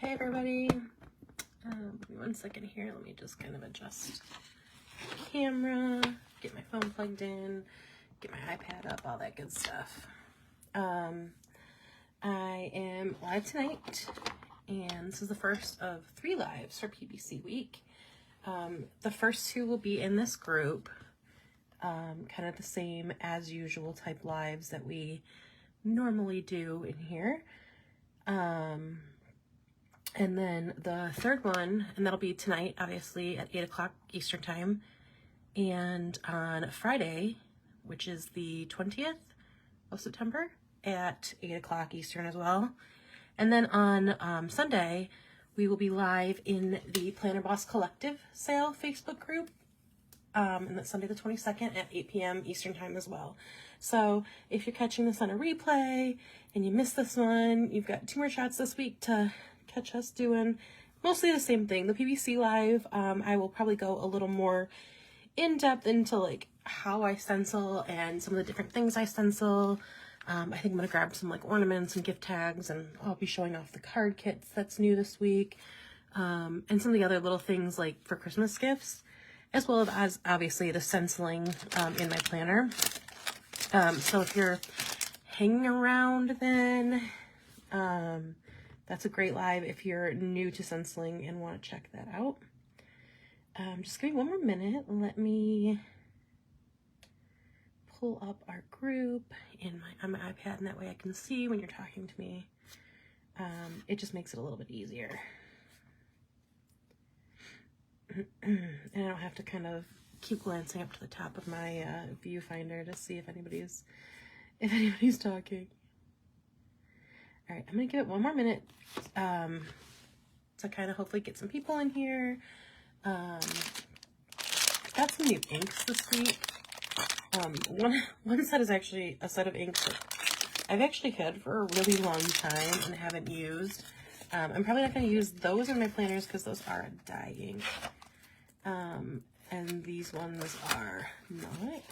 Hey everybody, give me 1 second here. Let me just kind of adjust the camera, get my phone plugged in, get my iPad up, all that good stuff. I am live tonight, and this is the first of 3 lives for PBC week. The first 2 will be in this group, kind of the same as usual type lives that we normally do in here. And then the third one, and that'll be tonight, obviously, at 8 o'clock Eastern time. And on Friday, which is the 20th of September, at 8 o'clock Eastern as well. And then on Sunday, we will be live in the Planner Boss Collective sale Facebook group. And that's Sunday the 22nd at 8 p.m. Eastern time as well. So if you're catching this on a replay and you missed this one, you've got 2 more shots this week to catch us doing mostly the same thing. The PBC live, I will probably go a little more in depth into like how I stencil and some of the different things I stencil. I think I'm gonna grab some like ornaments and gift tags, and I'll be showing off the card kits that's new this week, and some of the other little things like for Christmas gifts, as well as obviously the stenciling in my planner. So if you're hanging around, then that's a great live if you're new to stenciling and want to check that out. Just give me 1 more minute. Let me pull up our group on my iPad, and that way I can see when you're talking to me. It just makes it a little bit easier. And I don't have to kind of keep glancing up to the top of my viewfinder to see if anybody's talking. All right, I'm gonna give it 1 more minute to kind of hopefully get some people in here. Got some new inks this week. One set is actually a set of inks that I've actually had for a really long time and haven't used. I'm probably not going to use those in my planners because those are a dye ink. And these ones are not.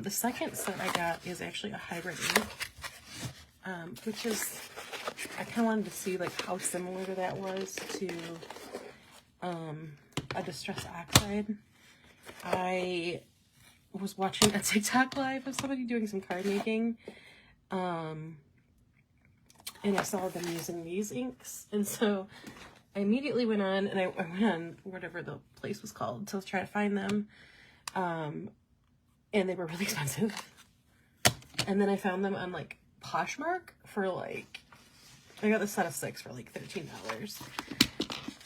The second set I got is actually a hybrid ink, which is, I kind of wanted to see like how similar that was to a distress oxide. I was watching a TikTok live of somebody doing some card making, and I saw them using these inks, and so I immediately went on, and I went on whatever the place was called to try to find them, and they were really expensive. And then I found them on like Poshmark for like, I got the set of 6 for like $13.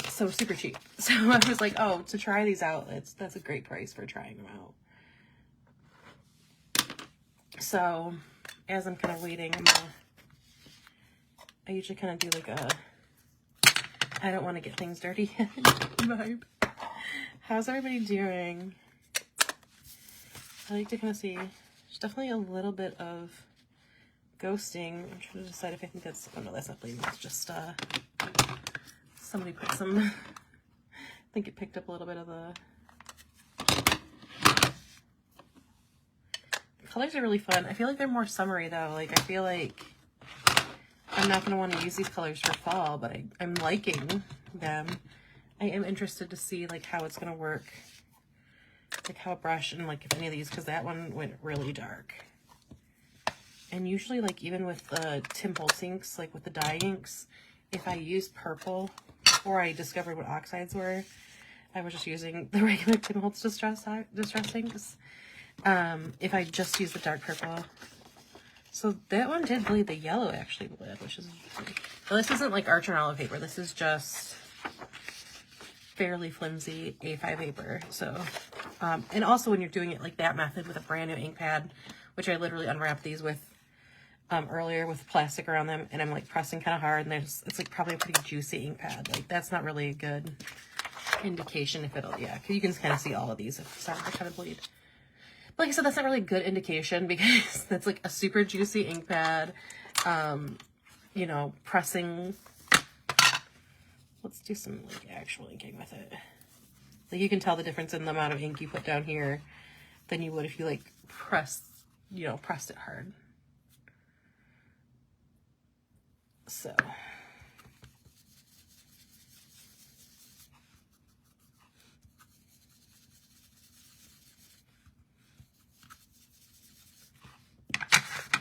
So super cheap. So I was like, oh, to try these out, that's a great price for trying them out. So as I'm kind of waiting, I usually kind of do like a, I don't want to get things dirty vibe. How's everybody doing? I like to kind of see, there's definitely a little bit of ghosting. I'm trying to decide if I think that's, oh no, that's not bleeding. It's just, somebody put some, I think it picked up a little bit of the colors are really fun. I feel like they're more summery though. Like, I feel like I'm not going to want to use these colors for fall, but I'm liking them. I am interested to see like how it's going to work. Like how a brush and like if any of these, because that one went really dark. And usually like even with the Tim Holtz inks, like with the dye inks, if I use purple, before I discovered what oxides were, I was just using the regular Tim Holtz distress inks. If I just use the dark purple. So that one did bleed, the yellow actually bled, which is, well, this isn't like Archer and Olive paper. This is just fairly flimsy A5 paper. So, and also when you're doing it like that method with a brand new ink pad, which I literally unwrapped these with earlier with plastic around them, and I'm like pressing kind of hard, and it's like probably a pretty juicy ink pad. Like that's not really a good indication if it'll, yeah, because you can kind of see all of these if it's starting to kind of bleed. But like I said, that's not really a good indication because that's like a super juicy ink pad. You know, pressing. Let's do some like actual inking with it. Like you can tell the difference in the amount of ink you put down here than you would if you like pressed it hard. So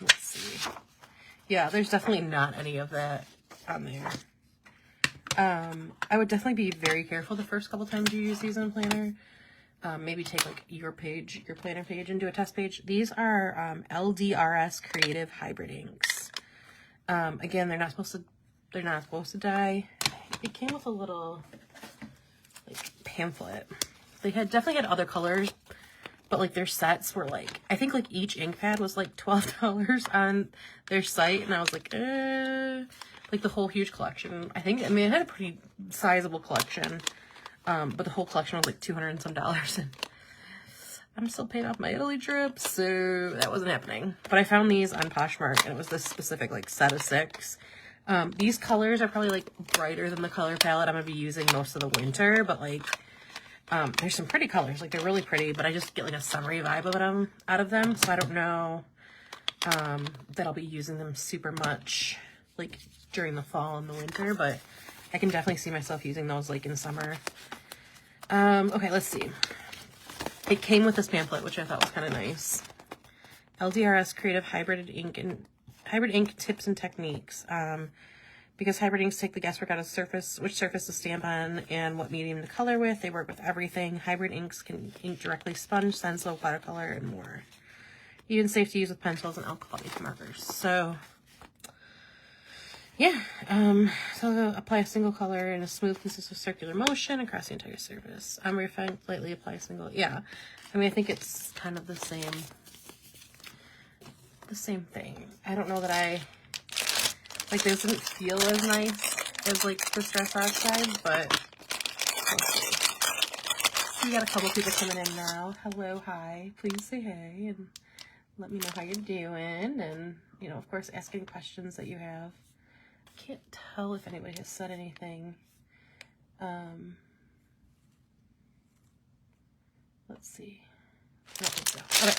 let's see. Yeah, there's definitely not any of that on there. I would definitely be very careful the first couple times you use these in a planner. Maybe take like your planner page, and do a test page. These are LDRS Creative Hybrid inks. Again, they're not supposed to dye. It came with a little like pamphlet. They definitely had other colors, but like their sets were like, I think like each ink pad was like $12 on their site, and I was like, like the whole huge collection. I mean, it had a pretty sizable collection, but the whole collection was like $200 and some, and I'm still paying off my Italy trip, so that wasn't happening. But I found these on Poshmark, and it was this specific like set of 6. These colors are probably like brighter than the color palette I'm gonna be using most of the winter, but like there's some pretty colors, like they're really pretty, but I just get like a summery vibe of them out of them, so I don't know that I'll be using them super much like during the fall and the winter, but I can definitely see myself using those like in summer. Okay, let's see. It came with this pamphlet, which I thought was kind of nice. LDRS Creative Hybrid Ink Tips and Techniques. Because hybrid inks take the guesswork out of which surface to stamp on and what medium to color with. They work with everything. Hybrid inks can ink directly sponge, stencil, watercolor, and more. Even safe to use with pencils and alcohol-based markers. So, yeah. So apply a single color in a smooth, consistent circular motion across the entire surface. Refine, lightly apply a single. Yeah. I mean, I think it's kind of the same thing. I don't know that like, this doesn't feel as nice as, like, the Stress Oxide, but we'll see. We got a couple people coming in now. Hello, hi. Please say hey and let me know how you're doing. And, you know, of course, ask any questions that you have. I can't tell if anybody has said anything. Let's see. I don't think so. Okay.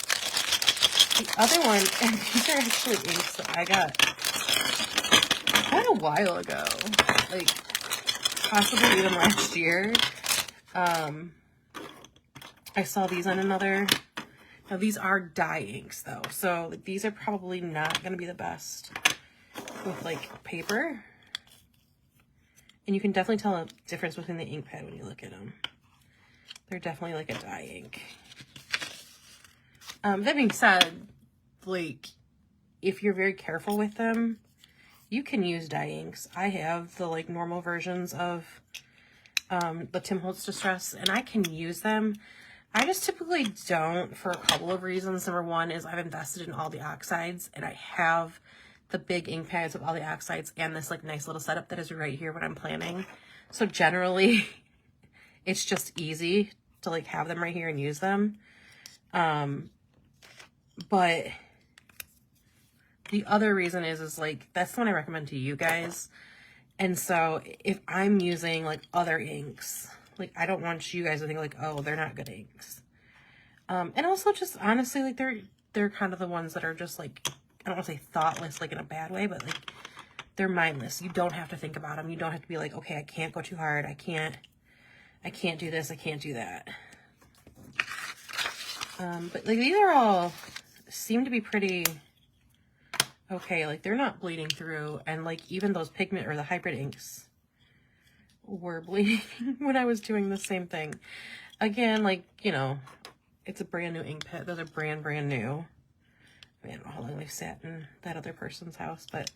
The other one, and these are actually inks that I got quite a while ago, like possibly even last year. I saw these on another. Now these are dye inks though, so like, these are probably not going to be the best with like paper. And you can definitely tell a difference between the ink pad when you look at them. They're definitely like a dye ink. That being said, like if you're very careful with them, you can use dye inks. I have the like normal versions of the Tim Holtz Distress, and I can use them. I just typically don't for a couple of reasons. Number one is I've invested in all the oxides, and I have the big ink pads with all the oxides and this like nice little setup that is right here when I'm planning. So generally, it's just easy to like have them right here and use them. But the other reason is like, that's the one I recommend to you guys. And so if I'm using like other inks, like I don't want you guys to think like, oh, they're not good inks. And also just honestly, like they're kind of the ones that are just like, I don't want to say thoughtless, like in a bad way, but like they're mindless. You don't have to think about them. You don't have to be like, okay, I can't go too hard. I can't do this. I can't do that. But like these are all seem to be pretty okay, like they're not bleeding through, and like even those pigment or the hybrid inks were bleeding when I was doing the same thing. Again, like, you know, it's a brand new ink pad. Those are brand new. I mean, I don't know how long they've sat in that other person's house, but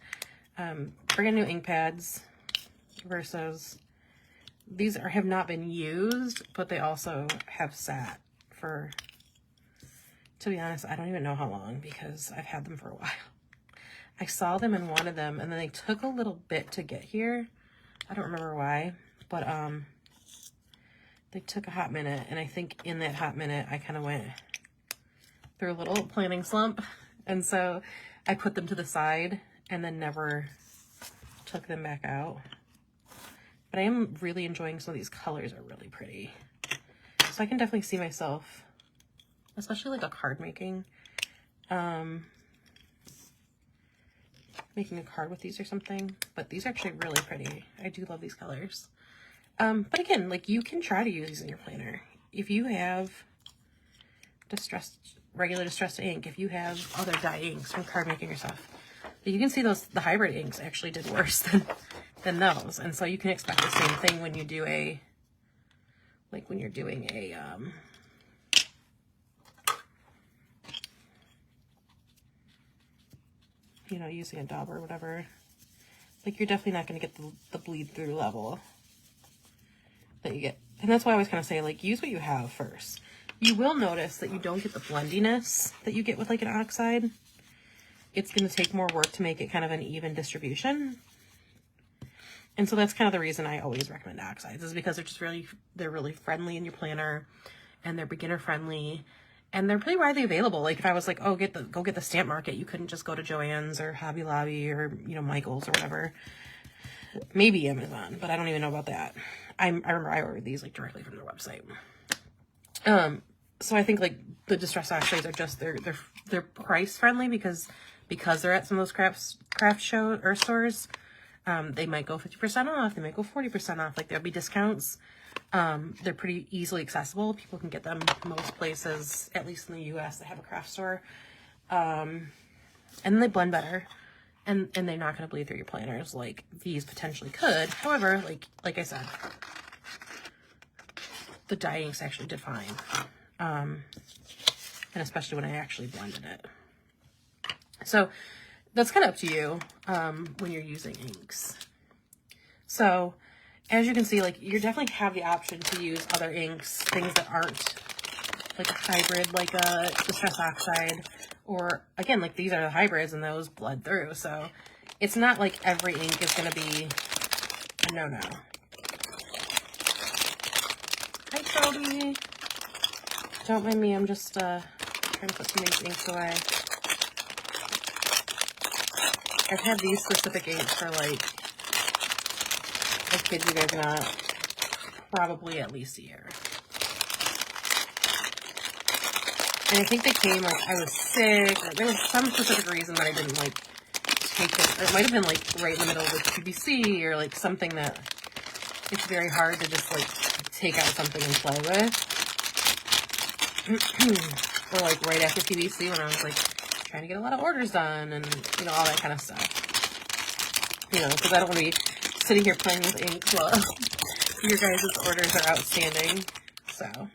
brand new ink pads versus these have not been used, but they also have sat for, to be honest, I don't even know how long, because I've had them for a while. I saw them and wanted them, and then they took a little bit to get here. I don't remember why, but they took a hot minute, and I think in that hot minute, I kind of went through a little planning slump, and so I put them to the side and then never took them back out. But I am really enjoying some of these colors. Are really pretty. So I can definitely see myself, especially like a card making. making a card with these or something, but these are actually really pretty. I do love these colors. But again, like, you can try to use these in your planner. If you have regular distressed ink, if you have other dye inks from card making or stuff, you can see the hybrid inks actually did worse than those. And so you can expect the same thing when you do when you're doing a, you know, using a daub or whatever. Like, you're definitely not going to get the bleed through level that you get. And that's why I always kind of say, like, use what you have first. You will notice that you don't get the blendiness that you get with like an oxide. It's going to take more work to make it kind of an even distribution. And so that's kind of the reason I always recommend oxides, is because they're really friendly in your planner, and they're beginner friendly, and they're pretty widely available. Like, if I was like, oh, go get the Stamp Market, you couldn't just go to Joann's or Hobby Lobby or, you know, Michael's or whatever. Maybe Amazon, but I don't even know about that. I remember I ordered these like directly from their website. So I think like the distress oxides are just, they're price friendly because they're at some of those craft show or stores. They might go 50% off. They might go 40% off. Like, there'll be discounts. They're pretty easily accessible. People can get them most places, at least in the US, that have a craft store. And they blend better. And they're not going to bleed through your planners like these potentially could. However, like I said, the dye inks actually did fine. And especially when I actually blended it. So that's kind of up to you when you're using inks. So as you can see, like, you definitely have the option to use other inks, things that aren't like a hybrid, like a distress oxide, or again, like these are the hybrids and those bled through. So it's not like every ink is going to be a no-no. Hi, Toby. Don't mind me, I'm just trying to put some of these inks away. I've had these specific inks for, like, I kid you guys not, probably at least a year. And I think they came, like, I was sick, or there was some specific reason that I didn't, like, take it. Or it might have been, like, right in the middle of the PVC, or, like, something that it's very hard to just, like, take out something and play with. Or, like, right after PVC when I was, like, trying to get a lot of orders done and, you know, all that kind of stuff. You know, because I don't want to be sitting here playing with ink while your guys' orders are outstanding. So,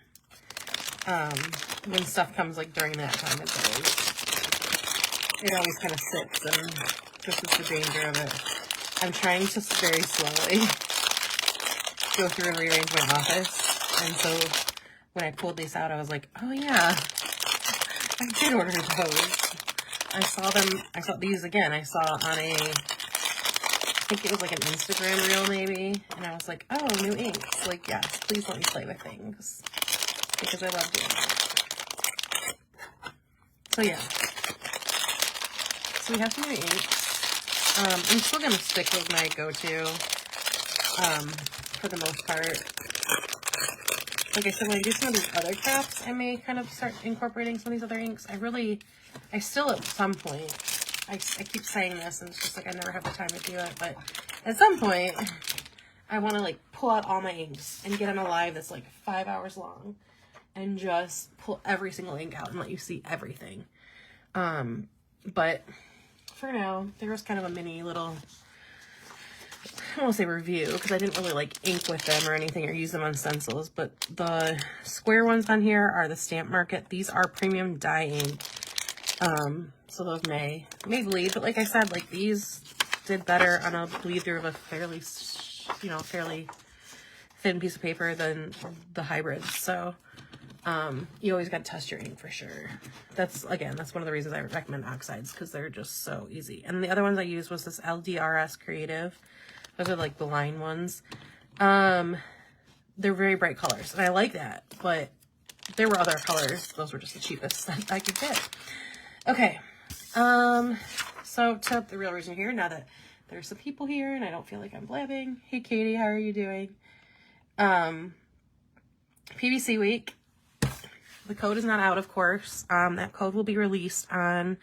when stuff comes, like, during that time, it always kind of sits, and this is the danger of it. I'm trying to very slowly go through and rearrange my office, and so when I pulled these out, I was like, oh yeah, I did order those. I saw these again, I saw on I think it was like an Instagram reel maybe, and I was like, oh, new inks. Like, yes, please let me play with things, because I love doing it. So yeah. So we have some new inks. I'm still going to stick with my go-to, for the most part. Like I said, when I do some of these other crafts, I may kind of start incorporating some of these other inks. I still at some point, I keep saying this, and it's just like I never have the time to do it, but at some point, I want to like pull out all my inks and get on a live that's like 5 hours long and just pull every single ink out and let you see everything. But for now, there was kind of a mini little, I don't want to say review, because I didn't really like ink with them or anything or use them on stencils, but the square ones on here are the Stamp Market. These are premium dye ink. So those may bleed, but like I said, like these did better on a bleed through of a fairly thin piece of paper than the hybrids. So, you always got to test your ink for sure. That's one of the reasons I recommend oxides, because they're just so easy. And the other ones I used was this LDRS Creative. Those are like the line ones. They're very bright colors, and I like that, but there were other colors. Those were just the cheapest that I could get. Okay. So to the real reason here, now that there's some people here and I don't feel like I'm blabbing. Hey, Katie, how are you doing? PVC week. The code is not out, of course. That code will be released on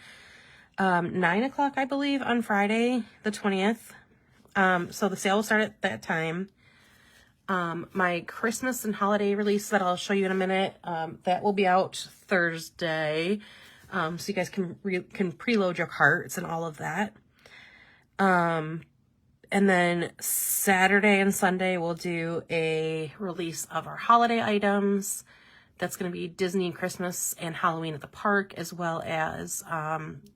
9 o'clock, I believe, on Friday, the 20th. So the sale will start at that time. My Christmas and holiday release that I'll show you in a minute, that will be out Thursday. So you guys can preload your carts and all of that. And then Saturday and Sunday we'll do a release of our holiday items. That's going to be Disney Christmas and Halloween at the park, as well as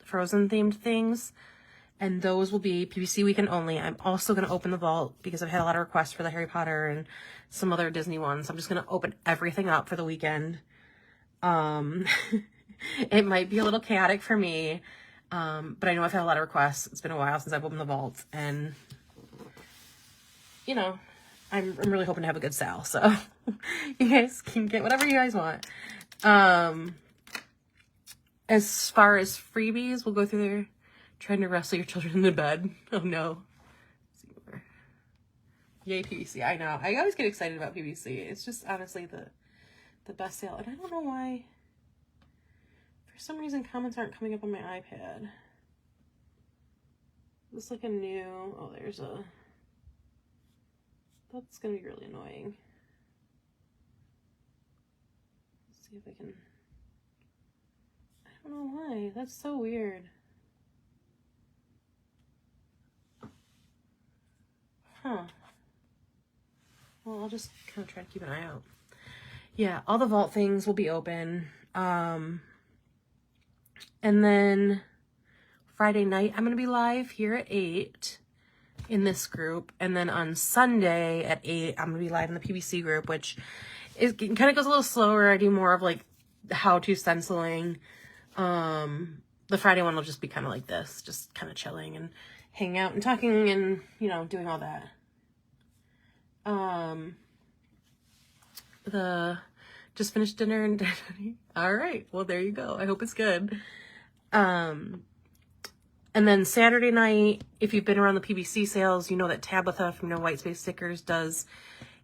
Frozen themed things. And those will be PVC weekend only. I'm also going to open the vault because I've had a lot of requests for the Harry Potter and some other Disney ones. I'm just going to open everything up for the weekend. It might be a little chaotic for me, but I know I've had a lot of requests. It's been a while since I've opened the vault, and you know, I'm really hoping to have a good sale, so you guys can get whatever you guys want. As far as freebies, we'll go through there. Trying to wrestle your children in the bed. Oh no. Yay, PVC. I know. I always get excited about PVC. It's just honestly the best sale. And I don't know why. For some reason, comments aren't coming up on my iPad. It's like a new... Oh, there's a... That's going to be really annoying. Let's see if I can... I don't know why. That's so weird. Huh. Well, I'll just kind of try to keep an eye out. Yeah, all the vault things will be open. And then Friday night, I'm going to be live here at 8 in this group. And then on Sunday at 8, I'm going to be live in the PVC group, which is kind of goes a little slower. I do more of like how-to stenciling. The Friday one will just be kind of like this, just kind of chilling and hanging out and talking and, you know, doing all that. Just finished dinner and all right, well, there you go. I hope it's good. And then Saturday night, if you've been around the PVC sales, you know that Tabitha from No White Space Stickers does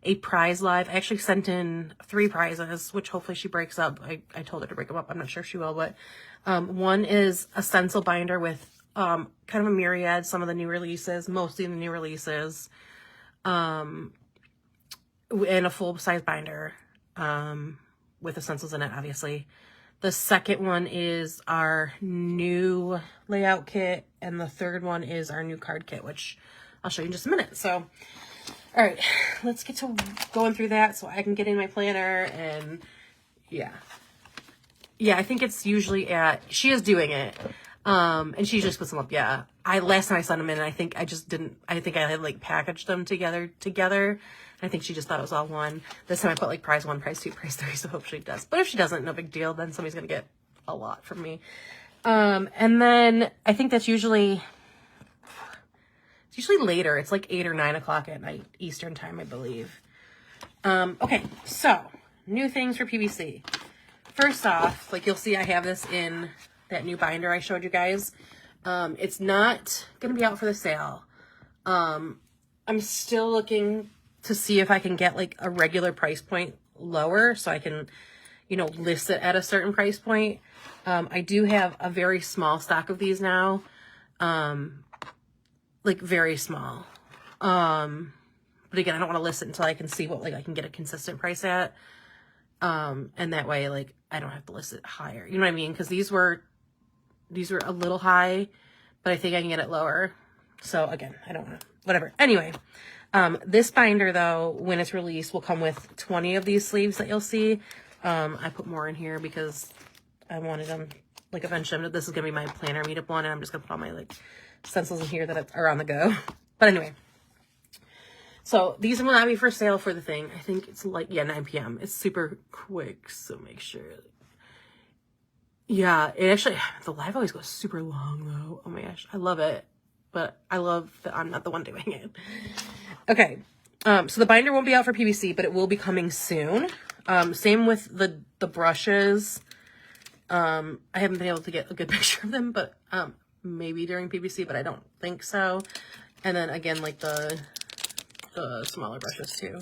a prize live. I actually sent in 3 prizes, which hopefully she breaks up. I told her to break them up. I'm not sure if she will, but one is a stencil binder with kind of a myriad, some of the new releases, mostly the new releases, and a full-size binder with the stencils in it, obviously. The second one is our new layout kit, and the third one is our new card kit, which I'll show you in just a minute. So, all right, let's get to going through that so I can get in my planner, and yeah. Yeah, I think it's usually at, she is doing it. And she just puts them up. Yeah. Last time I sent them in, I think I had like packaged them together. I think she just thought it was all one. This time I put like prize 1, prize 2, prize 3. So hopefully it does. But if she doesn't, no big deal. Then somebody's going to get a lot from me. And then I think that's usually later. It's like 8 or 9 o'clock at night, Eastern time, I believe. Okay. So new things for PVC. First off, like you'll see, I have this in that new binder I showed you guys. It's not going to be out for the sale. I'm still looking to see if I can get like a regular price point lower so I can, you know, list it at a certain price point. I do have a very small stock of these now. Like very small. But again, I don't want to list it until I can see what like I can get a consistent price at. And that way, like, I don't have to list it higher. You know what I mean? Because these were a little high, but I think I can get it lower. So again, I don't want to, whatever. Anyway, this binder though, when it's released, will come with 20 of these sleeves that you'll see. I put more in here because I wanted them, like eventually, this is going to be my planner meetup one, and I'm just going to put all my like stencils in here that are on the go. But anyway. So these will not be for sale for the thing. I think it's like, yeah, 9 p.m. It's super quick, so make sure. Yeah, it actually, the live always goes super long though. Oh my gosh, I love it. But I love that I'm not the one doing it. Okay, so the binder won't be out for PVC, but it will be coming soon. Same with the brushes. I haven't been able to get a good picture of them, but maybe during PVC, but I don't think so. And then again, like the smaller brushes too.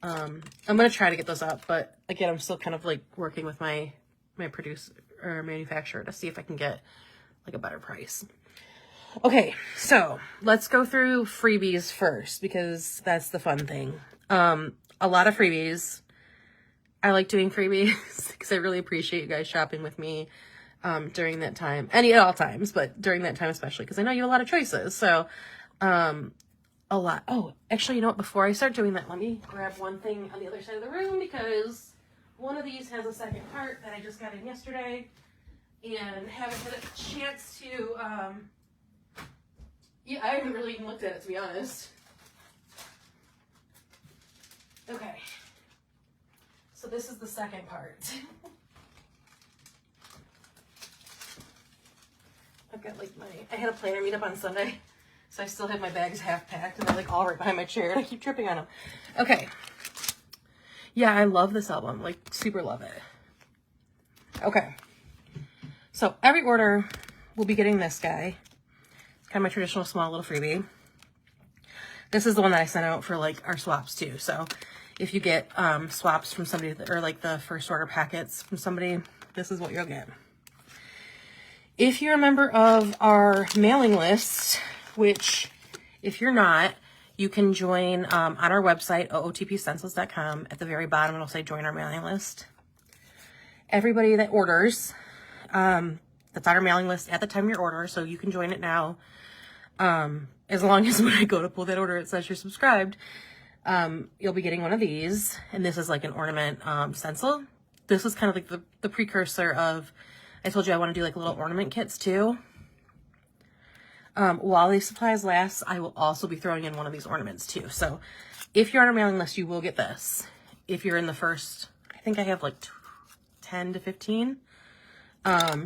I'm gonna try to get those up, but again, I'm still kind of like working with my producer or manufacturer to see if I can get like a better price. Okay, so let's go through freebies first because that's the fun thing. A lot of freebies. I like doing freebies because I really appreciate you guys shopping with me during that time. At all times, but during that time especially because I know you have a lot of choices. So a lot. Oh, actually, you know what? Before I start doing that, let me grab one thing on the other side of the room because one of these has a second part that I just got in yesterday and haven't had a chance to, yeah, I haven't really even looked at it, to be honest. Okay. So this is the second part. I've got like I had a planner meetup on Sunday. So I still have my bags half packed and they're like all right behind my chair and I keep tripping on them. Okay. Yeah, I love this album. Like super love it. Okay. So every order will be getting this guy. It's kind of my traditional small little freebie. This is the one that I sent out for like our swaps too. So if you get swaps from somebody or like the first order packets from somebody, this is what you'll get. If you're a member of our mailing list, which if you're not, you can join on our website, ootpstencils.com. At the very bottom, it'll say join our mailing list. Everybody that orders, that's on our mailing list at the time of your order, so you can join it now. As long as when I go to pull that order, it says you're subscribed, you'll be getting one of these. And this is like an ornament stencil. This is kind of like the precursor of, I told you I want to do like little ornament kits too. While these supplies last, I will also be throwing in one of these ornaments too. So if you're on our mailing list, you will get this. If you're in the first, I think I have like 10 to 15,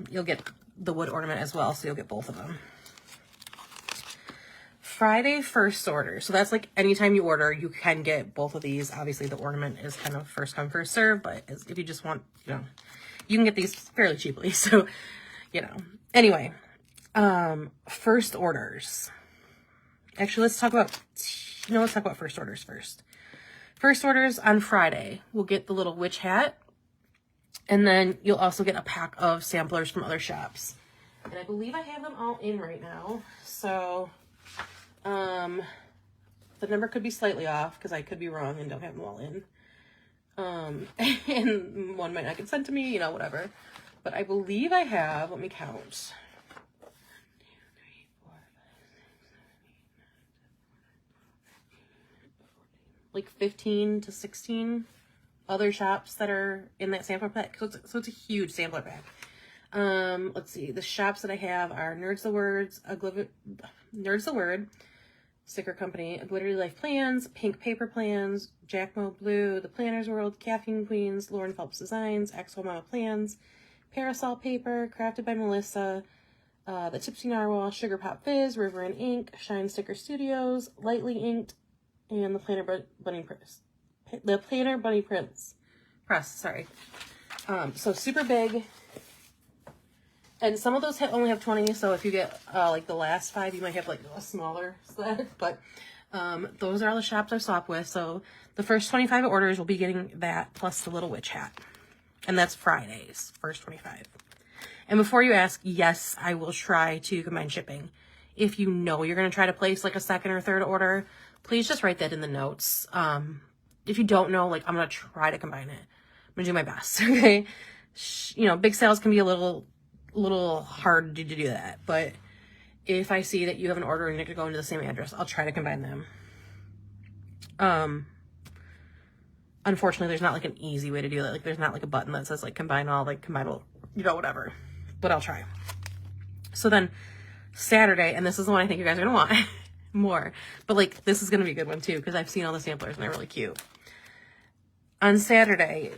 you'll get the wood ornament as well. So you'll get both of them. Friday first order. So that's like anytime you order, you can get both of these. Obviously the ornament is kind of first come, first serve, but if you just want, you know, you can get these fairly cheaply. So, you know, anyway, first orders. Actually, let's talk about first orders first. First orders on Friday, we'll get the little witch hat. And then you'll also get a pack of samplers from other shops. And I believe I have them all in right now. So, the number could be slightly off because I could be wrong and don't have them all in. And one might not get sent to me, you know, whatever. But I believe I have, let me count. 15 to 16 other shops that are in that sampler pack. So it's a huge sampler pack. Let's see. The shops that I have are Nerds the Word, Sticker Company, A Glittery Life Plans, Pink Paper Plans, Jackmo Blue, The Planners World, Caffeine Queens, Lauren Phelps Designs, Exo Mama Plans, Parasol Paper, Crafted by Melissa, The Tipsy Narwhal, Sugar Pop Fizz, River and Ink, Shine Sticker Studios, Lightly Inked, and the Planner Bunny Press. The Planner Bunny Press, sorry. So super big. And some of those only have 20, so if you get like the last 5, you might have like a smaller set. But those are all the shops I swap with. So the first 25 orders will be getting that plus the little witch hat. And that's Fridays, first 25. And before you ask, yes, I will try to combine shipping. If you know you're going to try to place like a second or third order, please just write that in the notes. If you don't know, like I'm going to try to combine it. I'm going to do my best, okay? You know, big sales can be a little hard to do that, but if I see that you have an order and you're going to go into the same address, I'll try to combine them. Unfortunately, there's not like an easy way to do that. Like there's not like a button that says like combine all, you know, whatever, but I'll try. So then Saturday, and this is the one I think you guys are going to want more, but like this is going to be a good one too, because I've seen all the samplers and they're really cute. On Saturday,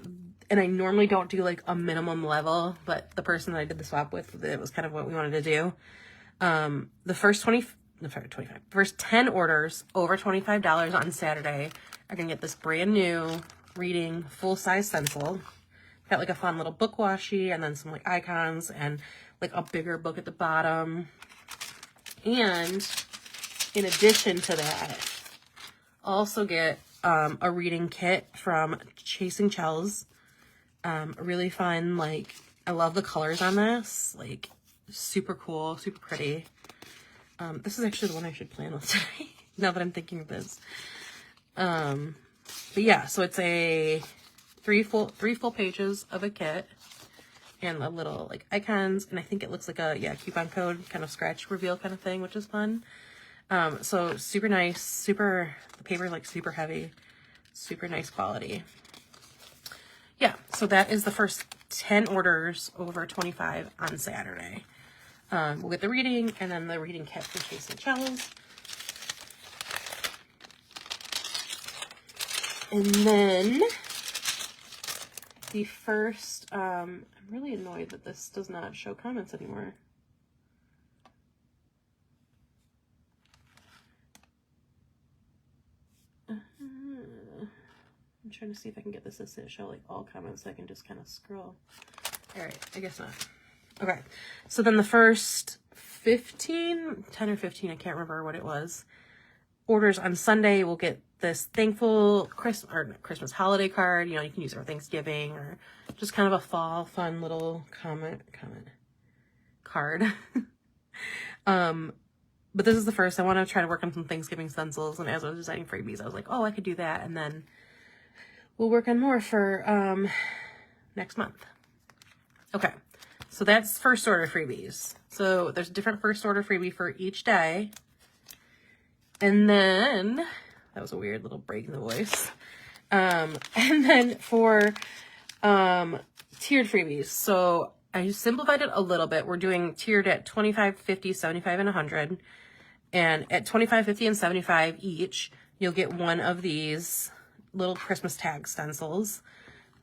and I normally don't do like a minimum level, but the person that I did the swap with, it was kind of what we wanted to do. The first 10 orders over $25 on Saturday are going to get this brand new reading full-size stencil. Got like a fun little book washi and then some like icons and like a bigger book at the bottom. And in addition to that, also get a reading kit from Chasing Chells. Really fun, like, I love the colors on this. Like, Super cool, super pretty. This is actually the one I should plan with today, now that I'm thinking of this. But yeah, so it's a three full pages of a kit and a little like icons, and I think it looks like a coupon code kind of scratch reveal kind of thing, which is fun. So super nice, the paper is like super heavy, super nice quality. Yeah, so that is the first 10 orders over 25 on Saturday. We'll get the reading and then the reading kit for Chase and Cellos. And then the first, I'm really annoyed that this does not show comments anymore. I'm trying to see if I can get this to show like all comments so I can just kind of scroll. All right, I guess not. Okay, so then the first 10 or 15, I can't remember what it was, orders on Sunday will get this thankful Christmas holiday card. You know, you can use it for Thanksgiving or just kind of a fall fun little comment card. But this is the first. I want to try to work on some Thanksgiving stencils, and as I was designing freebies, I was like, oh, I could do that, and then we'll work on more for next month. Okay, so that's first order freebies. So there's a different first order freebie for each day. And then, that was a weird little break in the voice. And then for tiered freebies. So I simplified it a little bit. We're doing tiered at 25, 50, 75, and 100. And at 25, 50, and 75 each, you'll get one of these little Christmas tag stencils.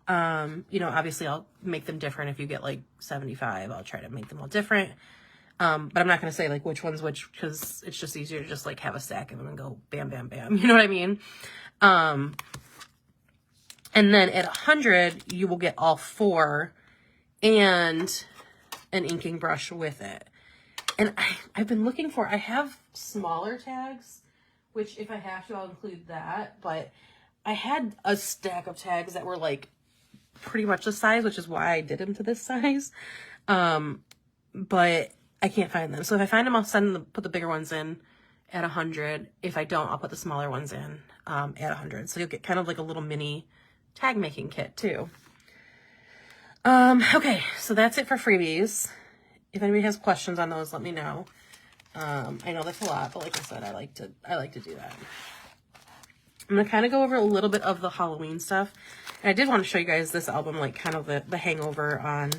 You know, obviously I'll make them different. If you get like 75, I'll try to make them all different. But I'm not going to say like which one's which, because it's just easier to just like have a stack of them and go bam, bam, bam. You know what I mean? And then at 100, you will get all 4 and an inking brush with it. And I've been looking for, I have smaller tags, which if I have to, I'll include that. But I had a stack of tags that were like pretty much the size, which is why I did them to this size. But I can't find them. So if I find them, I'll put the bigger ones in at 100. If I don't, I'll put the smaller ones in at 100. So you'll get kind of like a little mini tag making kit too. Okay, so that's it for freebies. If anybody has questions on those, let me know. I know that's a lot, but like I said, I like to do that. I'm gonna kind of go over a little bit of the Halloween stuff. And I did want to show you guys this album, like kind of the hangover on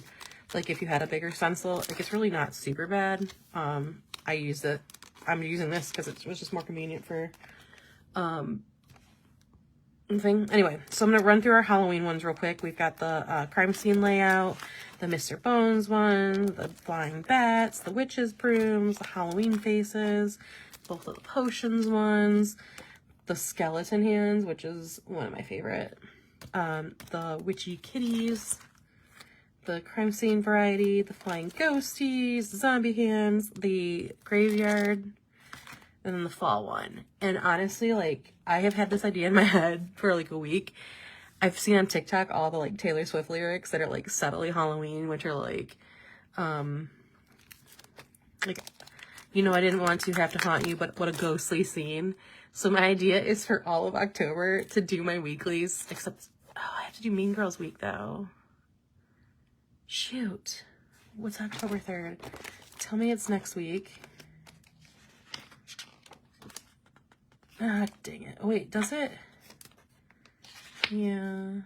like if you had a bigger stencil. Like it's really not super bad. I'm using this because it was just more convenient for thing. Anyway, so I'm gonna run through our Halloween ones real quick. We've got the crime scene layout, the Mr. Bones one, the flying bats, the witches brooms, the Halloween faces, both of the potions ones, the skeleton hands, which is one of my favorite, the witchy kitties, the crime scene variety, the flying ghosties, the zombie hands, the graveyard, and then the fall one. And honestly, like, I have had this idea in my head for like a week. I've seen on TikTok all the like Taylor Swift lyrics that are like subtly Halloween, which are like, you know, I didn't want to have to haunt you, but what a ghostly scene. So my idea is for all of October to do my weeklies, except, oh, I have to do Mean Girls week though. Shoot. What's October 3rd? Tell me it's next week. Ah, dang it. Oh, wait, does it? Yeah.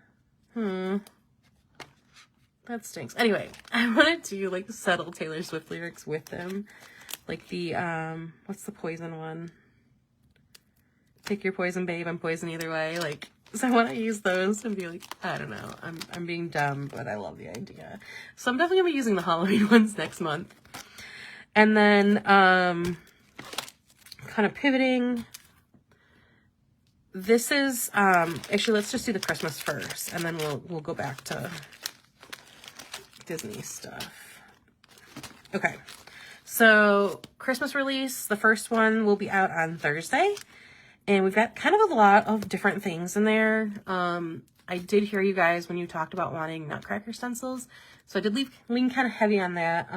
That stinks. Anyway, I want to do, like, subtle Taylor Swift lyrics with them. Like the, what's the poison one? Pick your poison, babe. I'm poison either way. Like, so I want to use those and be like, I don't know. I'm being dumb, but I love the idea. So I'm definitely going to be using the Halloween ones next month. And then, kind of pivoting. This is, actually, let's just do the Christmas first, and then we'll go back to Disney stuff. Okay, so Christmas release, the first one will be out on Thursday, and we've got kind of a lot of different things in there. I did hear you guys when you talked about wanting Nutcracker stencils, so I did lean kind of heavy on that.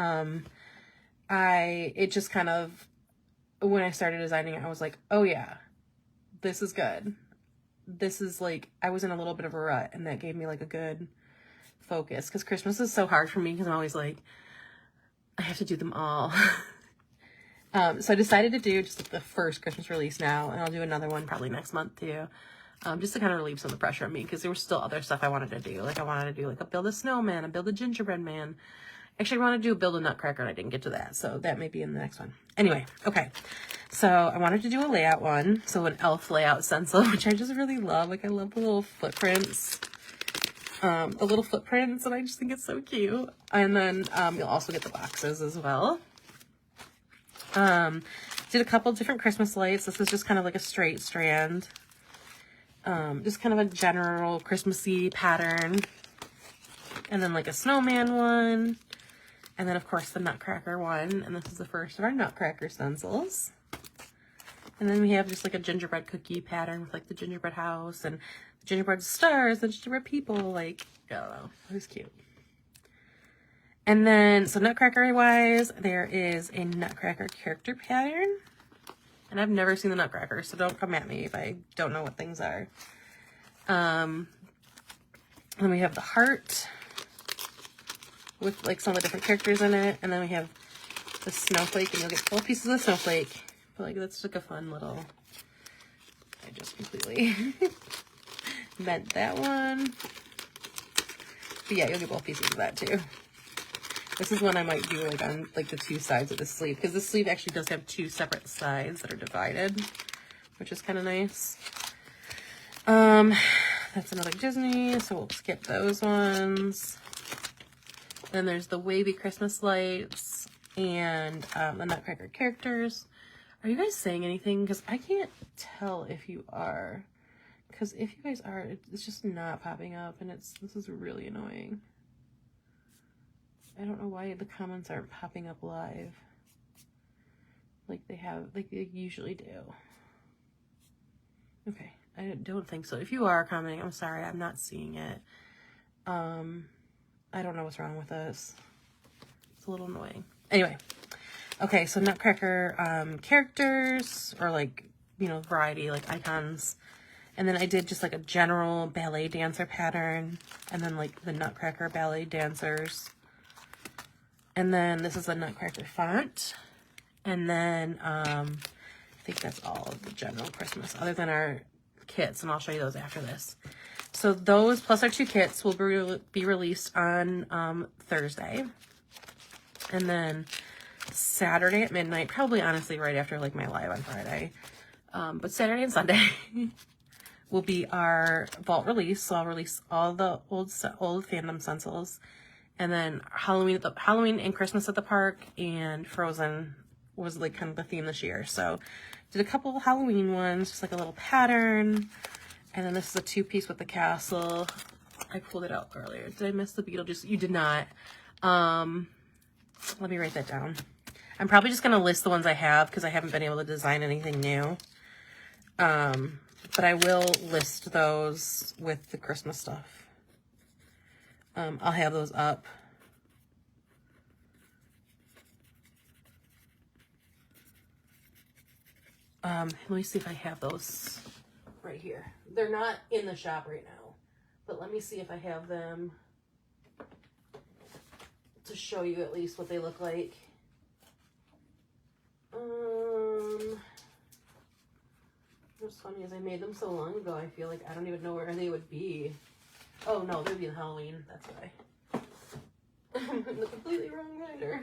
it just kind of, when I started designing it, I was like, oh yeah, this is good. This is like, I was in a little bit of a rut, and that gave me like a good focus, because Christmas is so hard for me because I'm always like, I have to do them all. So I decided to do just like the first Christmas release now, and I'll do another one probably next month too. Just to kind of relieve some of the pressure on me, because there was still other stuff I wanted to do. Like I wanted to do like a build a snowman, a build a gingerbread man. Actually, I wanted to do build a nutcracker, and I didn't get to that, so that may be in the next one. Anyway, okay. So I wanted to do a layout one, so an elf layout stencil, which I just really love. Like I love the little footprints. And I just think it's so cute. And then you'll also get the boxes as well. Did a couple different Christmas lights. This is just kind of like a straight strand. Just kind of a general Christmassy pattern. And then like a snowman one. And then of course the nutcracker one. And this is the first of our nutcracker stencils. And then we have just like a gingerbread cookie pattern with like the gingerbread house and the gingerbread stars, the gingerbread people. Like, I don't know. It was cute. And then, so nutcracker wise, there is a nutcracker character pattern. And I've never seen the nutcracker, so don't come at me if I don't know what things are. Then we have the heart with like some of the different characters in it. And then we have the snowflake, and you'll get 4 pieces of snowflake. But like, that's like a fun little, I just completely meant that one. But yeah, you'll get both pieces of that too. This is one I might do like on like the 2 sides of the sleeve, because the sleeve actually does have 2 separate sides that are divided, which is kind of nice. That's another Disney, so we'll skip those ones. Then there's the wavy Christmas lights and the nutcracker characters. Are you guys saying anything? Because I can't tell if you are. Because if you guys are, it's just not popping up, and this is really annoying. I don't know why the comments aren't popping up live like they usually do. Okay, I don't think so. If you are commenting, I'm sorry, I'm not seeing it. I don't know what's wrong with this. It's a little annoying. Anyway, okay, so nutcracker characters, or like, you know, variety, like icons. And then I did just like a general ballet dancer pattern, and then like the nutcracker ballet dancers. And then this is the nutcracker font. And then I think that's all of the general Christmas, other than our kits, and I'll show you those after this. So those plus our 2 kits will be released on Thursday. And then Saturday at midnight, probably honestly right after like my live on Friday. But Saturday and Sunday will be our vault release. So I'll release all the old fandom stencils. And then Halloween and Christmas at the park, and Frozen was like kind of the theme this year. So did a couple of Halloween ones, just like a little pattern. And then this is a 2-piece with the castle. I pulled it out earlier. Did I miss the Beetlejuice? You did not. Let me write that down. I'm probably just going to list the ones I have, because I haven't been able to design anything new. But I will list those with the Christmas stuff. I'll have those up. Let me see if I have those right here. They're not in the shop right now, but let me see if I have them to show you at least what they look like. What's funny is I made them so long ago, I feel like I don't even know where they would be. Oh no, they'd be in Halloween, that's why. I'm in the completely wrong binder.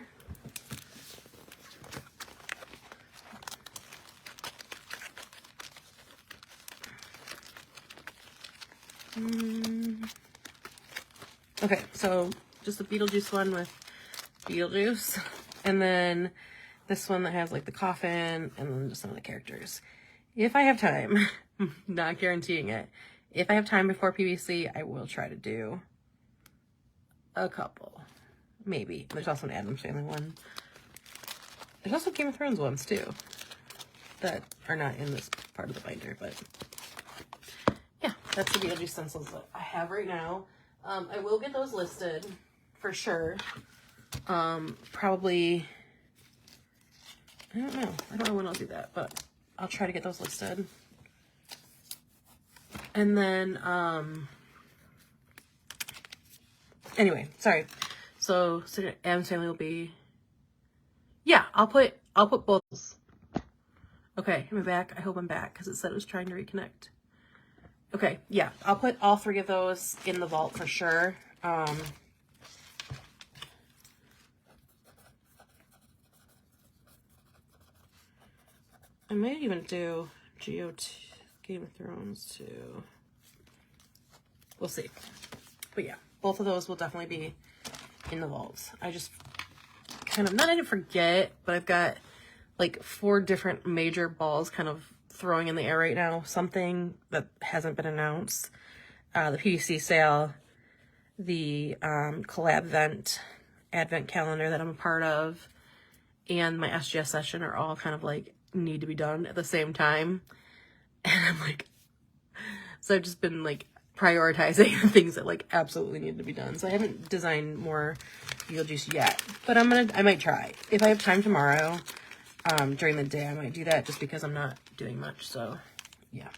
Okay, so just the Beetlejuice one with Beetlejuice. And then this one that has like the coffin, and then just some of the characters. If I have time, not guaranteeing it. If I have time before PVC, I will try to do a couple. Maybe. There's also an Addams Family one. There's also Game of Thrones ones too that are not in this part of the binder, but yeah, that's the Beetlejuice stencils that I have right now. I will get those listed for sure. Probably I don't know when I'll do that, but I'll try to get those listed. And then, anyway, sorry. So Adam's Family will be, yeah, I'll put both. Okay, am I back? I hope I'm back because it said it was trying to reconnect. Okay, yeah, I'll put all 3 of those in the vault for sure. I might even do Game of Thrones too. We'll see. But yeah, both of those will definitely be in the vault. I just kind of, not I didn't forget, but I've got like 4 different major balls kind of throwing in the air right now. Something that hasn't been announced. The PVC sale, the collab advent calendar that I'm a part of, and my SGS session are all kind of like need to be done at the same time. And I'm like, so I've just been like prioritizing the things that like absolutely need to be done. So I haven't designed more Beetlejuice yet, but I might try. If I have time tomorrow, during the day, I might do that just because I'm not doing much. So yeah.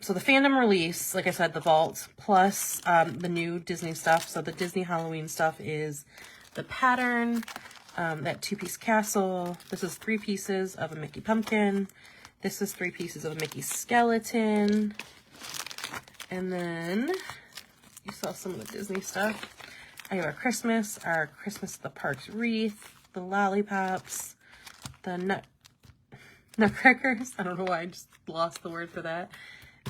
So the fandom release, like I said, the vault plus, the new Disney stuff. So the Disney Halloween stuff is the pattern, that 2-piece castle. This is 3 pieces of a Mickey pumpkin. This is 3 pieces of a Mickey skeleton. And then you saw some of the Disney stuff. I have our Christmas at the Parks wreath, the lollipops, the nutcrackers. I don't know why I just lost the word for that.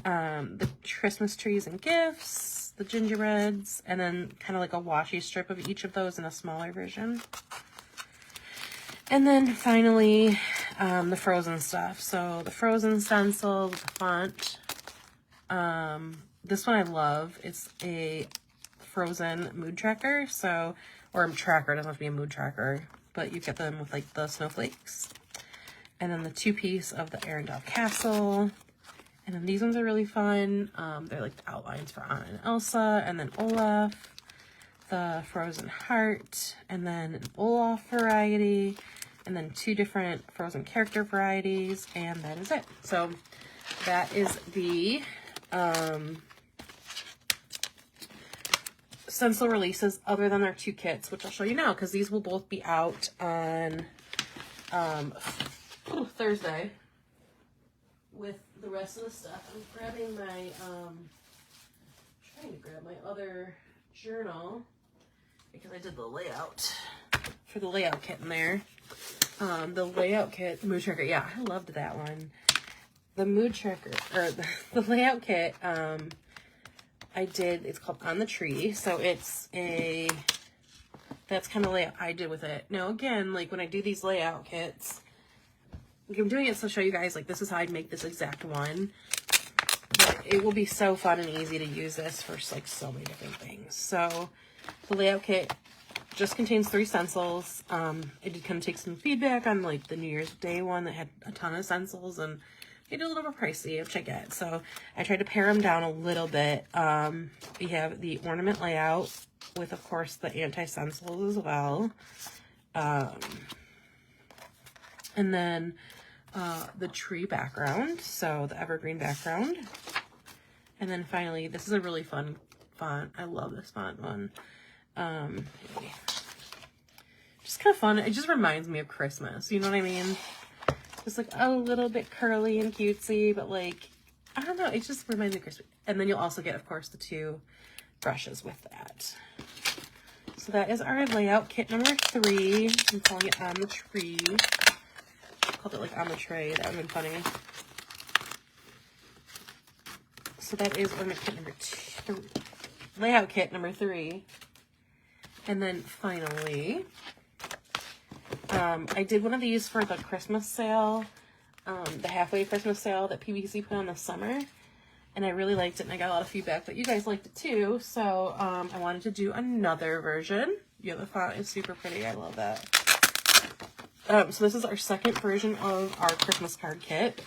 The Christmas trees and gifts, the gingerbreads, and then kind of like a washi strip of each of those in a smaller version. And then finally, the Frozen stuff. So the Frozen stencil with the font. This one I love. It's a Frozen mood tracker. So, or a tracker, it doesn't have to be a mood tracker, but you get them with like the snowflakes. And then the 2-piece of the Arendelle Castle. And then these ones are really fun. They're like the outlines for Anna and Elsa, and then Olaf, the Frozen Heart, and then an Olaf variety, and then 2 different Frozen character varieties, and that is it. So that is the stencil releases other than our 2 kits, which I'll show you now because these will both be out on Thursday with the rest of the stuff. I'm grabbing my trying to grab my other journal because I did the layout for the layout kit in there. The layout kit, the mood tracker, yeah, I loved that one. The mood tracker, or the layout kit, I did, it's called On the Tree, so it's a, that's kind of layout I did with it. Now again, like when I do these layout kits, like I'm doing it to show you guys, like this is how I'd make this exact one, but it will be so fun and easy to use this for like so many different things. So the layout kit just contains 3 stencils. I did kind of take some feedback on like the New Year's Day one that had a ton of stencils, and it's a little bit pricey, which I get. So I tried to pare them down a little bit. We have the ornament layout with, of course, the anti-stencils as well. And then the tree background, so the evergreen background. And then finally, this is a really fun font. I love this font one. Just kind of fun. It just reminds me of Christmas. You know what I mean? Just like a little bit curly and cutesy, but like, I don't know. It just reminds me of Christmas. And then you'll also get, of course, the 2 brushes with that. So that is our layout kit number 3. I'm calling it On the Tree. I called it like On the Tray. That would have been funny. So that is ornament kit number 2. Layout kit number 3. And then finally, I did one of these for the Christmas sale, the halfway Christmas sale that PVC put on this summer, and I really liked it, and I got a lot of feedback that you guys liked it too, so I wanted to do another version. Yeah, the font is super pretty. I love that. So this is our second version of our Christmas card kit.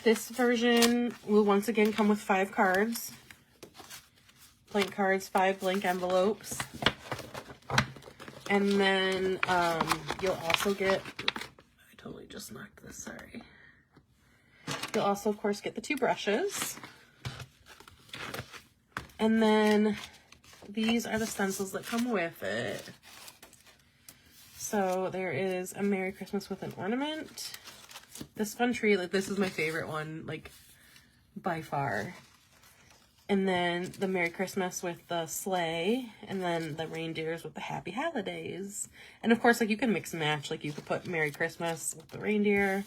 This version will once again come with 5 cards. Blank cards, 5 blank envelopes. And then you'll also get, I totally just knocked this, sorry. You'll also, of course, get the 2 brushes. And then these are the stencils that come with it. So there is a Merry Christmas with an ornament. This fun tree, like this is my favorite one, like by far. And then the Merry Christmas with the sleigh, and then the reindeers with the Happy Holidays. And of course, like you can mix and match, like you could put Merry Christmas with the reindeer.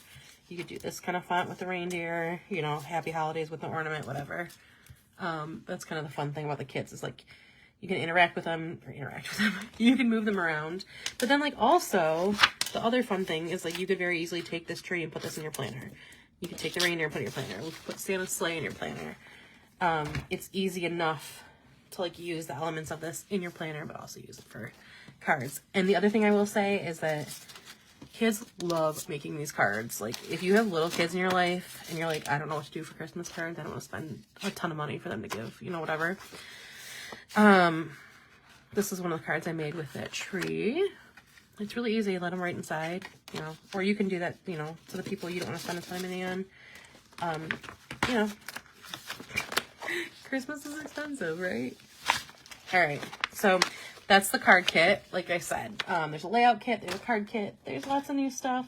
You could do this kind of font with the reindeer, you know, Happy Holidays with the ornament, whatever. That's kind of the fun thing about the kits is like, you can interact with them. You can move them around. But then like also, the other fun thing is like you could very easily take this tree and put this in your planner. You could take the reindeer and put it in your planner. You could put Santa's sleigh in your planner. It's easy enough to like use the elements of this in your planner, but also use it for cards. And the other thing I will say is that kids love making these cards. Like if you have little kids in your life and you're like, I don't know what to do for Christmas cards, I don't want to spend a ton of money for them to give, you know, whatever. This is one of the cards I made with that tree. It's really easy. Let them write inside, you know, or you can do that, you know, to the people you don't want to spend a ton of money on. You know, Christmas is expensive, right? All right. So that's the card kit. Like I said, there's a layout kit. There's a card kit. There's lots of new stuff.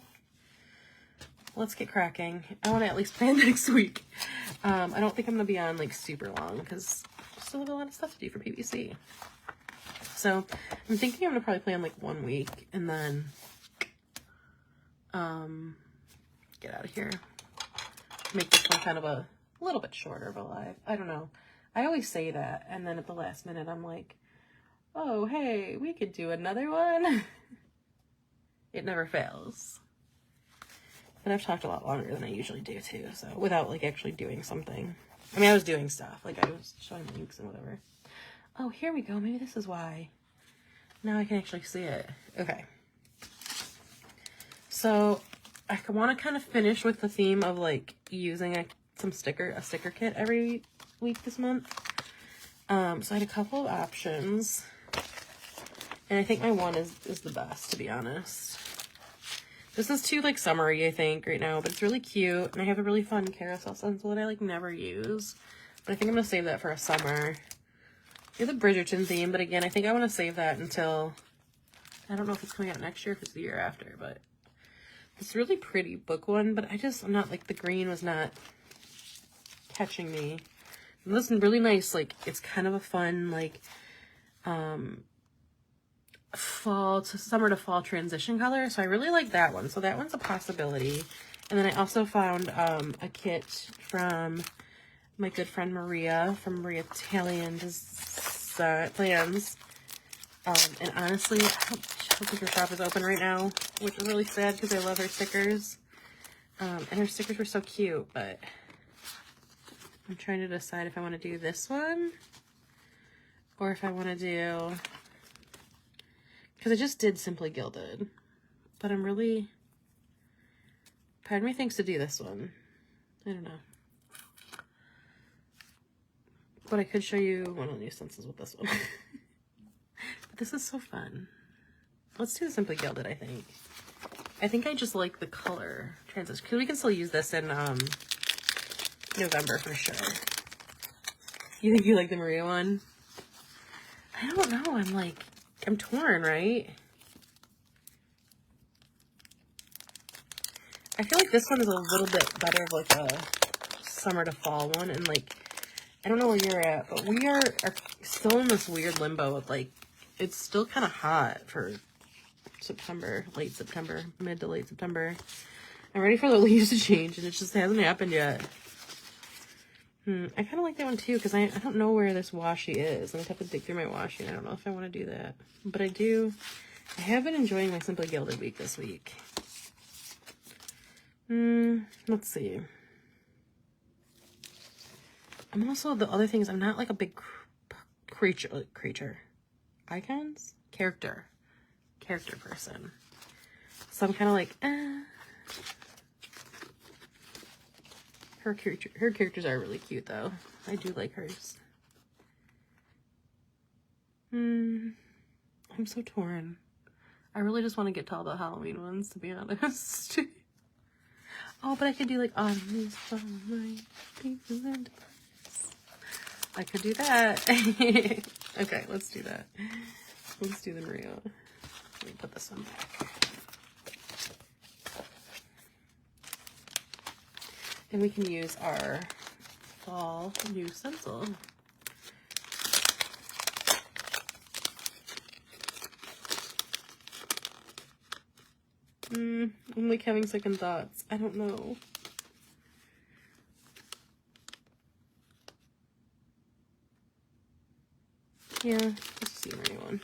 Let's get cracking. I want to at least plan next week. I don't think I'm going to be on like super long because I still have a lot of stuff to do for PVC. So I'm thinking I'm going to probably plan like 1 week and then get out of here. Make this one kind of a little bit shorter of a live. I don't know. I always say that, and then at the last minute I'm like, oh, hey, we could do another one. It never fails. And I've talked a lot longer than I usually do too, so without like actually doing something. I mean, I was doing stuff, like I was showing links and whatever. Oh, here we go. Maybe this is why. Now I can actually see it. Okay. So I want to kind of finish with the theme of like using a sticker kit every week this month. So I had a couple of options, and I think my one is the best, to be honest. This is too like summery, I think, right now, but it's really cute, and I have a really fun carousel stencil that I like never use, but I think I'm gonna save that for a summer. It's a Bridgerton theme, but again, I think I want to save that until, I don't know if it's coming out next year, if it's the year after, but it's a really pretty book one, but I'm not like, the green was not catching me. And this is really nice, like, it's kind of a fun, like, summer to fall transition color, so I really like that one. So that one's a possibility. And then I also found a kit from my good friend Maria from Maria Talian Plans. And honestly, I don't think her shop is open right now, which is really sad because I love her stickers. And her stickers were so cute, but I'm trying to decide if I want to do this one or if I want to do, because I just did Simply Gilded, but I'm really, part of me thinks to do this one. I don't know. But I could show you one of the new stencils with this one. But this is so fun. Let's do the Simply Gilded, I think. I think I just like the color transition, because we can still use this in November for sure. You think you like the Maria one? I don't know. I'm torn, right? I feel like this one is a little bit better of like a summer to fall one, and like, I don't know where you're at, but we are still in this weird limbo of like, it's still kind of hot for September, late September, mid to late September. I'm ready for the leaves to change, and it just hasn't happened yet. I kind of like that one too, because I don't know where this washi is, and I have to dig through my washi, and I don't know if I want to do that. But I have been enjoying my Simply Gilded week this week. Let's see. I'm also, the other thing is I'm not like a big character person. So I'm kind of like, Her characters are really cute though. I do like hers. I'm so torn. I really just want to get to all the Halloween ones, to be honest. Oh, but I could do like on these my pieces and parts. I could do that. Okay, let's do that. Let's do the Maria. Let me put this one back. And we can use our fall new stencil. I'm like having second thoughts. I don't know. Yeah, let's see where you want.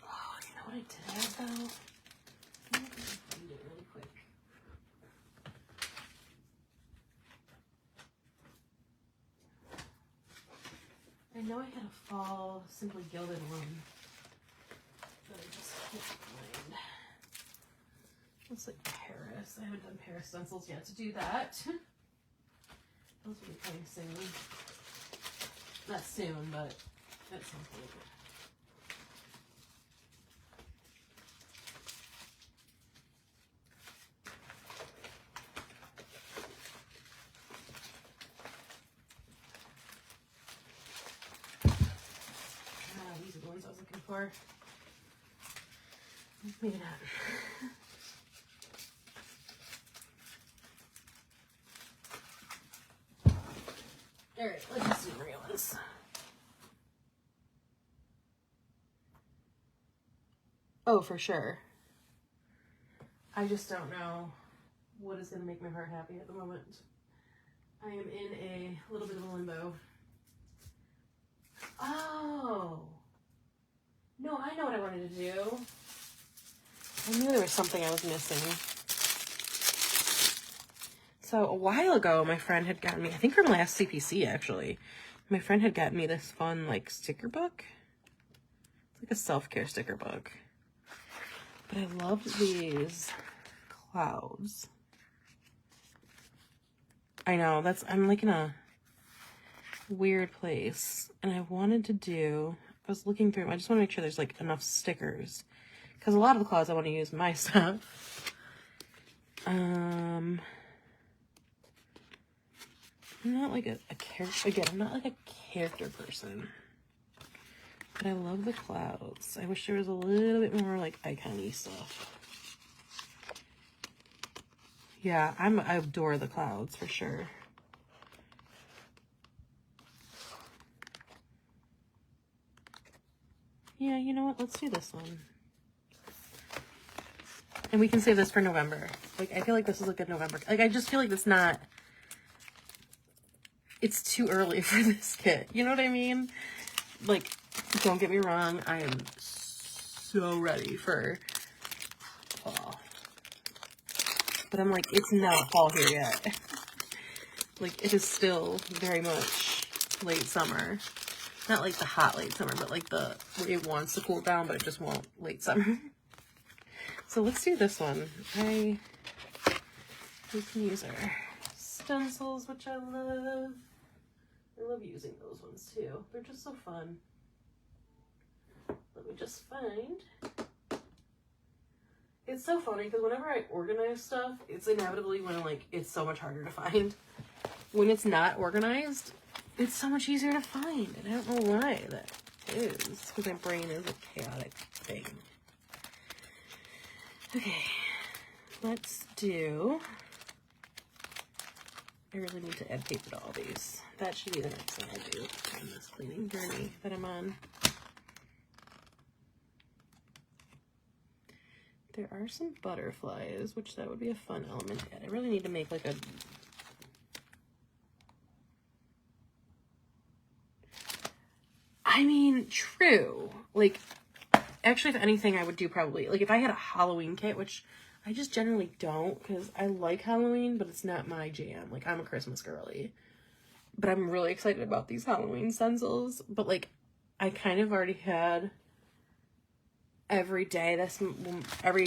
Oh, you know what I did add though? I'm gonna find it really quick. I know I had a fall Simply Gilded one that I just can't find. Looks like Paris. I haven't done Paris stencils yet to do that. Those will be coming soon. Not soon, but at some point. These are the ones I was looking for. Maybe not. Alright, let's just do the real ones. Oh, for sure. I just don't know what is going to make my heart happy at the moment. I am in a little bit of a limbo. Oh! No, I know what I wanted to do. I knew there was something I was missing. So a while ago, my friend had gotten me, I think from last CPC actually, my friend had gotten me this fun like sticker book. It's like a self-care sticker book. But I loved these clouds. I know, I'm like in a weird place. And I wanted to do, I was looking through them, I just want to make sure there's like enough stickers. Because a lot of the clouds I want to use my stuff. I'm not like a character, again, I'm not like a character person. But I love the clouds. I wish there was a little bit more like icon-y stuff. Yeah, I adore the clouds for sure. Yeah, you know what? Let's do this one. And we can save this for November. Like, I feel like this is a good November. Like, I just feel like it's too early for this kit. You know what I mean? Like, don't get me wrong. I am so ready for fall. But I'm like, it's not fall here yet. Like, it is still very much late summer. Not like the hot late summer, but like where it wants to cool down, but it just won't late summer. So let's do this one. We can use our stencils, which I love. I love using those ones too. They're just so fun. Let me just find. It's so funny because whenever I organize stuff, it's inevitably when like it's so much harder to find. When it's not organized, it's so much easier to find. And I don't know why that is. Because my brain is a chaotic thing. Okay, let's do, I really need to add paper to all these. That should be the next thing I do on this cleaning journey that I'm on. There are some butterflies, which that would be a fun element to add. I really need to make like a, I mean, true. Like, actually, if anything, I would do probably, like, if I had a Halloween kit, which I just generally don't, because I like Halloween, but it's not my jam. Like, I'm a Christmas girly. But I'm really excited about these Halloween stencils. But, like, I kind of already had every day every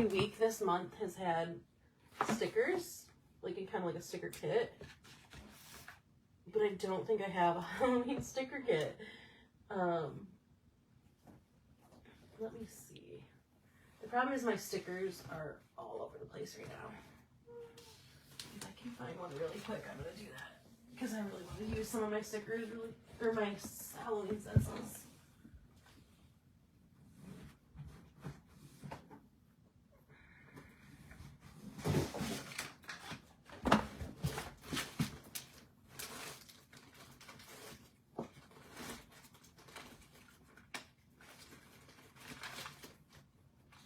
week this month has had stickers. Like, in kind of like a sticker kit. but I don't think I have a Halloween sticker kit. Let me see. The problem is my stickers are all over the place right now. If I can find one really quick, I'm gonna do that. Because I really want to use some of my stickers, or my Halloween stencils.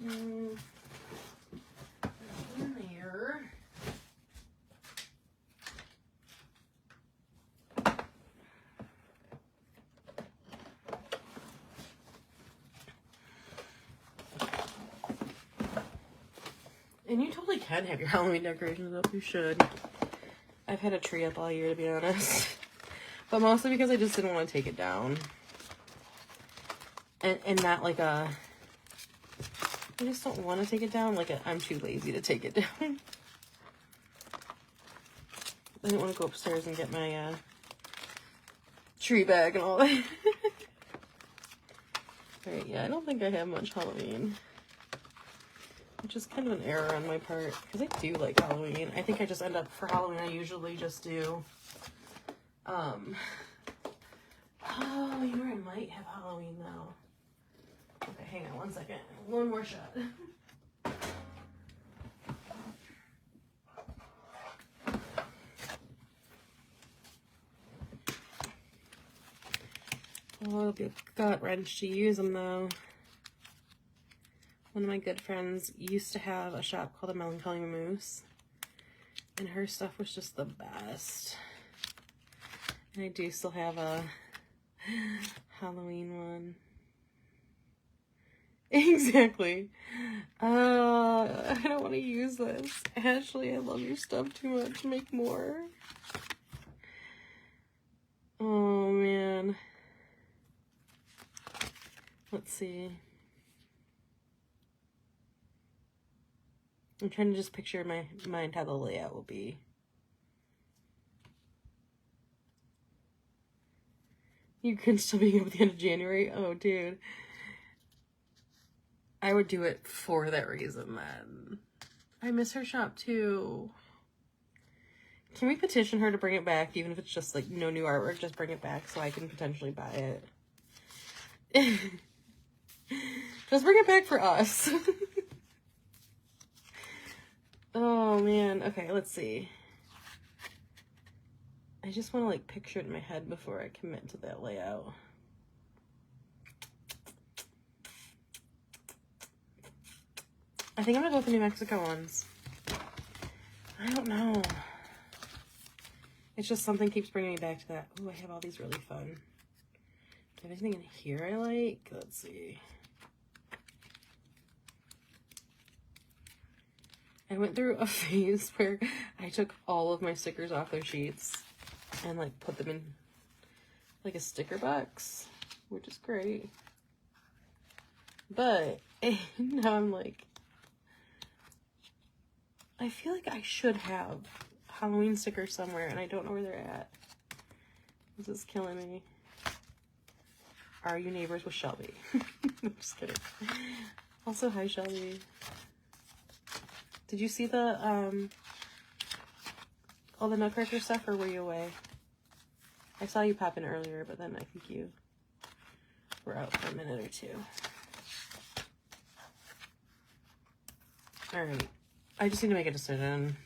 In there. And you totally can have your Halloween decorations up. You should. I've had a tree up all year, to be honest. But mostly because I just didn't want to take it down. And not like a... I just don't want to take it down. Like, I'm too lazy to take it down. I didn't want to go upstairs and get my tree bag and all that. Alright, yeah, I don't think I have much Halloween. Which is kind of an error on my part. Because I do like Halloween. I think I just end up, for Halloween, I usually just do... Oh, you know where I might have Halloween now. Okay, hang on one second. One more shot. Oh, it'll be a gut wrench to use them though. One of my good friends used to have a shop called the Melancholy Moose, and her stuff was just the best. And I do still have a Halloween one. Exactly. I don't want to use this. Ashley, I love your stuff too much. Make more. Oh, man. Let's see. I'm trying to just picture in my mind how the layout will be. You can still be up at the end of January? Oh, dude. I would do it for that reason, then. I miss her shop, too. Can we petition her to bring it back, even if it's just, like, no new artwork? Just bring it back so I can potentially buy it. Just bring it back for us. Oh, man. Okay, let's see. I just want to, like, picture it in my head before I commit to that layout. I think I'm gonna go with the New Mexico ones. I don't know. It's just something keeps bringing me back to that. Oh, I have all these really fun. Do I have anything in here I like? Let's see. I went through a phase where I took all of my stickers off their sheets and like put them in like a sticker box, which is great. But now I'm like, I feel like I should have Halloween stickers somewhere, and I don't know where they're at. This is killing me. Are you neighbors with Shelby? I'm just kidding. Also, hi, Shelby. Did you see the, all the Nutcracker stuff, or were you away? I saw you pop in earlier, but then I think you were out for a minute or two. Alright. I just need to make a decision.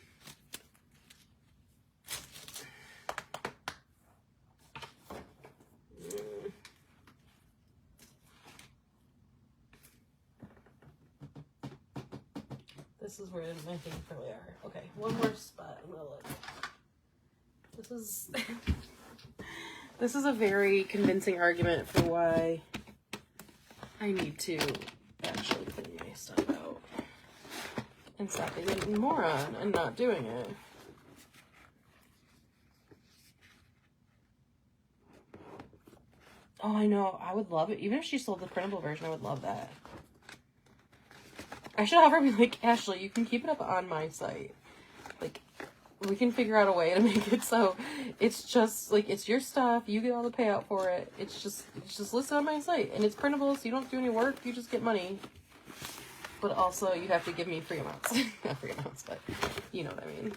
This is where my things probably are. Okay, one more spot. I'm gonna look. This is this is a very convincing argument for why I need to actually clean my stuff out and stop being a moron and not doing it. Oh, I know. I would love it. Even if she sold the printable version, I would love that. I should have her be like, Ashley, you can keep it up on my site. Like, we can figure out a way to make it so it's just like, it's your stuff, you get all the payout for it. It's just listed on my site, and it's printable, so you don't do any work, you just get money. But also you have to give me free amounts. Not free amounts, but you know what I mean.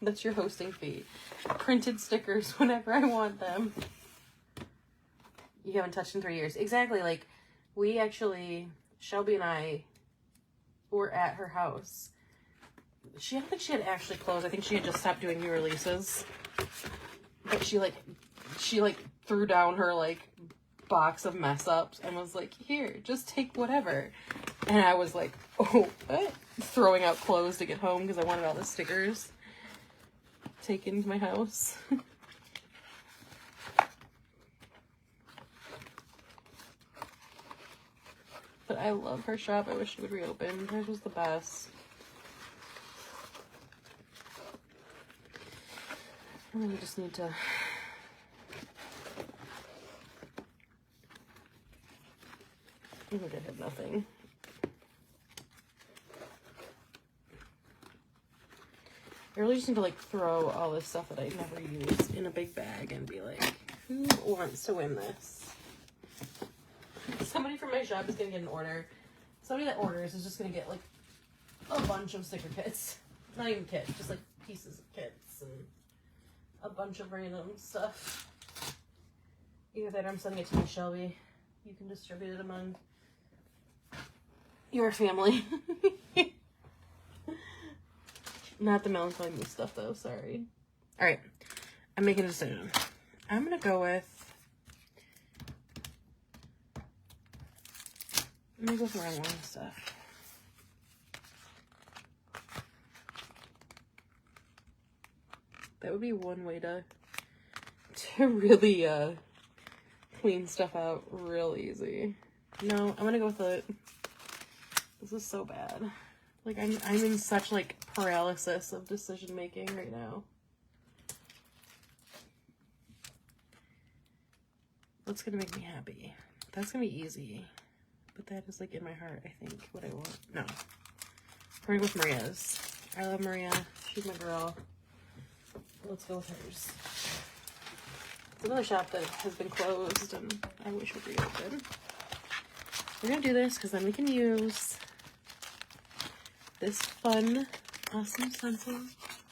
That's your hosting fee. Printed stickers whenever I want them. You haven't touched in 3 years. Exactly. Like, we actually, Shelby and I were at her house. I don't think she had actually closed. I think she had just stopped doing new releases. But she threw down her, like, box of mess ups and was like, here, just take whatever. And I was like, oh, what? Throwing out clothes to get home because I wanted all the stickers taken to my house. But I love her shop. I wish she would reopen. Hers was the best. And then we just need to I think I have nothing. I really just need to like throw all this stuff that I never use in a big bag and be like, who wants to win this? Somebody from my shop is gonna get an order. Somebody that orders is just gonna get like a bunch of sticker kits. Not even kits, just like pieces of kits and a bunch of random stuff. Either that or I'm sending it to my Shelby. You can distribute it among your family. Not the melancholy moose stuff though, sorry. Alright, I'm making a decision. I'm gonna go with around one stuff. That would be one way to really clean stuff out real easy. No, I'm gonna go with it. This is so bad. Like I'm in such like paralysis of decision making right now. What's gonna make me happy? That's gonna be easy. But that is like in my heart, I think, what I want. No. We're gonna go with Maria's. I love Maria. She's my girl. Let's go with hers. It's another shop that has been closed and I wish would reopen. We're gonna do this because then we can use this fun, awesome stencil.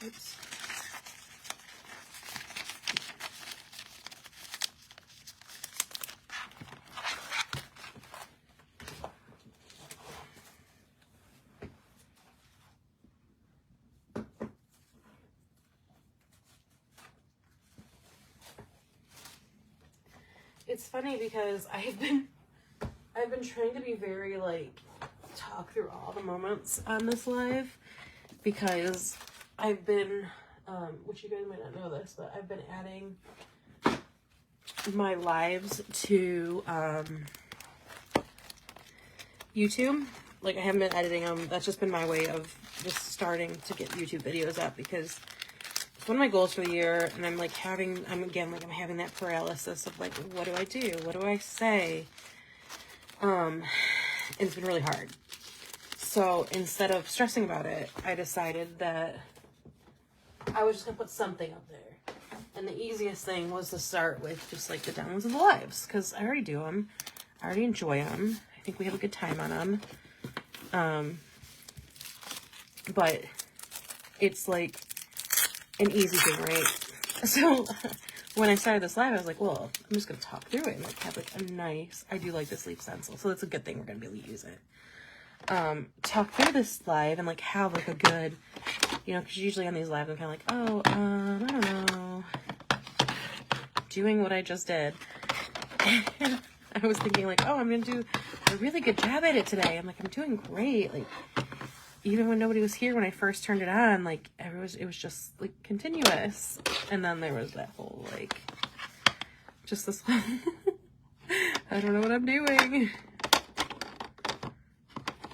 Oops. It's funny because I've been trying to be very like talk through all the moments on this live because I've been which you guys might not know this, but I've been adding my lives to YouTube. Like I haven't been editing them. That's just been my way of just starting to get YouTube videos up because it's one of my goals for the year, and I'm having that paralysis of like, what do I do? What do I say? And it's been really hard. So instead of stressing about it, I decided that I was just gonna put something up there. And the easiest thing was to start with just like the downloads of the lives, because I already do them. I already enjoy them. I think we have a good time on them. But it's like an easy thing, right? So when I started this live, I was like, well, I'm just going to talk through it and like have like a nice, I do like this leaf stencil, so that's a good thing. We're going to be able to use it. Talk through this live and like have like a good, you know, because usually on these lives I'm kind of like, oh, I don't know, doing what I just did. And I was thinking like, oh, I'm going to do a really good job at it today. I'm like, I'm doing great. Like, even when nobody was here, when I first turned it on, like, it was just, like, continuous. And then there was that whole, like, just this whole, I don't know what I'm doing.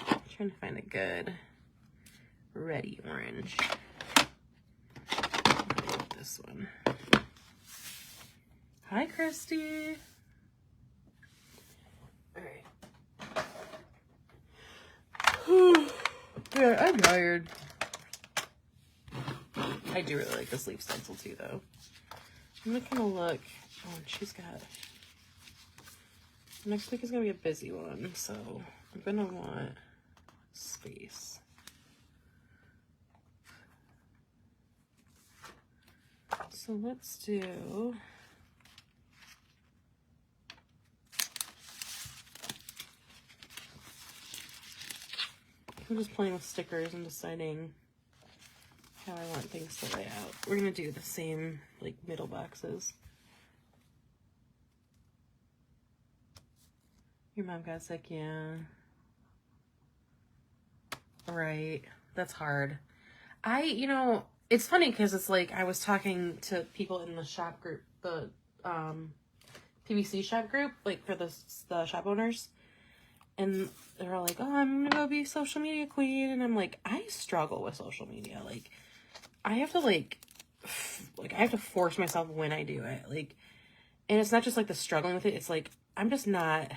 I'm trying to find a good ready orange. This one. Hi, Christy. All right. Yeah, I'm tired. I do really like this leaf stencil too, though. I'm not gonna look. Oh, and she's got... Next week is gonna be a busy one, so I'm gonna want space. So let's do... I'm just playing with stickers and deciding how I want things to lay out. We're gonna do the same, like, middle boxes. Your mom got sick, yeah. Right, that's hard. You know, it's funny because it's like I was talking to people in the shop group, the PVC shop group, like for the shop owners. And they're all like, oh, I'm gonna go be social media queen. And I'm like, I struggle with social media. Like, I have to I have to force myself when I do it. Like, and it's not just like the struggling with it. It's like, I'm just not,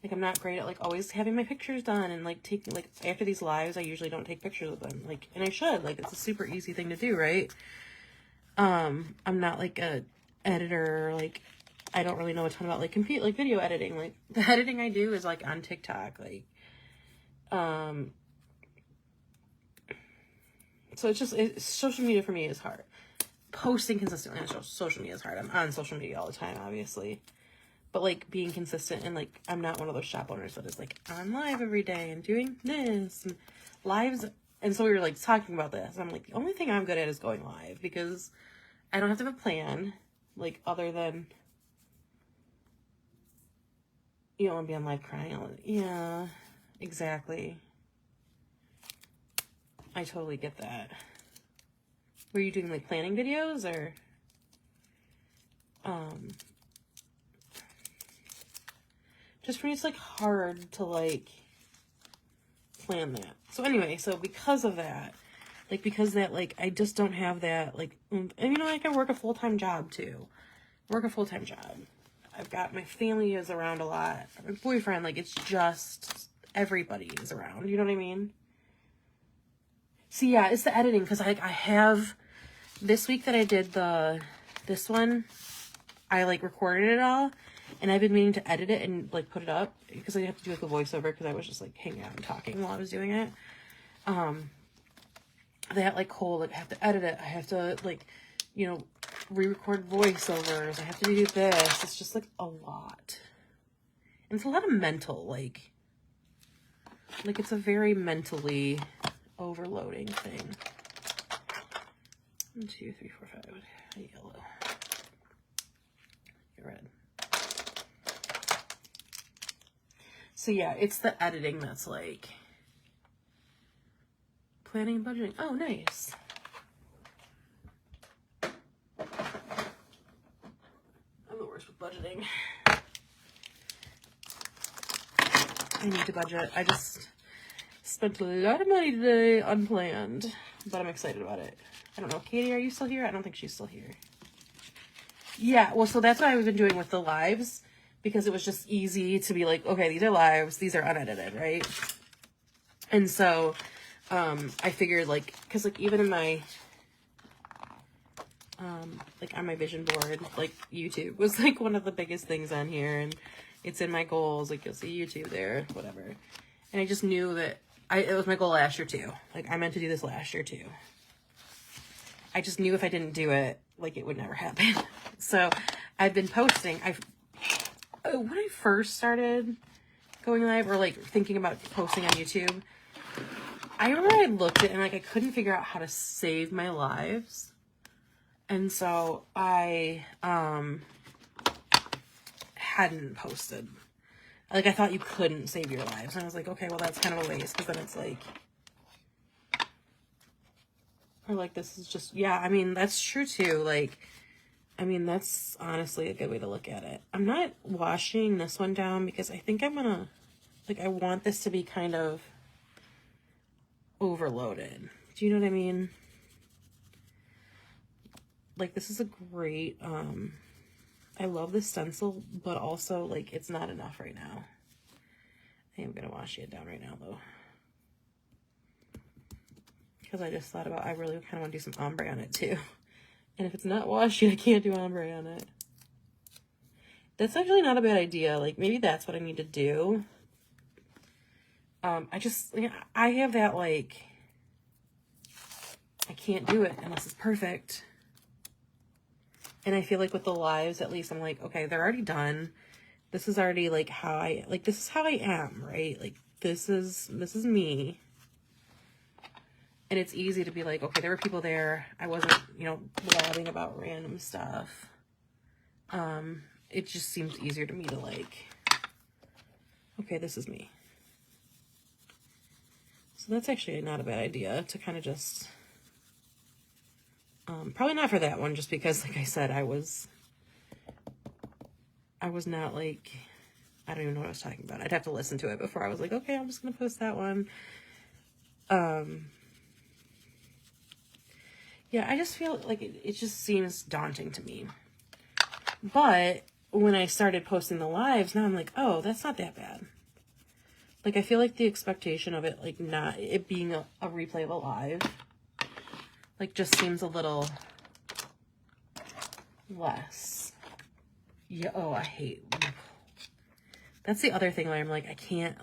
like, I'm not great at like always having my pictures done and like taking, like, after these lives, I usually don't take pictures of them. Like, and I should, like, it's a super easy thing to do, right? I'm not like a editor, like, I don't really know a ton about like video editing. Like the editing I do is like on TikTok, like, so it's just, social media for me is hard. Posting consistently on social media is hard. I'm on social media all the time, obviously, but like being consistent and like, I'm not one of those shop owners that is like on live every day and doing this and lives. And so we were like talking about this. I'm like, the only thing I'm good at is going live because I don't have to have a plan, like other than, you don't want to be on live crying. Yeah, exactly. I totally get that. Were you doing like planning videos or? Just for me, it's like hard to like plan that. So anyway, so because of that, like I just don't have that, like, and you know, like I work a full-time job too. I've got my family is around a lot. My boyfriend, like, it's just everybody is around. You know what I mean? So yeah, it's the editing because I have this week that I did this one, I like recorded it all, and I've been meaning to edit it and like put it up because I have to do like a voiceover because I was just like hanging out and talking while I was doing it. That like whole like I have to edit it. I have to like, you know, re-record voiceovers. I have to do this. It's just like a lot. And it's a lot of mental, like it's a very mentally overloading thing. 1, 2, 3, 4, 5. Yellow. Red. So yeah, it's the editing that's like planning and budgeting. Oh, nice. I'm the worst with budgeting. I need to budget. I just spent a lot of money today unplanned, but I'm excited about it. I don't know. Katie, are you still here? I don't think she's still here. Yeah, well, so that's what I've been doing with the lives because it was just easy to be like, okay, these are lives, these are unedited, right? And so I figured like, because like even in my, like on my vision board, like YouTube was like one of the biggest things on here, and it's in my goals, like you'll see YouTube there, whatever. And I just knew that it was my goal last year too. Like I meant to do this last year too. I just knew if I didn't do it, like it would never happen. So I've been posting. When I first started going live or like thinking about posting on YouTube, I remember I looked at it and like I couldn't figure out how to save my lives. And so I hadn't posted. Like I thought you couldn't save your lives. And I was like, okay, well that's kind of a waste because then it's like, or like this is just, yeah, I mean, that's true too. Like, I mean, that's honestly a good way to look at it. I'm not washing this one down because I think I'm gonna, like, I want this to be kind of overloaded. Do you know what I mean? Like, this is a great, I love this stencil, but also, like, it's not enough right now. I am gonna wash it down right now, though. because I just thought about, I really kind of want to do some ombre on it too. And if it's not washy, I can't do ombre on it. That's actually not a bad idea. Like, maybe that's what I need to do. I have that, like, I can't do it unless it's perfect. And I feel like with the lives, at least I'm like, okay, they're already done. This is already like this is how I am, right? Like, this is me. And it's easy to be like, okay, there were people there. I wasn't, you know, blabbing about random stuff. It just seems easier to me to like, okay, this is me. So that's actually not a bad idea to kind of just, probably not for that one, just because, like I said, I was not like, I don't even know what I was talking about. I'd have to listen to it before I was like, okay, I'm just going to post that one. Yeah, I just feel like it just seems daunting to me. But when I started posting the lives, now I'm like, oh, that's not that bad. Like, I feel like the expectation of it, like, not it being a replay of a live, like, just seems a little less. Yeah, oh, I hate. That's the other thing where I'm like, I can't,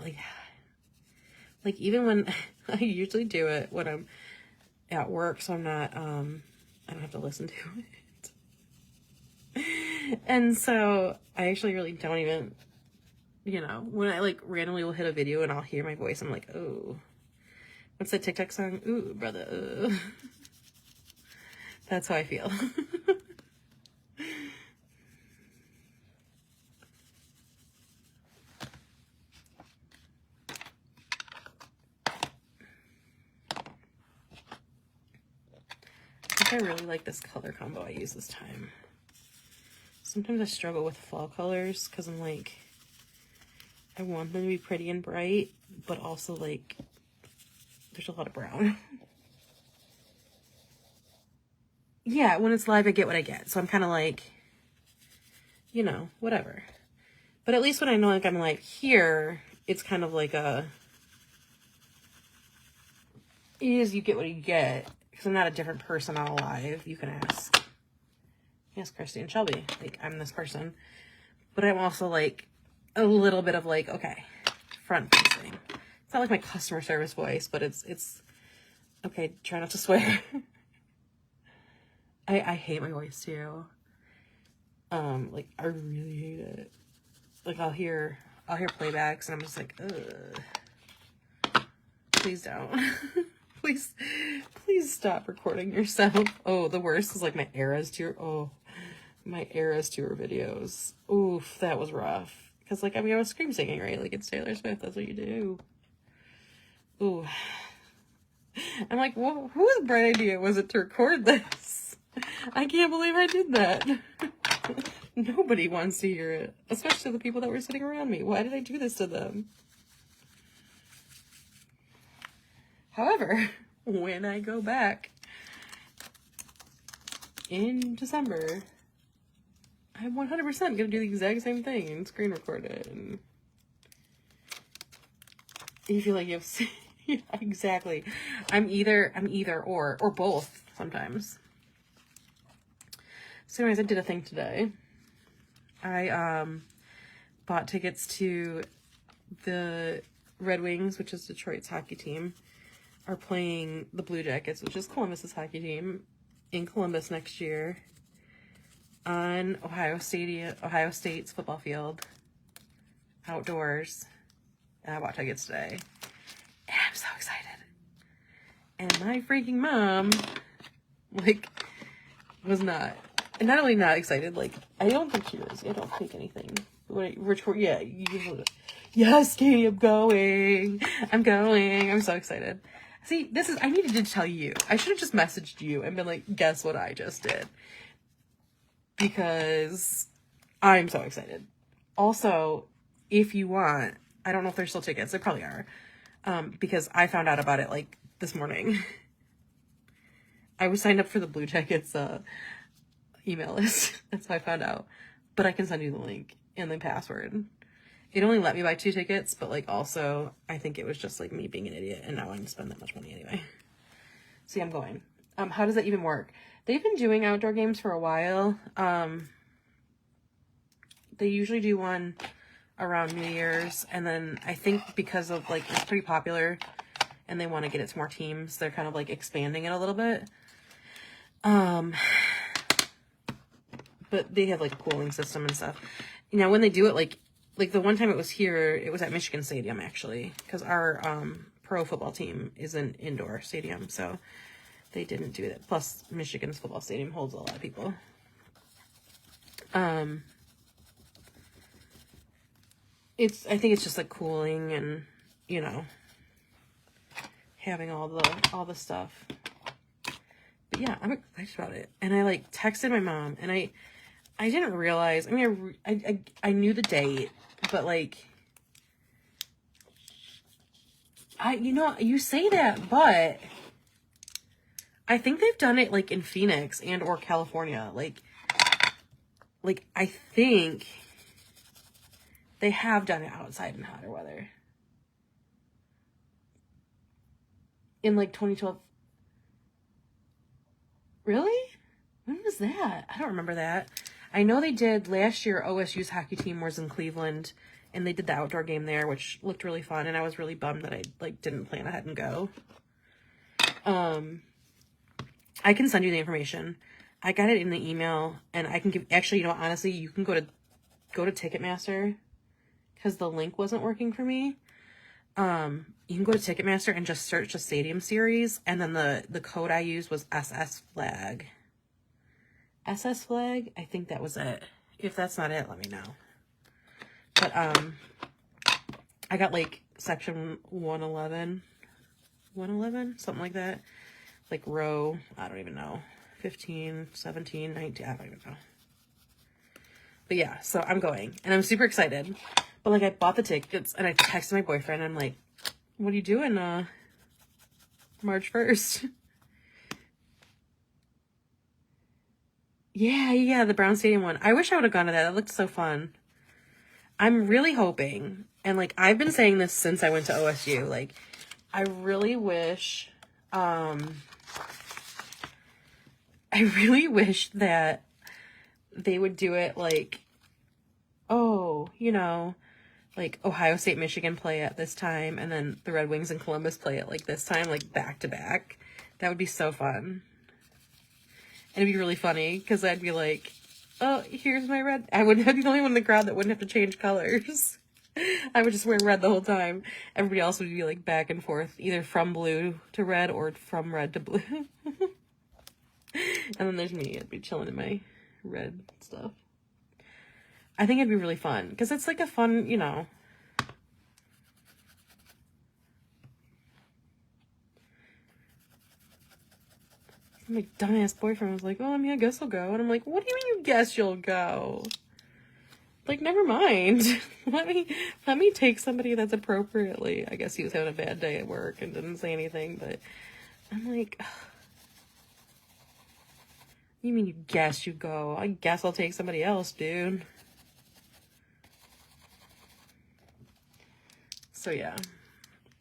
like even when I usually do it when I'm at work, so I'm not, I don't have to listen to it. And so I actually really don't even, you know, when I like randomly will hit a video and I'll hear my voice, I'm like, oh, what's that TikTok song? Ooh, brother. That's how I feel. I really like this color combo I use this time. Sometimes I struggle with fall colors because I'm like, I want them to be pretty and bright, but also like, there's a lot of brown. Yeah, when it's live, I get what I get. So I'm kind of like, you know, whatever. But at least when I know, like, I'm like here, it's kind of like a, you get what you get. Because I'm not a different person on a live. You can ask. Yes, Christy and Shelby. Like, I'm this person. But I'm also, like, a little bit of, like, okay, front facing. It's not like my customer service voice, but it's okay, try not to swear. I hate my voice, too. Like, I really hate it. Like, I'll hear playbacks, and I'm just like, ugh. Please don't. Please stop recording yourself. Oh, the worst is like my Eras Tour. My Eras Tour videos. Oof, that was rough. Because, like, I mean, I was scream singing, right? Like, it's Taylor Swift. That's what you do. Ooh. I'm like, well, whose bright idea was it to record this? I can't believe I did that. Nobody wants to hear it. Especially the people that were sitting around me. Why did I do this to them? However, when I go back in December, I'm 100% going to do the exact same thing and screen record it. And you feel like you have, yeah, exactly. I'm either or both sometimes. So anyways, I did a thing today. I bought tickets to the Red Wings, which is Detroit's hockey team, are playing the Blue Jackets, which is Columbus's hockey team, in Columbus next year on Ohio State's football field, outdoors. And I bought tickets today. And I'm so excited. And my freaking mom, like, was not. And not only not excited, like, I don't think she is. I don't think anything. Yeah, yes, Katie, I'm going. I'm so excited. See, I needed to tell you. I should have just messaged you and been like, guess what I just did. Because I'm so excited. Also, if you want, I don't know if there's still tickets. There probably are. Because I found out about it, like, this morning. I was signed up for the Blue Jackets email list. That's how I found out. But I can send you the link and the password. It only let me buy 2 tickets, but, like, also, I think it was just, like, me being an idiot, and now I can spend that much money anyway. See, I'm going. How does that even work? They've been doing outdoor games for a while. They usually do one around New Year's, and then I think because of, like, it's pretty popular and they want to get it to more teams, they're kind of, like, expanding it a little bit. But they have, like, a cooling system and stuff. You know, when they do it, like the one time it was here, it was at Michigan Stadium, actually, because our pro football team is an indoor stadium, so they didn't do that. Plus, Michigan's football stadium holds a lot of people. I think it's just, like, cooling and, you know, having all the stuff. But yeah, I'm excited about it. And I, like, texted my mom, and I didn't realize, I mean, I knew the date, but, like, you know, you say that, but I think they've done it, like, in Phoenix and or California. Like, I think they have done it outside in hotter weather. In, like, 2012. Really? When was that? I don't remember that. I know they did last year. OSU's hockey team was in Cleveland, and they did the outdoor game there, which looked really fun, and I was really bummed that I, like, didn't plan ahead and go. I can send you the information. I got it in the email, and I can give, actually, you know, honestly, you can go to Ticketmaster, because the link wasn't working for me. You can go to Ticketmaster and just search the stadium series, and then the code I used was SS Flag. SS Flag? I think that was it. If that's not it, let me know. But, I got, like, section 111, something like that. Like, row, I don't even know, 15, 17, 19, I don't even know. But yeah, so I'm going, and I'm super excited. But, like, I bought the tickets, and I texted my boyfriend, and I'm like, what are you doing, March 1st? Yeah, the Brown Stadium one. I wish I would have gone to that. That looked so fun. I'm really hoping, and, like, I've been saying this since I went to OSU, like, I really wish that they would do it, like, oh, you know, like, Ohio State, Michigan play at this time, and then the Red Wings and Columbus play at, like, this time, like, back to back. That would be so fun. And it'd be really funny, because I'd be like, oh, here's my red. I'd be the only one in the crowd that wouldn't have to change colors. I would just wear red the whole time. Everybody else would be, like, back and forth, either from blue to red or from red to blue. And then there's me. I'd be chilling in my red stuff. I think it'd be really fun, because it's, like, a fun, you know. My dumbass boyfriend was like, oh, I mean, I guess I'll go. And I'm like, what do you mean you guess you'll go? Like, never mind. let me take somebody that's appropriately. I guess he was having a bad day at work and didn't say anything, but I'm like, ugh. You mean you guess you go? I guess I'll take somebody else, dude. So yeah,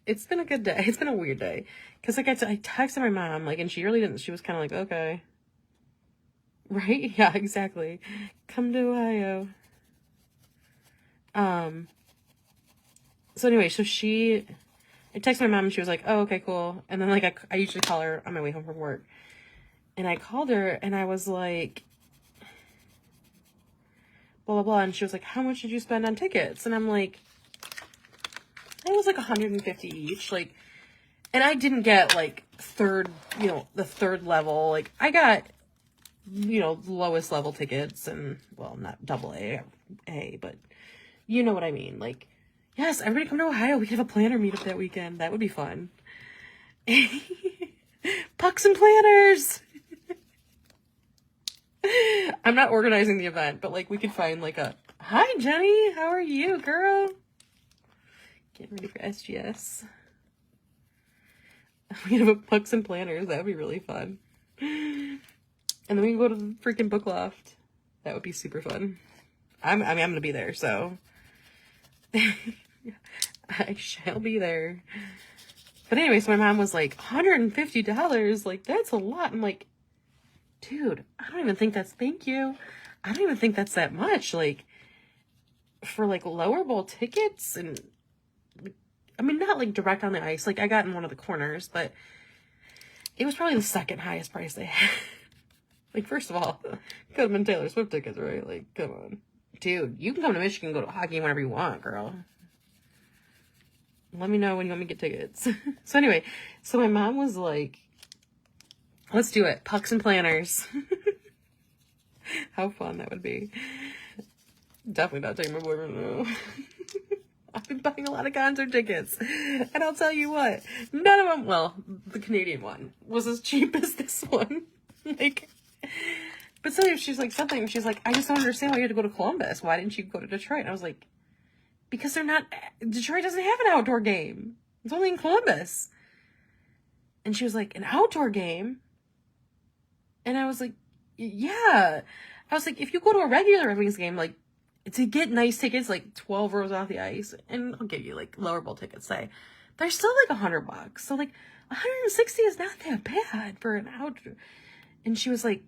it's been a good day. It's been a weird day, because, like, I texted my mom, like, and she really didn't. She was kind of like, okay, right? Yeah, exactly. Come to Ohio. So anyway, I texted my mom, and she was like, oh, okay, cool. And then, like, I usually call her on my way home from work, and I called her, and I was like, blah blah blah, and she was like, how much did you spend on tickets? And I'm like, it was like 150 each, like, and I didn't get, like, the third level, like, I got, you know, lowest level tickets, and, well, not double A, but you know what I mean, like, yes, everybody come to Ohio, we could have a planner meetup that weekend, that would be fun. Pucks and planners! I'm not organizing the event, but, like, we could find, like, hi, Jenny, how are you, girl? Getting ready for SGS. We have a pucks and planners. That would be really fun. And then we can go to the freaking book loft. That would be super fun. I'm gonna be there, so I shall be there. But anyway, so my mom was like, $150, like, that's a lot. I'm like, dude, I don't even think that's, thank you. I don't even think that's that much, like, for, like, lower bowl tickets. And, I mean, not, like, direct on the ice. Like, I got in one of the corners, but it was probably the second highest price they had. Like, first of all, could have been Taylor Swift tickets, right? Like, come on. Dude, you can come to Michigan and go to a hockey game whenever you want, girl. Let me know when you want me to get tickets. So anyway, so my mom was like, let's do it. Pucks and planners. How fun that would be. Definitely not taking my boyfriend, though. I've been buying a lot of concert tickets. And I'll tell you what, none of them, well, the Canadian one was as cheap as this one. Like, but so she's like, something, she's like, I just don't understand why you had to go to Columbus. Why didn't you go to Detroit? And I was like, because Detroit doesn't have an outdoor game. It's only in Columbus. And she was like, an outdoor game? And I was like, yeah. I was like, if you go to a regular Red Wings game, like, to get nice tickets, like 12 rows off the ice, and I'll give you like lower bowl tickets, say, they're still like $100. So like 160 is not that bad for an outdoor. And she was like,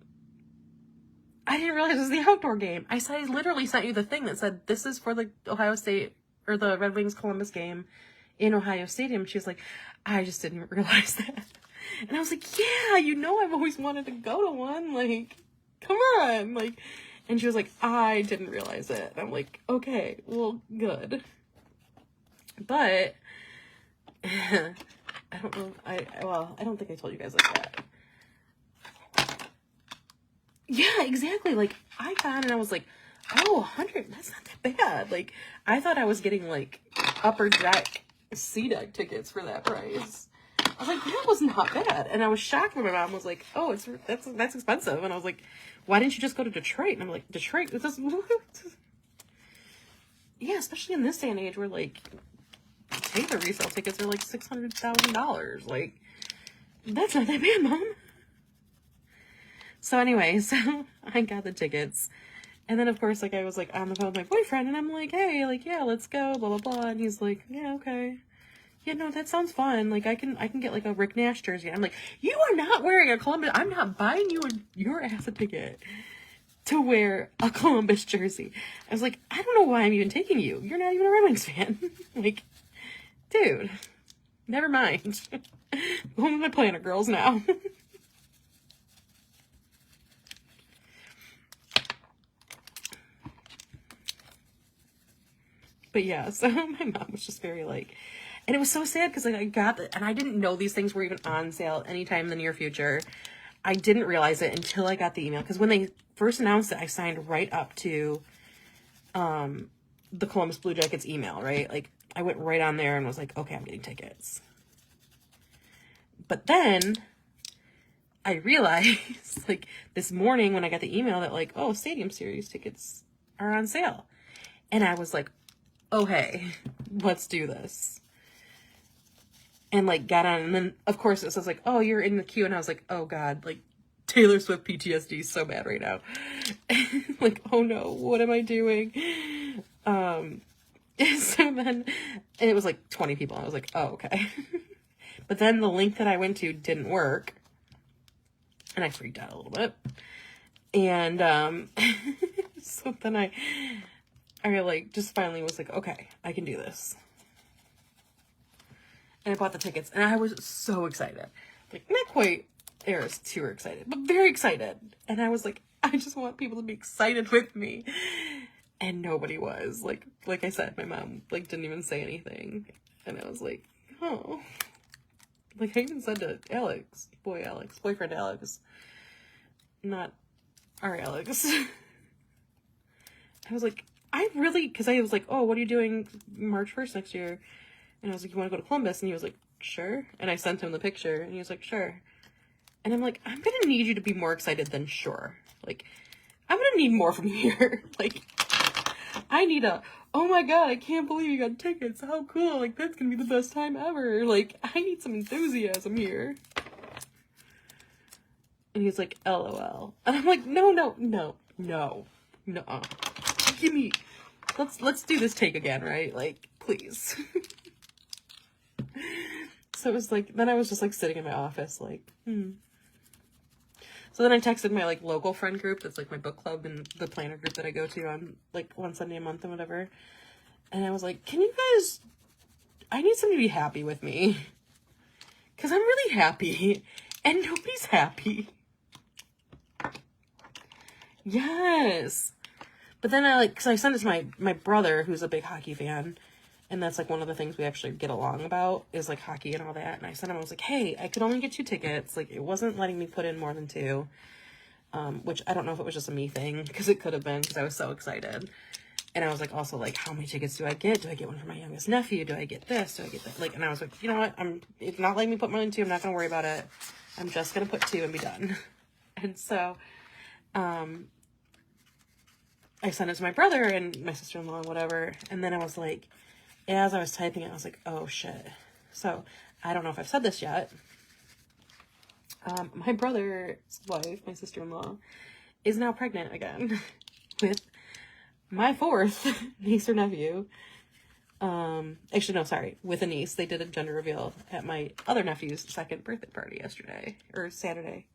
I didn't realize it was the outdoor game. I literally sent you the thing that said, this is for the Ohio State, or the Red Wings Columbus game in Ohio Stadium. She was like, I just didn't realize that. And I was like, yeah, you know, I've always wanted to go to one. Like, come on. Like, and she was like, I didn't realize it. And I'm like, okay, well, good. But, I don't know. I don't think I told you guys like that. Yeah, exactly. Like, I got it and I was like, oh, 100, that's not that bad. Like, I thought I was getting, like, upper deck, C-deck tickets for that price. I was like, that was not bad. And I was shocked when my mom was like, oh, that's expensive. And I was like, why didn't you just go to Detroit? And I'm like, Detroit? It doesn't... Yeah, especially in this day and age where, like, Taylor resale tickets are, like, $600,000. Like, that's not that bad, Mom. So anyway, so I got the tickets. And then, of course, like, I was, like, on the phone with my boyfriend, and I'm like, hey, like, yeah, let's go, blah, blah, blah. And he's like, yeah, okay. Yeah, no, that sounds fun. Like, I can get, like, a Rick Nash jersey. I'm like, you are not wearing a Columbus. I'm not buying you your ass a ticket to wear a Columbus jersey. I was like, I don't know why I'm even taking you. You're not even a Red Wings fan. Like, dude, never mind. Going with my planner girls now. But yeah, so my mom was just very like, and it was so sad because like I got it, and I didn't know these things were even on sale anytime in the near future. I didn't realize it until I got the email, because when they first announced it, I signed right up to the Columbus Blue Jackets email, right? Like, I went right on there and was like, okay, I'm getting tickets. But then I realized, like, this morning when I got the email that, like, oh, Stadium Series tickets are on sale. And I was like, oh, hey, let's do this. And, like, got on, and then, of course, it says, like, oh, you're in the queue, and I was like, oh, God, like, Taylor Swift PTSD is so bad right now. Like, oh, no, what am I doing? So then, and it was, like, 20 people, and I was like, oh, okay. But then the link that I went to didn't work, and I freaked out a little bit. And, so then I like, just finally was like, okay, I can do this. And I bought the tickets, and I was so excited. Like, not quite Eris too excited, but very excited. And I was like, I just want people to be excited with me. And nobody was. Like I said, my mom, like, didn't even say anything. And I was like, oh. Like, I even said to boyfriend Alex, not our Alex. I was like, because I was like, oh, what are you doing March 1st next year? And I was like, you want to go to Columbus? And he was like, sure. And I sent him the picture, and he was like, sure. And I'm like, I'm going to need you to be more excited than sure. Like, I'm going to need more from here. Like, I need oh my God, I can't believe you got tickets. How cool. Like, that's going to be the best time ever. Like, I need some enthusiasm here. And he's like, LOL. And I'm like, no. Give me, let's do this take again, right? Like, please. So it was like, then I was just like sitting in my office like, So then I texted my like local friend group that's like my book club and the planner group that I go to on like one Sunday a month and whatever. And I was like, can you guys, I need somebody to be happy with me. Because I'm really happy and nobody's happy. Yes. But then I like, because I sent it to my brother who's a big hockey fan. And that's like one of the things we actually get along about is like hockey and all that. And I sent him, I was like, hey, I could only get 2 tickets. Like it wasn't letting me put in more than 2. Which I don't know if it was just a me thing because it could have been because I was so excited. And I was like, also like, how many tickets do I get? Do I get one for my youngest nephew? Do I get this? Do I get that? Like, and I was like, you know what? It's not letting me put more than 2. I'm not going to worry about it. I'm just going to put 2 and be done. And so, I sent it to my brother and my sister-in-law and whatever. And then I was like, as I was typing it, I was like, oh shit. So I don't know if I've said this yet. My brother's wife, my sister-in-law, is now pregnant again with my 4th niece or nephew. Actually, no, sorry, with a niece. They did a gender reveal at my other nephew's 2nd birthday party yesterday or Saturday.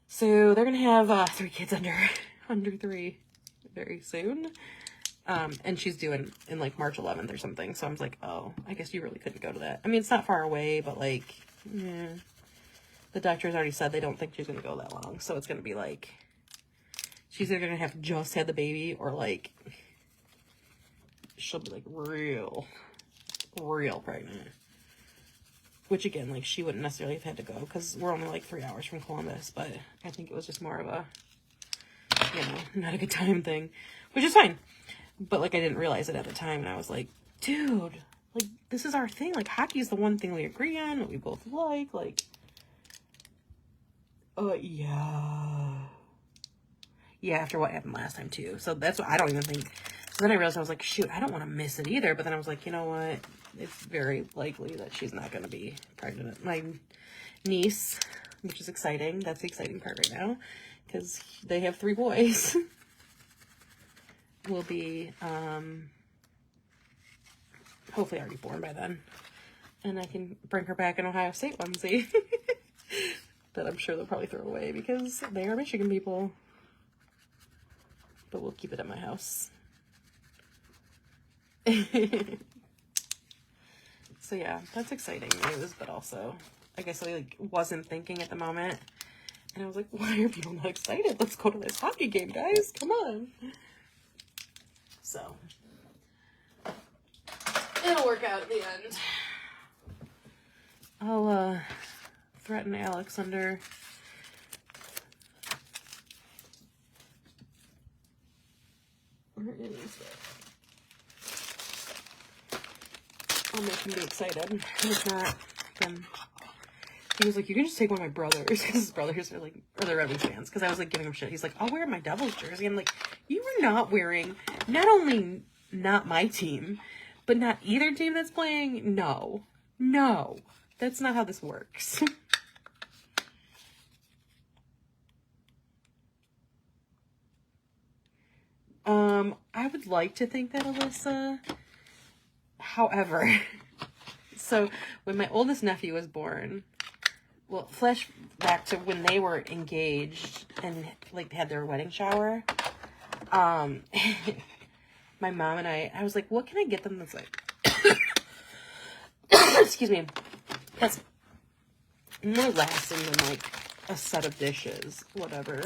So they're gonna have 3 kids under 3 very soon. And she's due in like March 11th or something. So I was like, oh, I guess you really couldn't go to that. I mean, it's not far away, but like, yeah. The doctors already said they don't think she's going to go that long. So it's going to be like, she's either going to have just had the baby or like, she'll be like real pregnant. Which again, like she wouldn't necessarily have had to go because we're only like 3 hours from Columbus. But I think it was just more of a, you know, not a good time thing, which is fine. But like I didn't realize it at the time, and I was like, dude, like this is our thing. Like hockey is the one thing we agree on, what we both like. Like, yeah, after what happened last time too. So that's what I don't even think. So then I realized I was like, shoot, I don't want to miss it either. But then I was like, you know what? It's very likely that she's not going to be pregnant. My niece, which is exciting. That's the exciting part right now, because they have 3 boys. Will be hopefully already born by then, and I can bring her back in Ohio State onesie that I'm sure they'll probably throw away because they are Michigan people, but we'll keep it at my house. So yeah, that's exciting news, but also I guess I like wasn't thinking at the moment, and I was like, why are people not excited? Let's go to this hockey game, guys, come on. So, it'll work out at the end. I'll, threaten Alex under... Where is that? I'll make him be excited. If not, then... He was like, you can just take one of my brothers, because his brothers are like, or the Red Wings fans, because I was like giving him shit. He's like, I'll wear my Devils jersey. I'm like, you were not wearing, not only not my team, but not either team that's playing. No, that's not how this works. I would like to think that Alyssa, however, so when my oldest nephew was born, well, flash back to when they were engaged and like had their wedding shower. My mom and I was like, what can I get them that's like, excuse me, that's more lasting than like a set of dishes, whatever.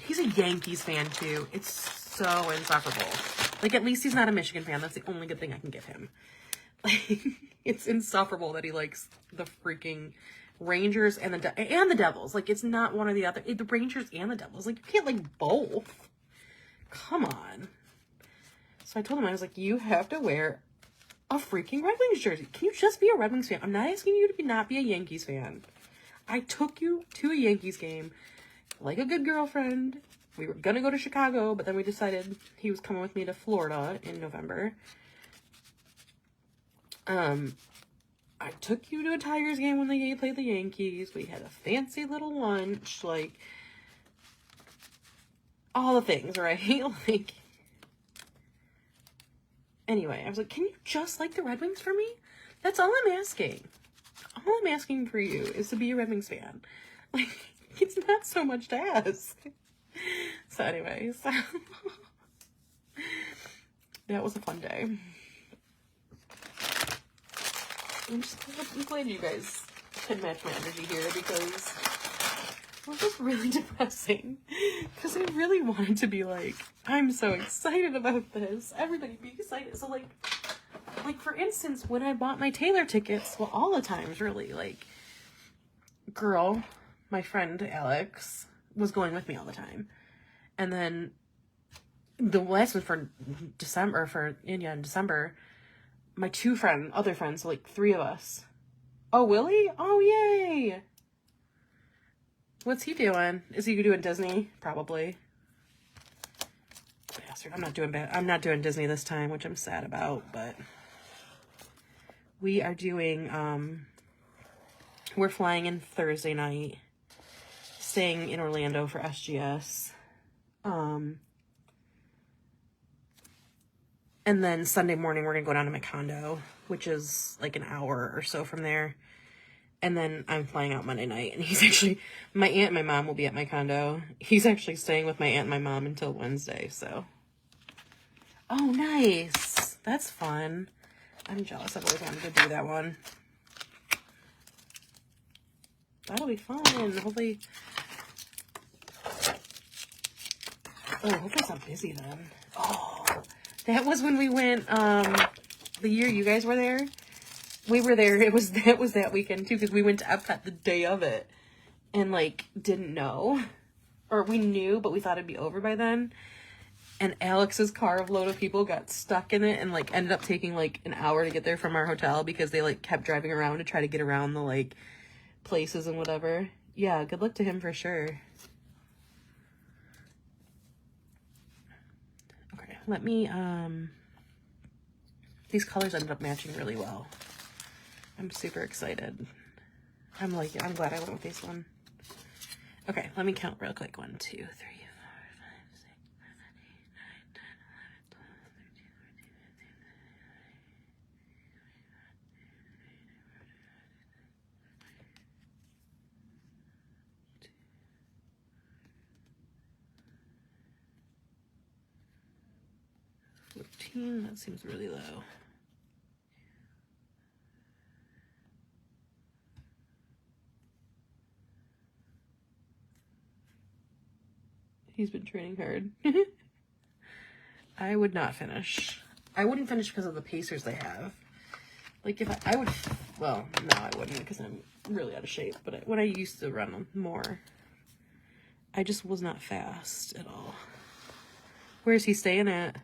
He's a Yankees fan too. It's so insufferable. Like at least he's not a Michigan fan. That's the only good thing I can give him. Like it's insufferable that he likes the freaking Rangers and the Devils. Like it's not one or the other. The Rangers and the Devils. Like you can't like both. Come on. So I told him, I was like, you have to wear a freaking Red Wings jersey. Can you just be a Red Wings fan? I'm not asking you to not be a Yankees fan. I took you to a Yankees game like a good girlfriend. We were gonna go to Chicago, but then we decided he was coming with me to Florida in November. I took you to a Tigers game when they played the Yankees. We had a fancy little lunch, like, all the things, right? Like, anyway, I was like, can you just like the Red Wings for me? That's all I'm asking. All I'm asking for you is to be a Remmings fan. Like, it's not so much to ask. So anyways, that was a fun day. I'm glad you guys can match my energy here, because it was just really depressing. Because I really wanted to be like, I'm so excited about this. Everybody be excited. So like for instance, when I bought my Taylor tickets, well, all the times really, like, girl, my friend Alex was going with me all the time. And then the last one for December, in December, my other friends, so like 3 of us. Oh, Willie? Oh, yay! What's he doing? Is he doing Disney? Probably. Bastard, I'm not doing Disney this time, which I'm sad about, but we are doing, we're flying in Thursday night, staying in Orlando for SGS. And then Sunday morning, we're going to go down to my condo, which is like an hour or so from there. And then I'm flying out Monday night. And my aunt and my mom will be at my condo. He's actually staying with my aunt and my mom until Wednesday, so. Oh, nice. That's fun. I'm jealous. I've always wanted to do that one. That'll be fun. Hopefully it's not busy then. Oh. That was when we went, the year you guys were there. We were there. That was that weekend too, because we went to Epcot the day of it and like didn't know, or we knew, but we thought it'd be over by then. And Alex's car of load of people got stuck in it and like ended up taking like an hour to get there from our hotel, because they like kept driving around to try to get around the like places and whatever. Yeah, good luck to him for sure. Let me, these colors ended up matching really well. I'm super excited. I'm glad I went with this one. Okay, let me count real quick. 1, 2, 3, 4, 5, 6, 7, 8, 9, 10, 11, 12, 13, 14, 15. That seems really low. He's been training hard. I would not finish. I wouldn't finish because of the pacers they have. Like if I would, well, no, I wouldn't, because I'm really out of shape. But when I used to run them more, I just was not fast at all. Where is he staying at?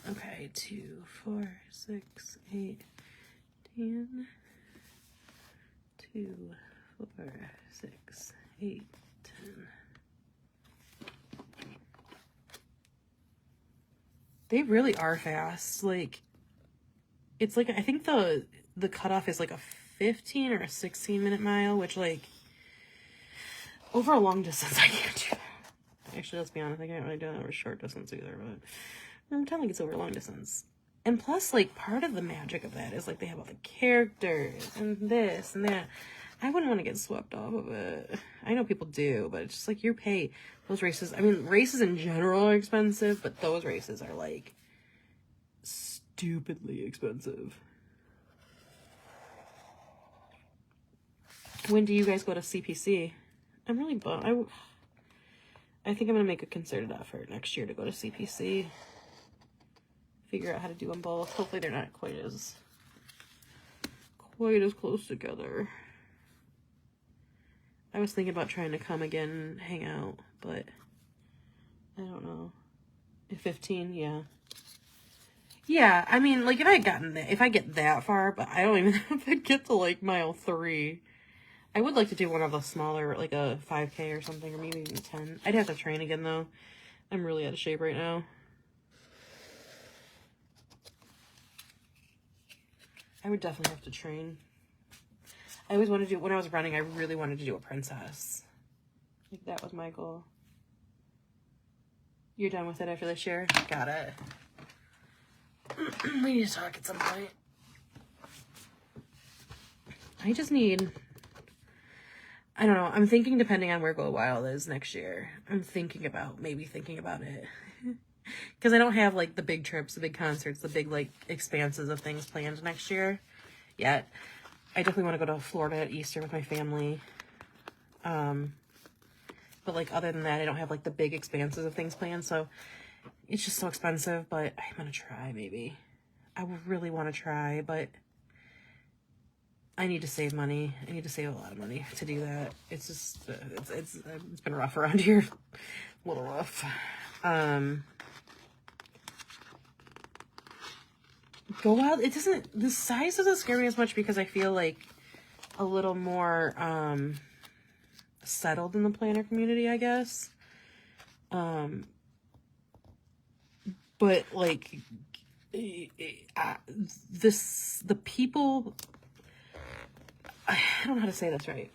Okay, 2, 4, 6, 8, 10. 2, 4, 6, 8, 10. They really are fast. Like, it's like, I think the cutoff is like a 15 or a 16-minute mile, which like over a long distance I can't do that. Actually, let's be honest, I can't really do that over a short distance either, but I'm telling you, it's over a long distance. And plus, like, part of the magic of that is like they have all the characters and this and that. I wouldn't want to get swept off of it. I know people do, but it's just like you pay those races. I mean, races in general are expensive, but those races are like stupidly expensive. When do you guys go to CPC? I'm really bummed. I think I'm going to make a concerted effort next year to go to CPC. Figure out how to do them both. Hopefully they're not quite as close together. I was thinking about trying to come again and hang out, but I don't know. 15, yeah. Yeah, I mean, like, if I get that far, but I don't even know if I'd get to, like, mile 3. I would like to do one of the smaller, like a 5K or something, or maybe even 10. I'd have to train again, though. I'm really out of shape right now. I would definitely have to train. I always wanted to do, when I was running, I really wanted to do a princess. Like, that was my goal. You're done with it after this year? Got it. We need to talk at some point. I just need, I don't know, I'm thinking depending on where Go Wild is next year. I'm thinking about it. Because I don't have, like, the big trips, the big concerts, the big, like, expanses of things planned next year yet. I definitely want to go to Florida at Easter with my family. But, like, other than that, I don't have, like, the big expanses of things planned, so it's just so expensive, but I'm going to try, maybe. I really want to try, but I need to save money. I need to save a lot of money to do that. It's just, it's been rough around here. A little rough. Go Wild, it doesn't, the size doesn't scare me as much because I feel like a little more, settled in the planner community, I guess. But like, the people, I don't know how to say this right.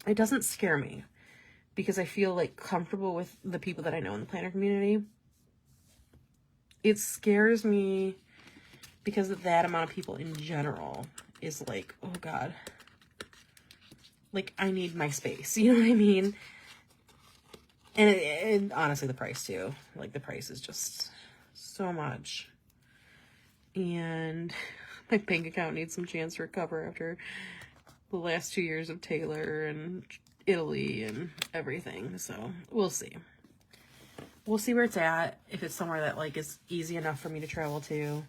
It doesn't scare me because I feel like comfortable with the people that I know in the planner community. It scares me because of that amount of people in general is like, oh God, like I need my space, you know what I mean? And honestly, the price too, like the price is just so much. And my bank account needs some chance to recover after the last 2 years of Taylor and Italy and everything. So we'll see. We'll see where it's at. If it's somewhere that like is easy enough for me to travel to,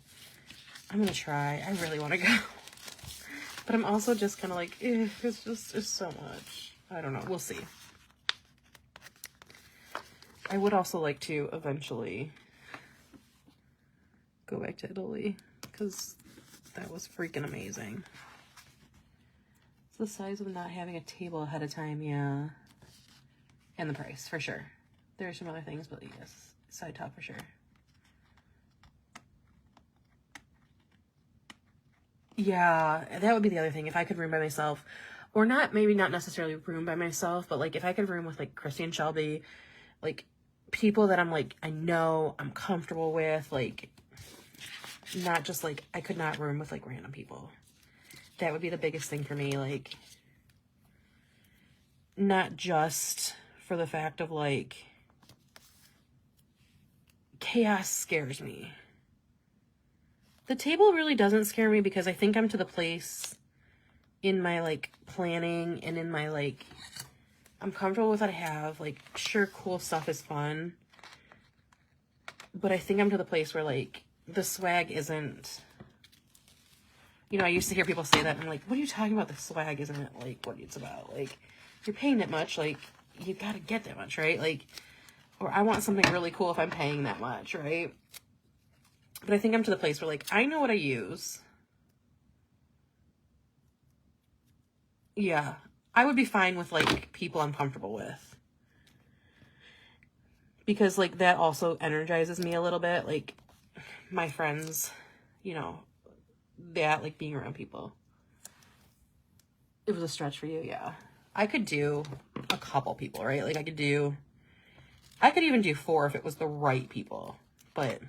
I'm gonna try. I really want to go. But I'm also just kind of like, it's so much. I don't know. We'll see. I would also like to eventually go back to Italy because that was freaking amazing. It's the size of not having a table ahead of time, yeah. And the price, for sure. There are some other things, but yes, side top for sure. Yeah, that would be the other thing. If I could room by myself, or not, maybe not necessarily room by myself, but like if I could room with like Christy and Shelby, like people that I'm like, I know, I'm comfortable with, like not just like, I could not room with like random people. That would be the biggest thing for me. Like, not just for the fact of like, chaos scares me. The table really doesn't scare me because I think I'm to the place in my like planning and in my like, I'm comfortable with what I have. Like, sure, cool stuff is fun. But I think I'm to the place where like the swag isn't, you know, I used to hear people say that and I'm like, what are you talking about? The swag isn't like what it's about. Like, you're paying that much, like you gotta get that much, right? Like, or I want something really cool if I'm paying that much, right? But I think I'm to the place where like, I know what I use. Yeah, I would be fine with like people I'm comfortable with. Because like that also energizes me a little bit. Like my friends, you know, that like being around people. It was a stretch for you, yeah. I could do a couple people, right? Like I could even do 4 if it was the right people. But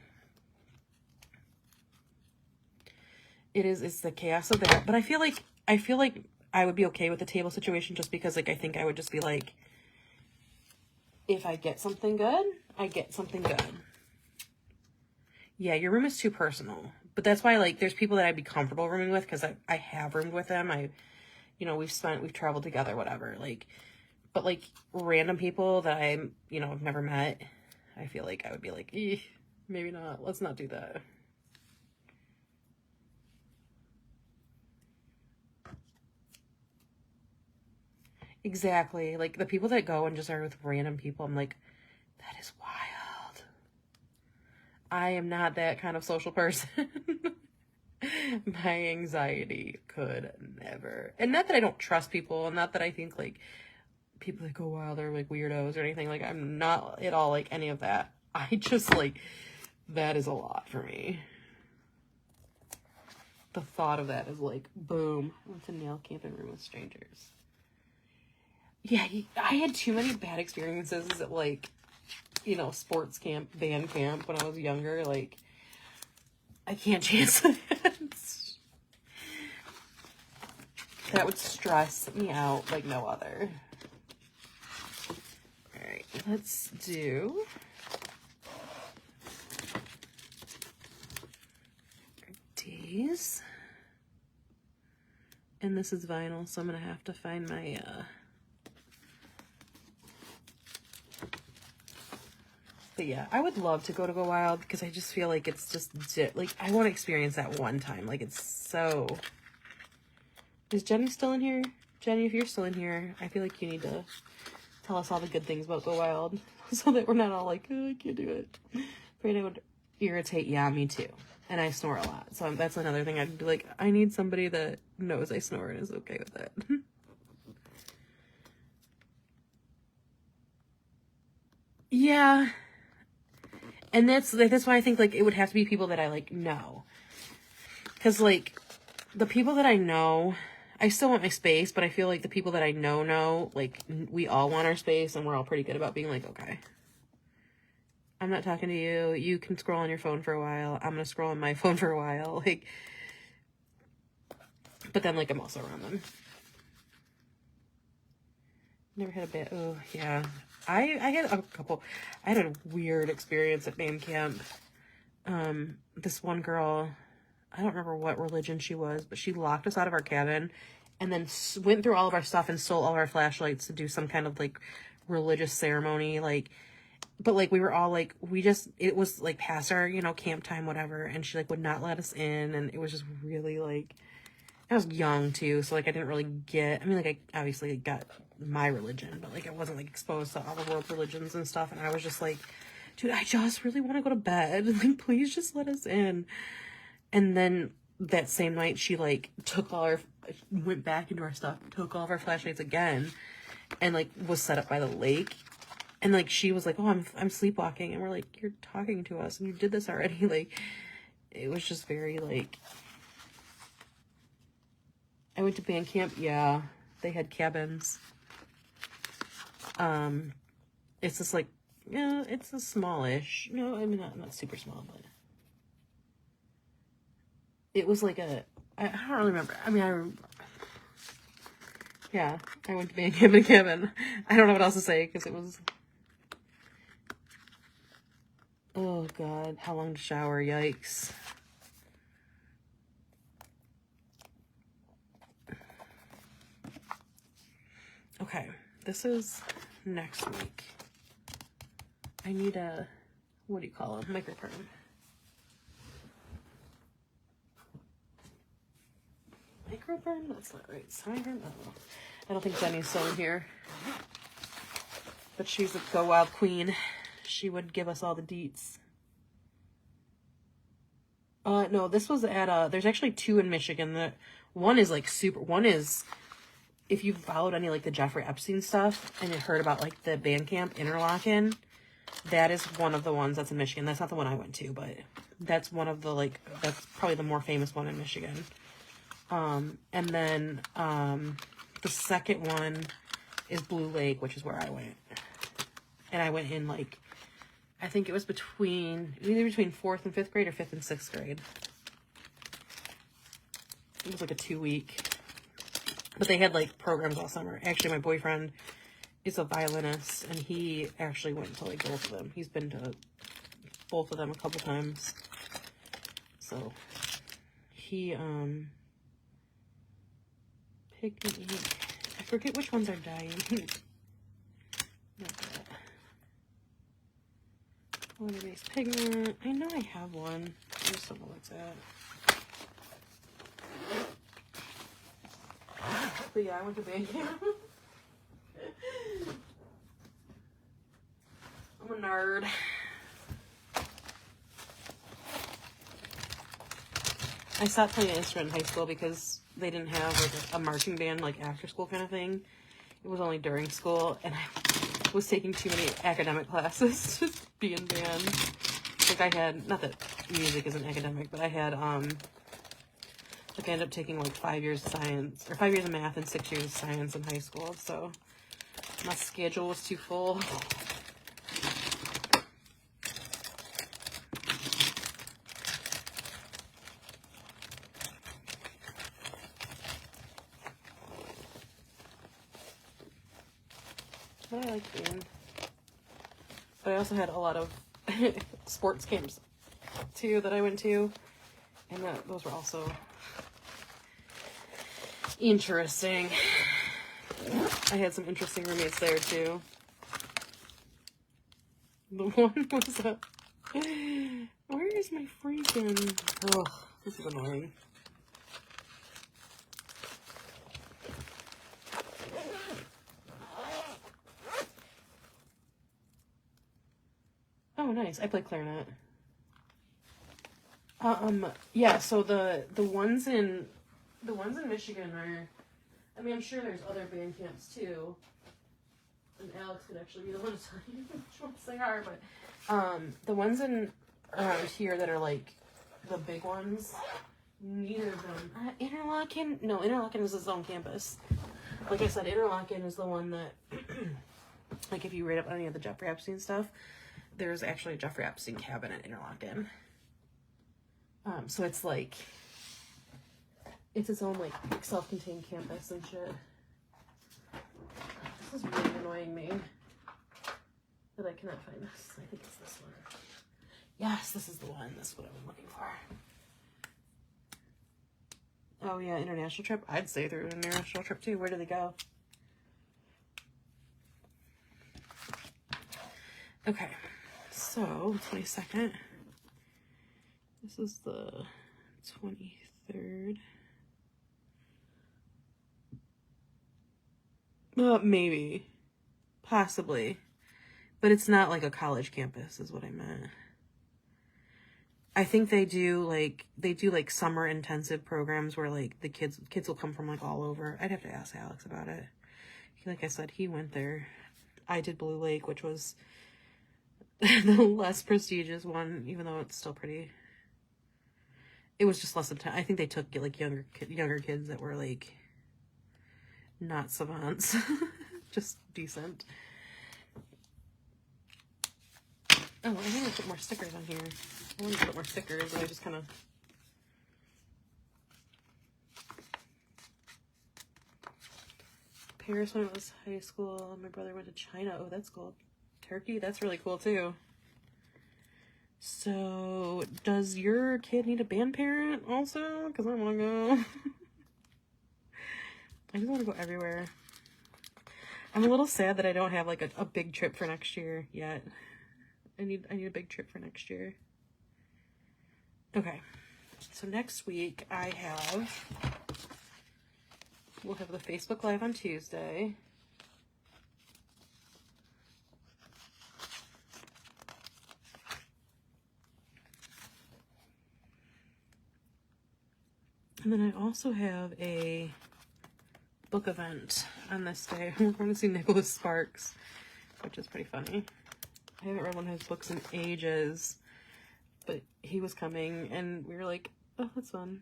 it's the chaos of that. But I feel like I would be okay with the table situation just because like I think I would just be like, if I get something good, I get something good. Yeah, your room is too personal. But that's why like there's people that I'd be comfortable rooming with because I have roomed with them. You know, we've traveled together, whatever. Like, but like random people that I've never met, I feel like I would be like, maybe not. Let's not do that. Exactly. Like the people that go and just are with random people, I'm like, that is wild. I am not that kind of social person. My anxiety could never. And not that I don't trust people, and not that I think like people that go wild are like weirdos or anything. Like I'm not at all like any of that. I just like, that is a lot for me. the thought of that is like, boom, I went to nail camp and room with strangers. Yeah, I had too many bad experiences at like, you know, sports camp, band camp when I was younger. Like, I can't chance that. That would stress me out like no other. All right, let's do these. And this is vinyl, so I'm gonna have to find my but yeah, I would love to go Wild because I just feel like it's just like I want to experience that one time. Like, it's so. Is Jenny still in here? Jenny, if you're still in here, I feel like you need to tell us all the good things about Go Wild so that we're not all like, oh, I can't do it. Afraid I would irritate. Yeah, me too. And I snore a lot. So that's another thing. I'd be like, I need somebody that knows I snore and is okay with it. Yeah. And that's why I think like it would have to be people that I like know. Because like the people that I know, I still want my space, but I feel like the people that I know, like, we all want our space, and we're all pretty good about being like, okay, I'm not talking to you. You can scroll on your phone for a while. I'm going to scroll on my phone for a while. Like, but then, like, I'm also around them. Never had a bad, oh, yeah. I had a couple, I had a weird experience at band camp. This one girl, I don't remember what religion she was, but she locked us out of our cabin and then went through all of our stuff and stole all of our flashlights to do some kind of like religious ceremony. Like, but like we were all like, it was like past our, you know, camp time, whatever. And she like would not let us in. And it was just really like, I was young too. So like, I didn't really get, I mean, like I obviously got my religion, but like I wasn't like exposed to all the world religions and stuff. And I was just like, dude, I just really want to go to bed. Like, please just let us in. And then that same night, she, like, went back into our stuff, took all of our flashlights again, and, like, was set up by the lake. And, like, she was like, oh, I'm sleepwalking. And we're like, you're talking to us, and you did this already. Like, it was just very, like, I went to band camp. Yeah, they had cabins. It's just, like, yeah, it's a smallish. No, I mean, not super small, but. It was like I don't really remember. I mean, yeah, I went to band camp in a cabin. I don't know what else to say because it was, oh God, how long to shower, yikes. Okay, this is next week. I need a, what do you call it, microperm. Microperm? That's not right. Siren? I don't think Jenny's still in here. But she's a Go Wild queen. She would give us all the deets. No, this was at, there's actually two in Michigan. One is, like, one is, if you've followed any, like, the Jeffrey Epstein stuff, and you heard about, like, the band camp Interlochen, that is one of the ones that's in Michigan. That's not the one I went to, but that's one of the, like, that's probably the more famous one in Michigan. And then, the second one is Blue Lake, which is where I went. And I went in, like, I think it was either between 4th and 5th grade or 5th and 6th grade. It was like a 2-week. But they had, like, programs all summer. Actually, my boyfriend is a violinist, and he actually went to, like, both of them. He's been to both of them a couple times. So, he, picnic. I forget which ones are dying. Water-based pigment. I know I have one. I just don't know what's at. But yeah, I went to band camp. I'm a nerd. I stopped playing an instrument in high school because they didn't have like a marching band, like after school kind of thing. It was only during school, and I was taking too many academic classes to be in band. Like I had, not that music isn't academic, but I had Like I ended up taking like 5 years of science, or 5 years of math and 6 years of science in high school, so my schedule was too full. But I like being. But I also had a lot of sports camps too that I went to, and those were also interesting. I had some interesting roommates there too. The one was a... Where is my freaking... Oh, this is annoying. Oh, nice. I play clarinet. Yeah, so the ones in Michigan are, I mean, I'm sure there's other band camps too. And Alex could actually be the one to tell you which ones they are, but the ones in around here that are like the big ones, neither of them. Interlochen is its own campus. Like I said, Interlochen is the one that, like if you read up on any of the Jeffrey Epstein stuff, there's actually a Jeffrey Epstein cabin at Interlochen. So it's like, it's its own like self-contained campus and shit. This is really annoying me that I cannot find this. I think it's this one. Yes, this is the one. This is what I'm looking for. Oh yeah, international trip. I'd say through an international trip too. Where do they go? Okay, so 22nd. This is the 23rd. Maybe. Possibly. But it's not like a college campus is what I meant. I think they do like summer intensive programs where like the kids will come from like all over. I'd have to ask Alex about it. Like I said, he went there. I did Blue Lake, which was the less prestigious one, even though it's still pretty. It was just less intense. I think they took like younger kids that were like not savants, just decent. Oh, I think I put more stickers on here. I want to put more stickers, and I just kind of... Paris when it was high school. My brother went to China. Oh, that's cool. Turkey, that's really cool too. So, does your kid need a band parent also? Because I want to go. I just want to go everywhere. I'm a little sad that I don't have like a big trip for next year yet. I need a big trip for next year. Okay, so next week we'll have the Facebook Live on Tuesday. And then I also have a book event on this day. We're going to see Nicholas Sparks, which is pretty funny. I haven't read one of his books in ages, but he was coming and we were like, oh, that's fun.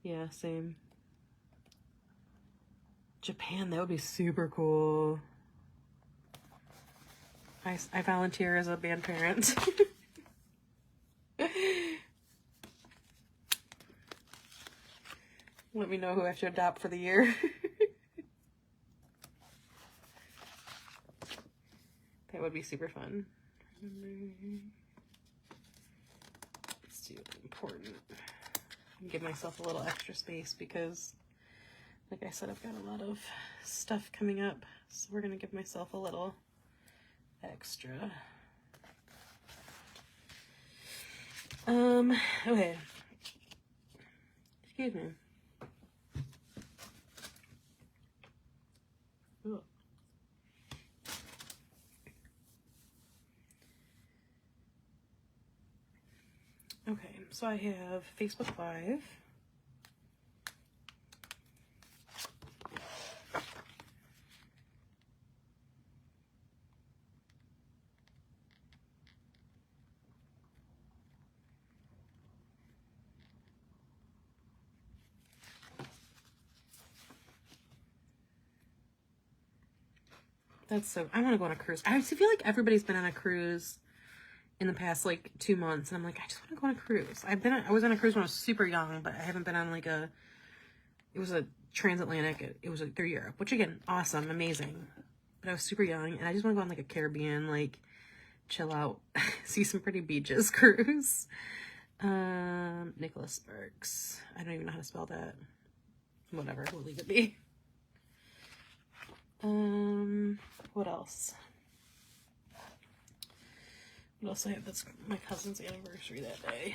Yeah, same. Japan, that would be super cool. I volunteer as a band parent. Let me know who I have to adopt for the year. That would be super fun. Let's do important. Give myself a little extra space because, like I said, I've got a lot of stuff coming up. So we're going to give myself a little extra. Okay. Excuse me. Ooh. Okay, so I have Facebook Live. That's so, I want to go on a cruise. I feel like everybody's been on a cruise in the past like 2 months, and I'm like, I just want to go on a cruise. I was on a cruise when I was super young, but I haven't been on like it was a transatlantic. It was like through Europe, which again, awesome, amazing. But I was super young, and I just want to go on like a Caribbean, like chill out, see some pretty beaches cruise. Nicholas Sparks. I don't even know how to spell that. Whatever, we'll leave it be. What else? What else I have? That's my cousin's anniversary that day.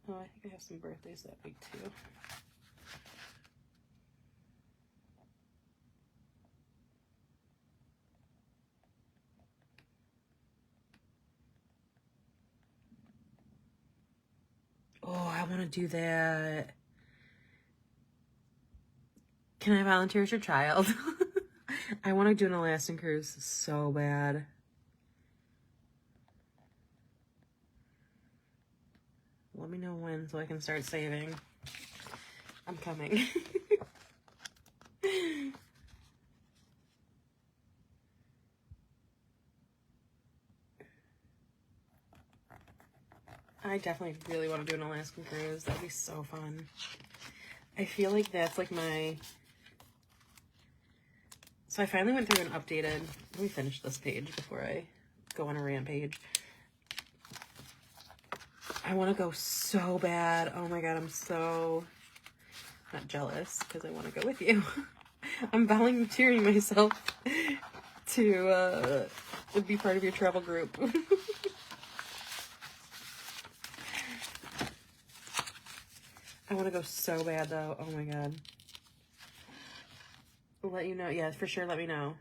Oh, I think I have some birthdays that week too. Oh, I want to do that. Can I volunteer as your child? I want to do an Alaskan cruise so bad. Let me know when so I can start saving. I'm coming. I definitely really want to do an Alaskan cruise. That'd be so fun. I feel like that's like my... So I finally went through and updated... Let me finish this page before I go on a rampage. I want to go so bad. Oh my god, I'm so... Not jealous, because I want to go with you. I'm volunteering myself to be part of your travel group. I want to go so bad, though. Oh, my God. I'll let you know. Yeah, for sure, let me know.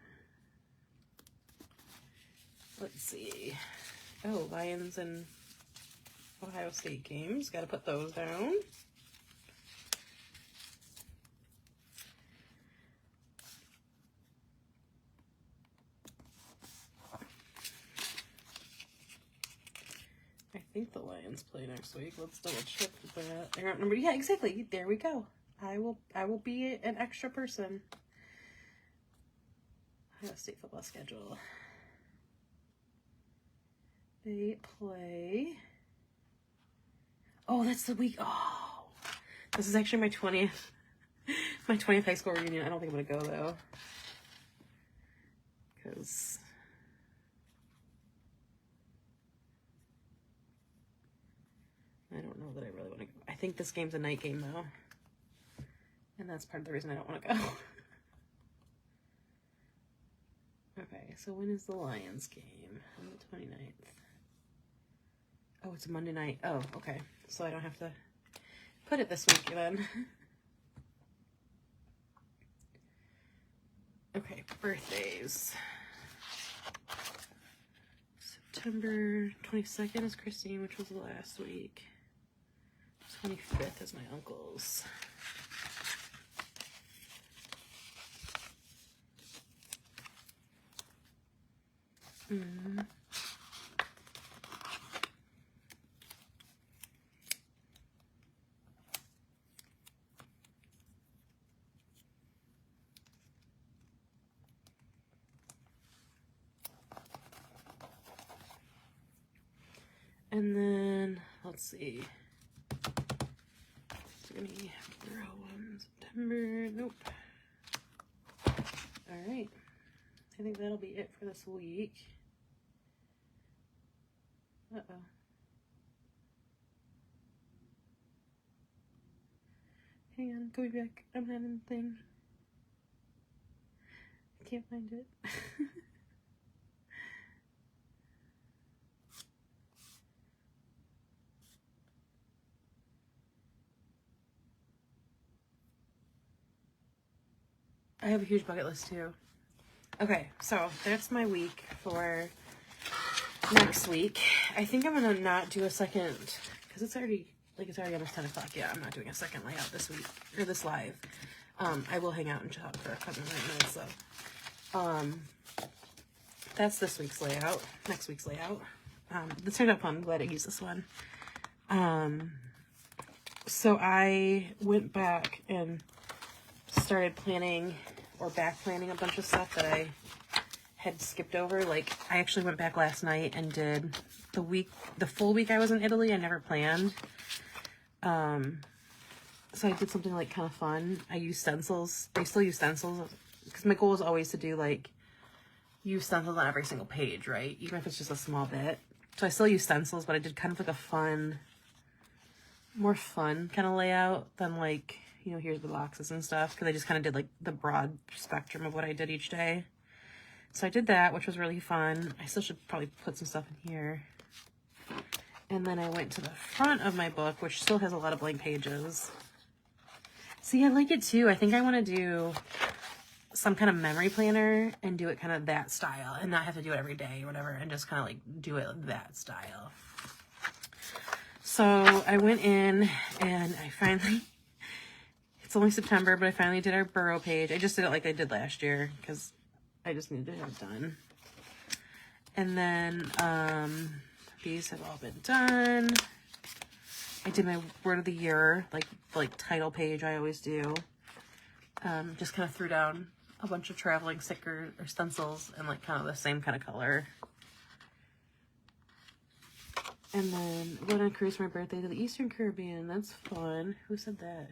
Let's see. Oh, Lions and Ohio State games. Got to put those down. I think the Lions play next week. Let's double check that. I don't remember. Yeah, exactly. There we go. I will be an extra person. Ohio State football schedule. They play. Oh, that's the week. Oh, this is actually my 20th high school reunion. I don't think I'm gonna go though, because I don't know that I really want to go. I think this game's a night game though, and that's part of the reason I don't want to go. Okay, so when is the Lions game? On the 29th. Oh, it's a Monday night. Oh, okay. So I don't have to put it this week then. Okay, birthdays. September 22nd is Christine, which was last week. 25th is my uncle's. And then, let's see. It's gonna be in September. Nope. Alright. I think that'll be it for this week. Uh-oh. Hang on, go back. I'm having a thing. I can't find it. I have a huge bucket list too. Okay, so that's my week for next week. I think I'm gonna not do a second, because it's already almost 10 o'clock. Yeah, I'm not doing a second layout this week, or this live. I will hang out and chat for a couple of minutes, so. That's this week's layout, next week's layout. This turned out fun. I'm glad I used this one. So I went back and started planning or back planning a bunch of stuff that I had skipped over. Like, I actually went back last night and did the full week I was in Italy. I never planned. So I did something like kind of fun. I used stencils. I still use stencils because my goal is always to do like use stencils on every single page, right? Even if it's just a small bit. So I still use stencils, but I did kind of like a fun, more fun kind of layout than like, you know, here's the boxes and stuff. Because I just kind of did like the broad spectrum of what I did each day. So I did that, which was really fun. I still should probably put some stuff in here. And then I went to the front of my book, which still has a lot of blank pages. See, I like it too. I think I want to do some kind of memory planner and do it kind of that style and not have to do it every day or whatever and just kind of like do it that style. So I went in and I finally, it's only September, but I finally did our burrow page. I just did it like I did last year because I just needed to have it done. And then these have all been done. I did my word of the year, like title page I always do. Just kind of threw down a bunch of traveling stickers or stencils and like kind of the same kind of color. And then went on a cruise for my birthday to the Eastern Caribbean. That's fun. Who said that?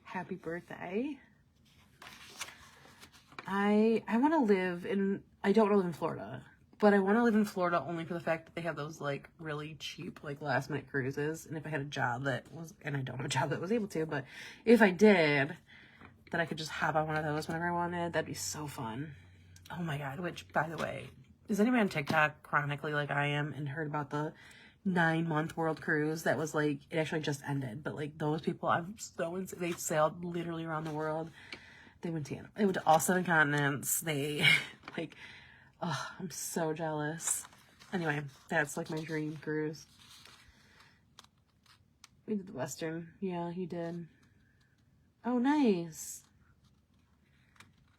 Happy birthday. I want to live in, I don't want to live in Florida. But I want to live in Florida only for the fact that they have those, like, really cheap, like, last-minute cruises. And if I had a job that was, and I don't have a job that was able to, but if I did, that I could just hop on one of those whenever I wanted, that'd be so fun. Oh, my God. Which, by the way, is anybody on TikTok chronically like I am and heard about the 9-month world cruise that was, like, it actually just ended. But, like, those people, I'm so insane. They sailed literally around the world. They went to all 7 continents. They, like... Oh, I'm so jealous. Anyway, that's like my dream cruise. We did the Western. Yeah, he did. Oh, nice.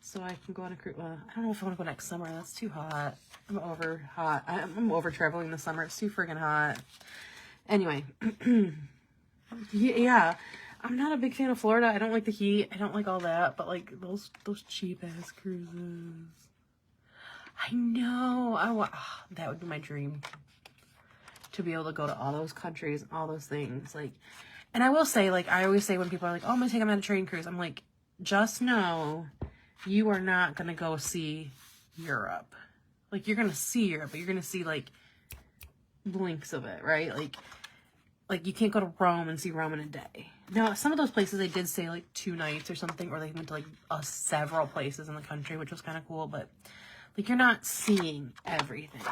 So I can go on a cruise. Well, I don't know if I want to go next summer. That's too hot. I'm over traveling this summer. It's too friggin' hot. Anyway. Yeah. I'm not a big fan of Florida. I don't like the heat. I don't like all that. But like those cheap ass cruises. I know. That would be my dream. To be able to go to all those countries, all those things. Like, and I will say, like, I always say when people are like, oh, I'm going to take them on a train cruise. I'm like, just know you are not going to go see Europe. Like, you're going to see Europe, but you're going to see, like, blinks of it, right? Like, you can't go to Rome and see Rome in a day. Now, some of those places, they did say, like, 2 nights or something, or they went to, like, several places in the country, which was kind of cool, but... Like, you're not seeing everything.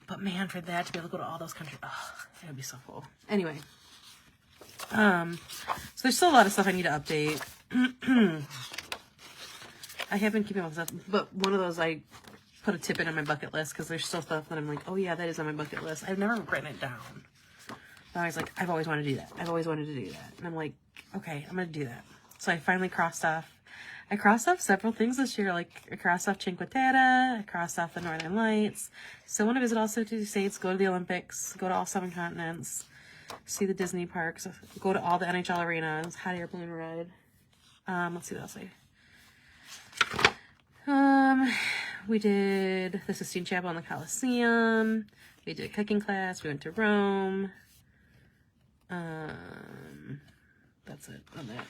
But, man, for that to be able to go to all those countries, oh, that would be so cool. Anyway. So there's still a lot of stuff I need to update. I have been keeping up with stuff, but one of those I put a tip in on my bucket list because there's still stuff that I'm like, oh, yeah, that is on my bucket list. I've never written it down. But I was like, I've always wanted to do that. I've always wanted to do that. And I'm like, okay, I'm going to do that. So I finally crossed off. I crossed off several things this year, like I crossed off Cinque Terre, I crossed off the Northern Lights. Still want to visit all 50 states, go to the Olympics, go to all 7 continents, see the Disney parks, go to all the NHL arenas, hot air balloon ride. Let's see what else we did the Sistine Chapel in the Colosseum. We did a cooking class. We went to Rome. That's it on that.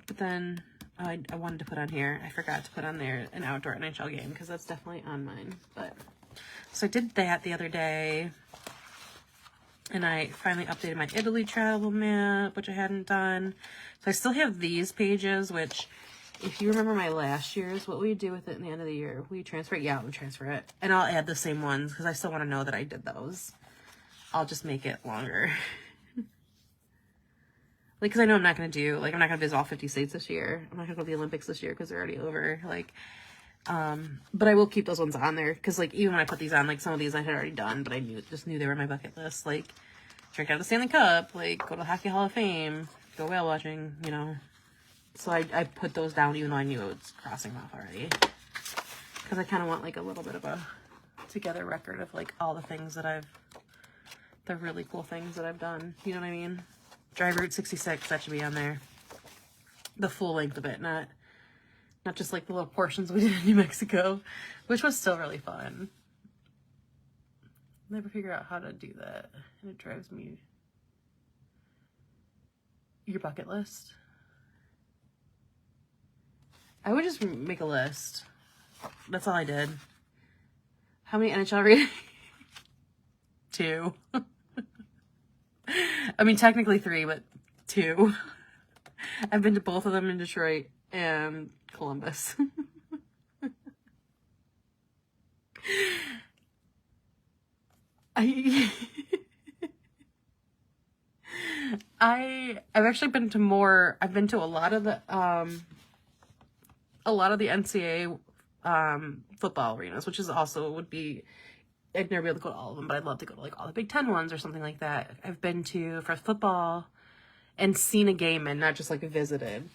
But then I wanted to put on here, I forgot to put on there an outdoor NHL game because that's definitely on mine. But so I did that the other day, and I finally updated my Italy travel map, which I hadn't done. So I still have these pages, which if you remember my last year's, what will you do with it in the end of the year? Will you transfer it? Yeah, I'll transfer it. And I'll add the same ones because I still want to know that I did those. I'll just make it longer. Like, because I know I'm not going to do, like, I'm not going to visit all 50 states this year. I'm not going to go to the Olympics this year because they're already over. Like, but I will keep those ones on there because, like, even when I put these on, like, some of these I had already done, but I just knew they were on my bucket list. Like, drink out of the Stanley Cup, like, go to the Hockey Hall of Fame, go whale watching, you know. So I put those down even though I knew it was crossing off already. Because I kind of want, like, a little bit of a together record of like all the things that the really cool things that I've done. You know what I mean? Drive Route 66, that should be on there. The full length of it, not just like the little portions we did in New Mexico, which was still really fun. Never figure out how to do that, and it drives me. Your bucket list? I would just make a list. That's all I did. How many NHL ratings? 2. I mean, technically 3, but 2. I've been to both of them in Detroit and Columbus. I've actually been to more. I've been to a lot of the NCAA football arenas, which is also would be. I'd never be able to go to all of them, but I'd love to go to like all the Big Ten ones or something like that. I've been to for football and seen a game and not just like visited.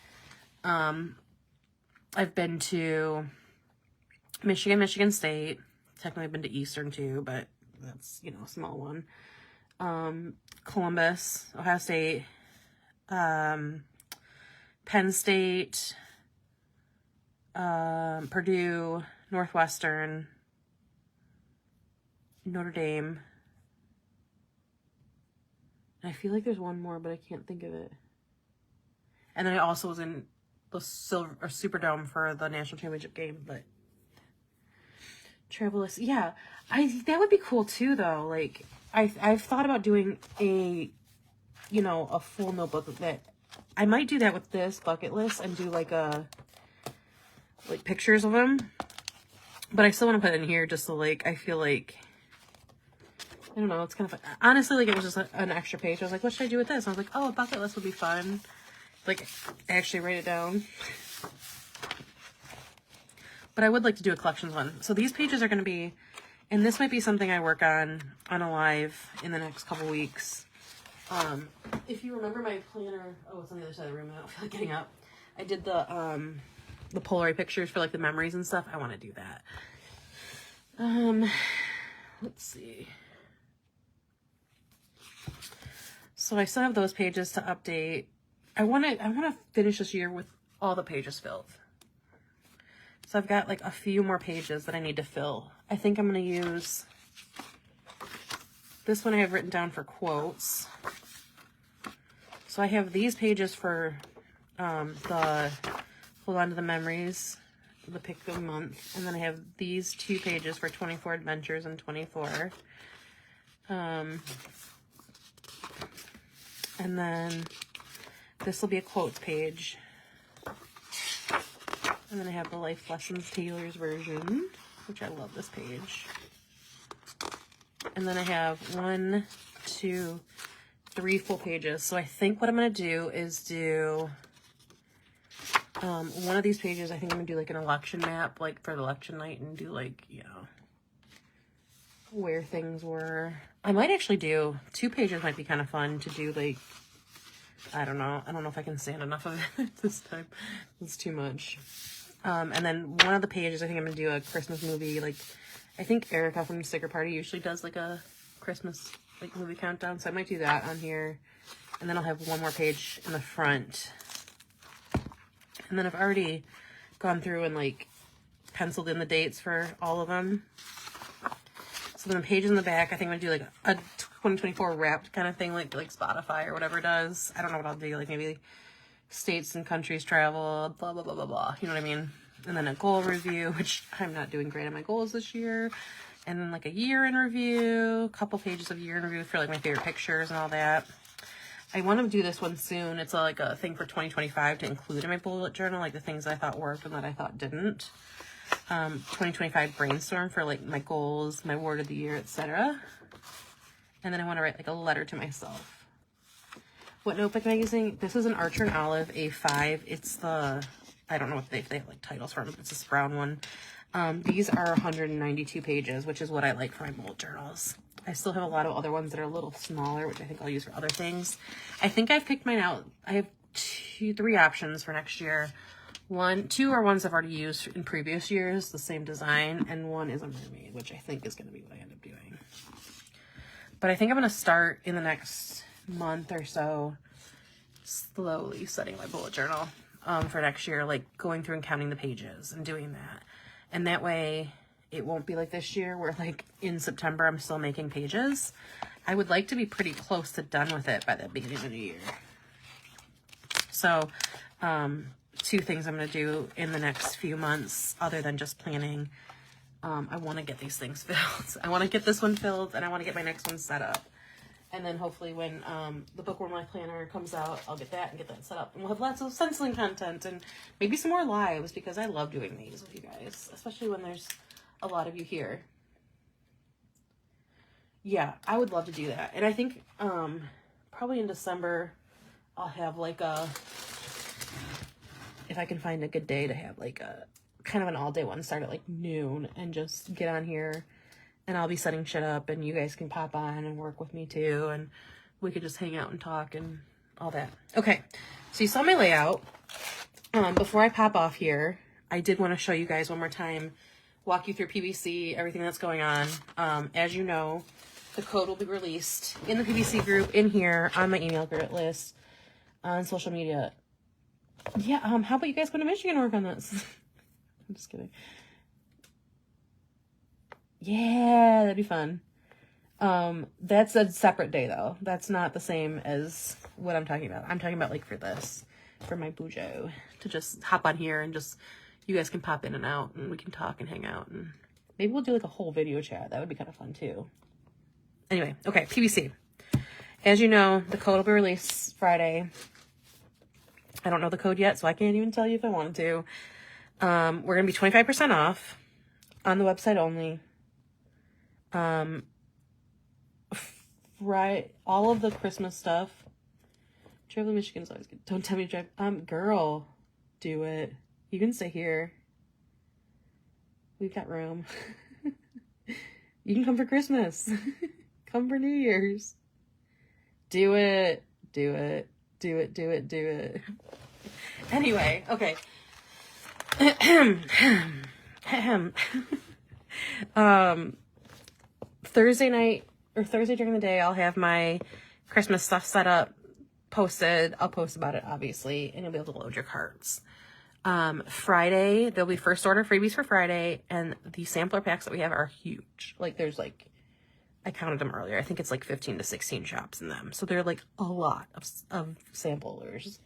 I've been to Michigan State. Technically, I've been to Eastern too, but that's, you know, a small one. Columbus, Ohio State, Penn State, Purdue, Northwestern, Notre Dame. I feel like there's one more, but I can't think of it. And then I also was in the Superdome for the national championship game, but travel list, yeah, that would be cool too, though. Like, I've thought about doing a full notebook that I might do that with this bucket list and do like pictures of them, but I still want to put it in here just so like I feel like, I don't know, it's kind of fun. Honestly, like, it was just an extra page. I was like, what should I do with this? And I was like, oh, a bucket list would be fun. Like, actually write it down. But I would like to do a collections one. So these pages are going to be, and this might be something I work on a live in the next couple weeks. If you remember my planner, oh, it's on the other side of the room. I don't feel like getting up. I did the Polaroid pictures for like the memories and stuff. I want to do that. Let's see. So I still have those pages to update. I want to finish this year with all the pages filled. So I've got like a few more pages that I need to fill. I think I'm going to use this one I have written down for quotes. So I have these pages for the hold on to the memories, the pick of the month, and then I have these 2 pages for 24 adventures and 24. And then this will be a quotes page. And then I have the Life Lessons Taylor's version, which I love this page. And then I have 1, 2, 3 full pages. So I think what I'm going to do is do one of these pages. I think I'm going to do like an election map, like for the election night, and do like, you know, where things were. I might actually do 2 pages, might be kind of fun to do, like, I don't know if I can stand enough of it this time. It's too much. And then one of the pages, I think I'm gonna do a Christmas movie. Like, I think Erica from the Sticker Party usually does like a Christmas like movie countdown, so I might do that on here. And then I'll have one more page in the front. And then I've already gone through and like penciled in the dates for all of them. So then the page in the back, I think I'm gonna do like a 2024 wrapped kind of thing, like Spotify or whatever does. I don't know what I'll do, like maybe states and countries traveled, blah, blah, blah, blah, blah. You know what I mean? And then a goal review, which I'm not doing great on my goals this year. And then like a year in review, a couple pages of year in review for like my favorite pictures and all that. I want to do this one soon. It's like a thing for 2025 to include in my bullet journal, like the things I thought worked and that I thought didn't. 2025 brainstorm for like my goals, my word of the year, etc. And then I want to write like a letter to myself. What notebook am I using? This is an Archer and Olive A5. It's the, I don't know what they have like titles for them, but it's this brown one. These are 192 pages, which is what I like for my bullet journals. I still have a lot of other ones that are a little smaller, which I think I'll use for other things. I think I've picked mine out. I have 3 options for next year. Two are ones I've already used in previous years, the same design, and one is a mermaid, which I think is going to be what I end up doing. But I think I'm going to start in the next month or so slowly setting my bullet journal for next year, like going through and counting the pages and doing that. And that way it won't be like this year where like in September I'm still making pages. I would like to be pretty close to done with it by the beginning of the year. So, two things I'm going to do in the next few months other than just planning. I want to get these things filled. I want to get this one filled, and I want to get my next one set up. And then hopefully when the Bookworm Life Planner comes out, I'll get that and get that set up. And we'll have lots of stenciling content and maybe some more lives, because I love doing these with you guys, especially when there's a lot of you here. Yeah, I would love to do that. And I think probably in December I'll have like a, if I can find a good day to have like a kind of an all-day one, start at like noon and just get on here, and I'll be setting shit up and you guys can pop on and work with me too, and we could just hang out and talk and all that. Okay, so you saw my layout. Before I pop off here, I did want to show you guys one more time, walk you through PVC, everything that's going on. As you know, the code will be released in the PVC group, in here, on my email list, on social media. Yeah, how about you guys go to Michigan and work on this? I'm just kidding. Yeah, that'd be fun. That's a separate day though. That's not the same as what I'm talking about. I'm talking about like for this, for my bujo, to just hop on here and just, you guys can pop in and out and we can talk and hang out, and maybe we'll do like a whole video chat. That would be kind of fun too. Anyway, okay, PVC. As you know, the code will be released Friday. I don't know the code yet, so I can't even tell you if I wanted to. We're going to be 25% off on the website only. Right, all of the Christmas stuff. Traveling Michigan is always good. Don't tell me to drive. Girl, do it. You can stay here. We've got room. You can come for Christmas. Come for New Year's. Do it. Do it. Do it. Do it. Do it. Anyway, okay. Thursday night or Thursday during the day, I'll have my Christmas stuff set up, posted. I'll post about it, obviously, and you'll be able to load your carts. Friday, there'll be first order freebies for Friday, and the sampler packs that we have are huge. Like, there's like, I counted them earlier. I think it's like 15 to 16 shops in them. So they're like a lot of samplers.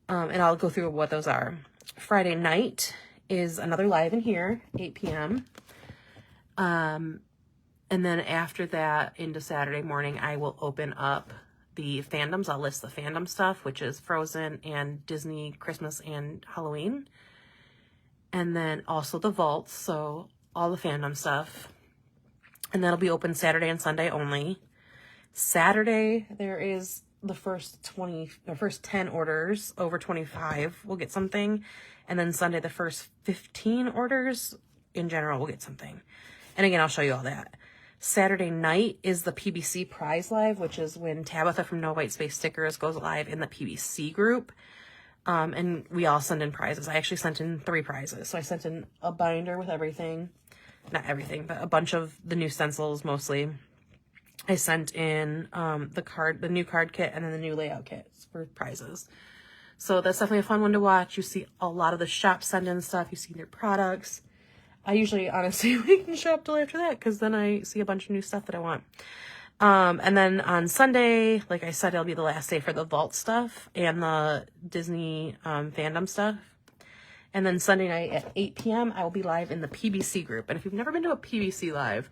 And I'll go through what those are. Friday night is another live in here, 8 p.m. And then after that into Saturday morning, I will open up the fandoms. I'll list the fandom stuff, which is Frozen and Disney, Christmas and Halloween. And then also the vaults, so all the fandom stuff. And that'll be open Saturday and Sunday only. Saturday, there is the first 10 orders over 25 will get something. And then Sunday, the first 15 orders in general will get something. And again, I'll show you all that. Saturday night is the PBC prize live, which is when Tabitha from No White Space Stickers goes live in the PBC group. And we all send in prizes. I actually sent in 3 prizes. So I sent in a binder with everything. Not everything, but a bunch of the new stencils mostly. I sent in the new card kit, and then the new layout kits for prizes. So that's definitely a fun one to watch. You see a lot of the shops send in stuff. You see their products. I usually, honestly, wait and shop till after that, because then I see a bunch of new stuff that I want. And then on Sunday, like I said, it'll be the last day for the vault stuff and the Disney fandom stuff. And then Sunday night at 8 p.m., I will be live in the PBC group. And if you've never been to a PBC live,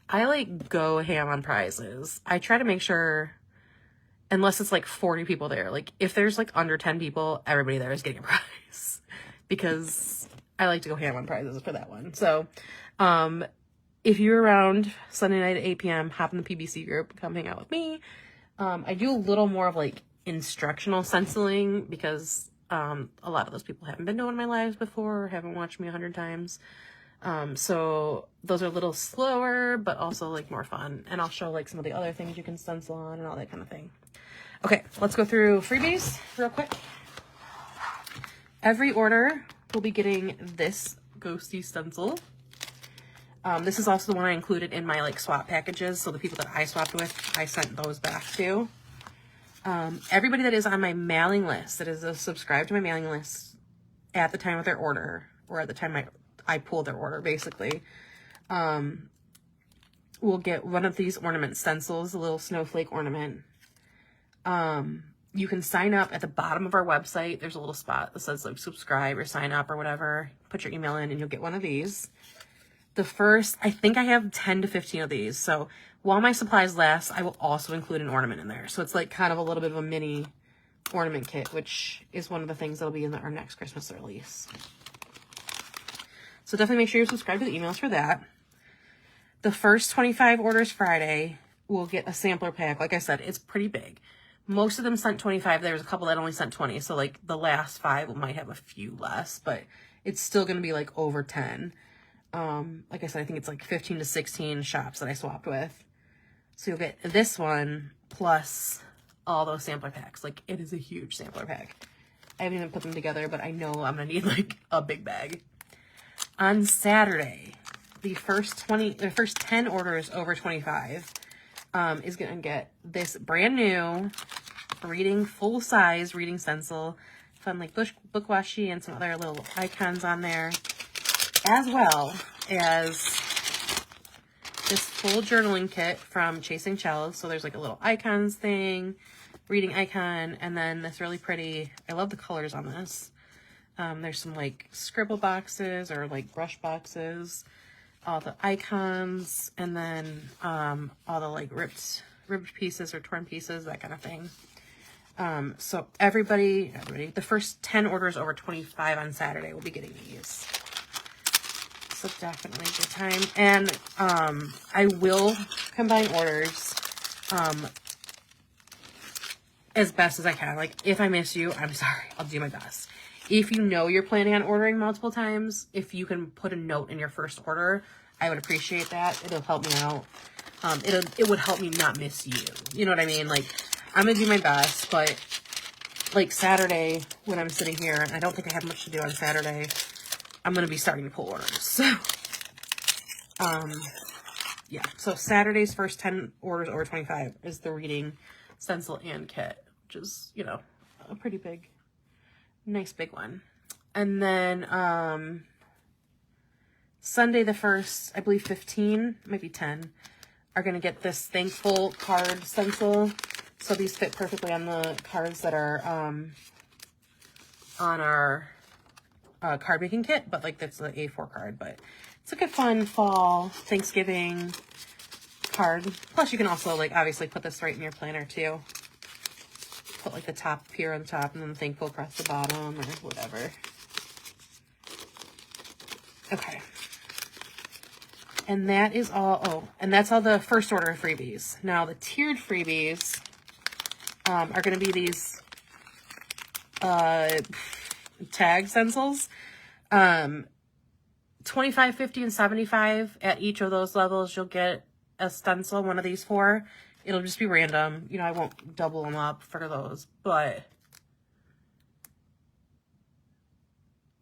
I like go ham on prizes. I try to make sure, unless it's like 40 people there, like if there's like under 10 people, everybody there is getting a prize, because I like to go ham on prizes for that one. So if you're around Sunday night at 8 p.m., hop in the PBC group, come hang out with me. I do a little more of like instructional stenciling, because a lot of those people haven't been to one of my lives before or haven't watched me 100 times. So those are a little slower, but also like more fun. And I'll show like some of the other things you can stencil on and all that kind of thing. Okay, let's go through freebies real quick. every order will be getting this ghosty stencil. This is also the one I included in my like swap packages. So the people that I swapped with, I sent those back to. Everybody that is on my mailing list, that is subscribed to my mailing list at the time of their order, or at the time I pull their order, basically, will get one of these ornament stencils, a little snowflake ornament. You can sign up at the bottom of our website. There's a little spot that says like subscribe or sign up or whatever. Put your email in and you'll get one of these. The first, I think I have 10 to 15 of these. So while my supplies last, I will also include an ornament in there. So it's like kind of a little bit of a mini ornament kit, which is one of the things that'll be in our next Christmas release. So definitely make sure you're subscribed to the emails for that. The first 25 orders Friday will get a sampler pack. Like I said, it's pretty big. Most of them sent 25. There was a couple that only sent 20. So like the last 5 might have a few less, but it's still going to be like over 10. Like I said, I think it's like 15 to 16 shops that I swapped with. So you'll get this one plus all those sampler packs. Like it is a huge sampler pack. I haven't even put them together, but I know I'm going to need like a big bag. On Saturday, the first 10 orders over 25 is going to get this brand new full-size reading stencil. Fun like book washi and some other little icons on there, as well as this full journaling kit from Chasing Shells. So there's like a little icons thing, reading icon, and then this really pretty, I love the colors on this. There's some like scribble boxes or like brush boxes, all the icons, and then all the like ripped pieces or torn pieces, that kind of thing. So everybody, the first 10 orders over 25 on Saturday will be getting these. So definitely a good time. And I will combine orders as best as I can. Like if I miss you, I'm sorry. I'll do my best. If you know you're planning on ordering multiple times, if you can put a note in your first order, I would appreciate that. It'll help me out. It would help me not miss you. You know what I mean? Like, I'm going to do my best, but like Saturday when I'm sitting here, and I don't think I have much to do on Saturday, I'm going to be starting to pull orders. So, yeah. So Saturday's first 10 orders over 25 is the reading stencil and kit, which is, you know, a pretty big, nice big one. And then Sunday the 1st, I believe 15, maybe 10, are going to get this thankful card stencil. So these fit perfectly on the cards that are on our card making kit, but like that's the A4 card. But it's like a fun fall Thanksgiving card. Plus you can also like obviously put this right in your planner too. Put like the top here on top and then thankful across the bottom or whatever. Okay. And that is all, and that's all the first order of freebies. Now the tiered freebies are going to be these tag stencils. 25, 50, and 75 at each of those levels, you'll get a stencil, one of these 4. It'll just be random. You know, I won't double them up for those, but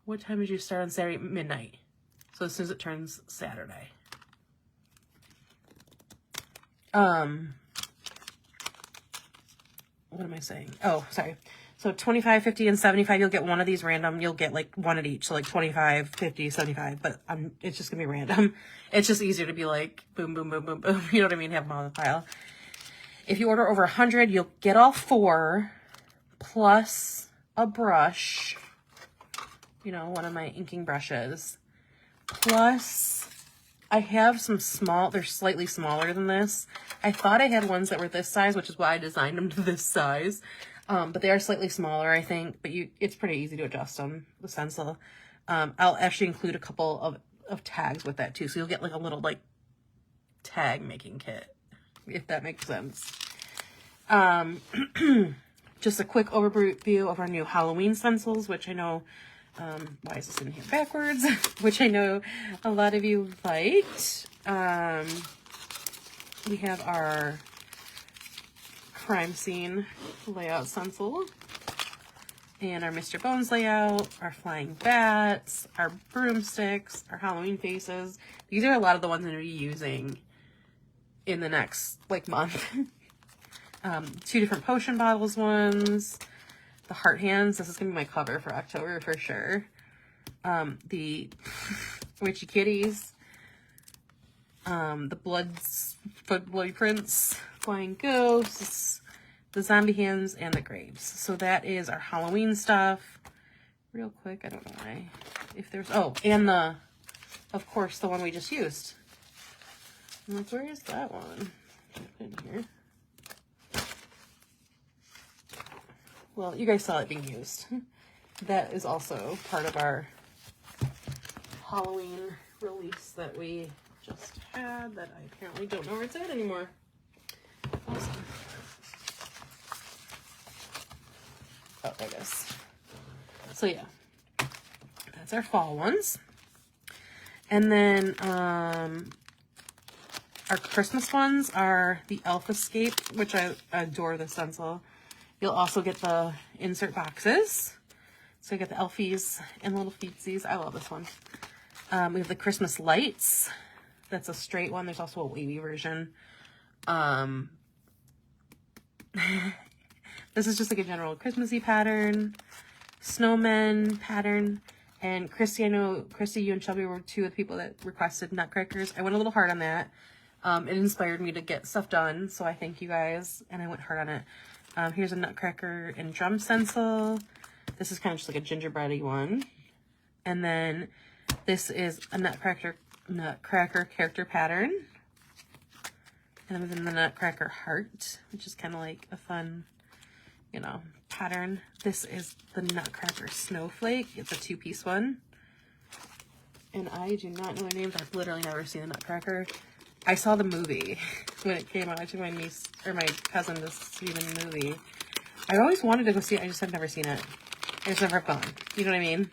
what time did you start on Saturday? Midnight. So as soon as it turns Saturday. What am I saying? Oh, sorry. So 25, 50, and 75, you'll get one of these random. You'll get like one at each. So like 25, 50, 75, but it's just gonna be random. It's just easier to be like boom, boom, boom, boom, boom. You know what I mean? Have them on the pile. If you order over 100, you'll get all 4 plus a brush, you know, one of my inking brushes, plus I have some small, they're slightly smaller than this. I thought I had ones that were this size, which is why I designed them to this size. But they are slightly smaller, I think, but it's pretty easy to adjust them, the stencil. I'll actually include a couple of tags with that too. So you'll get like a little like tag making kit, if that makes sense. Just a quick overview of our new Halloween stencils, which I know, why is this in here backwards? Which I know a lot of you liked. We have our crime scene layout stencil. And our Mr. Bones layout, our flying bats, our broomsticks, our Halloween faces. These are a lot of the ones I'm going to be using in the next, like, month. 2 different potion bottles ones. The heart hands. This is going to be my cover for October for sure. The witchy kitties. The bloody prints. Flying ghosts. The zombie hands, and the graves. So that is our Halloween stuff. Real quick, I don't know why. If there's, oh, and the, of course, the one we just used. I'm like, where is that one? In here. Well, you guys saw it being used. That is also part of our Halloween release that we just had that I apparently don't know where it's at anymore. Awesome. Oh, there it is. So yeah, that's our fall ones. And then our Christmas ones are the Elf Escape, which I adore the stencil. You'll also get the insert boxes. So you get the Elfies and little feetsies. I love this one. We have the Christmas lights. That's a straight one. There's also a wavy version. This is just like a general Christmassy pattern, snowman pattern, and Christy, I know, Christy, you and Shelby were 2 of the people that requested nutcrackers. I went a little hard on that. It inspired me to get stuff done, so I thank you guys, and I went hard on it. Here's a nutcracker and drum stencil. This is kind of just like a gingerbready one. And then this is a nutcracker character pattern. And then the nutcracker heart, which is kind of like a fun, you know, pattern. This is the nutcracker snowflake. It's a 2-piece one. And I do not know their names. I've literally never seen a nutcracker. I saw the movie when it came out. I took my niece or my cousin to see the movie. I always wanted to go see it. I just have never seen it. I just never have gone. You know what I mean?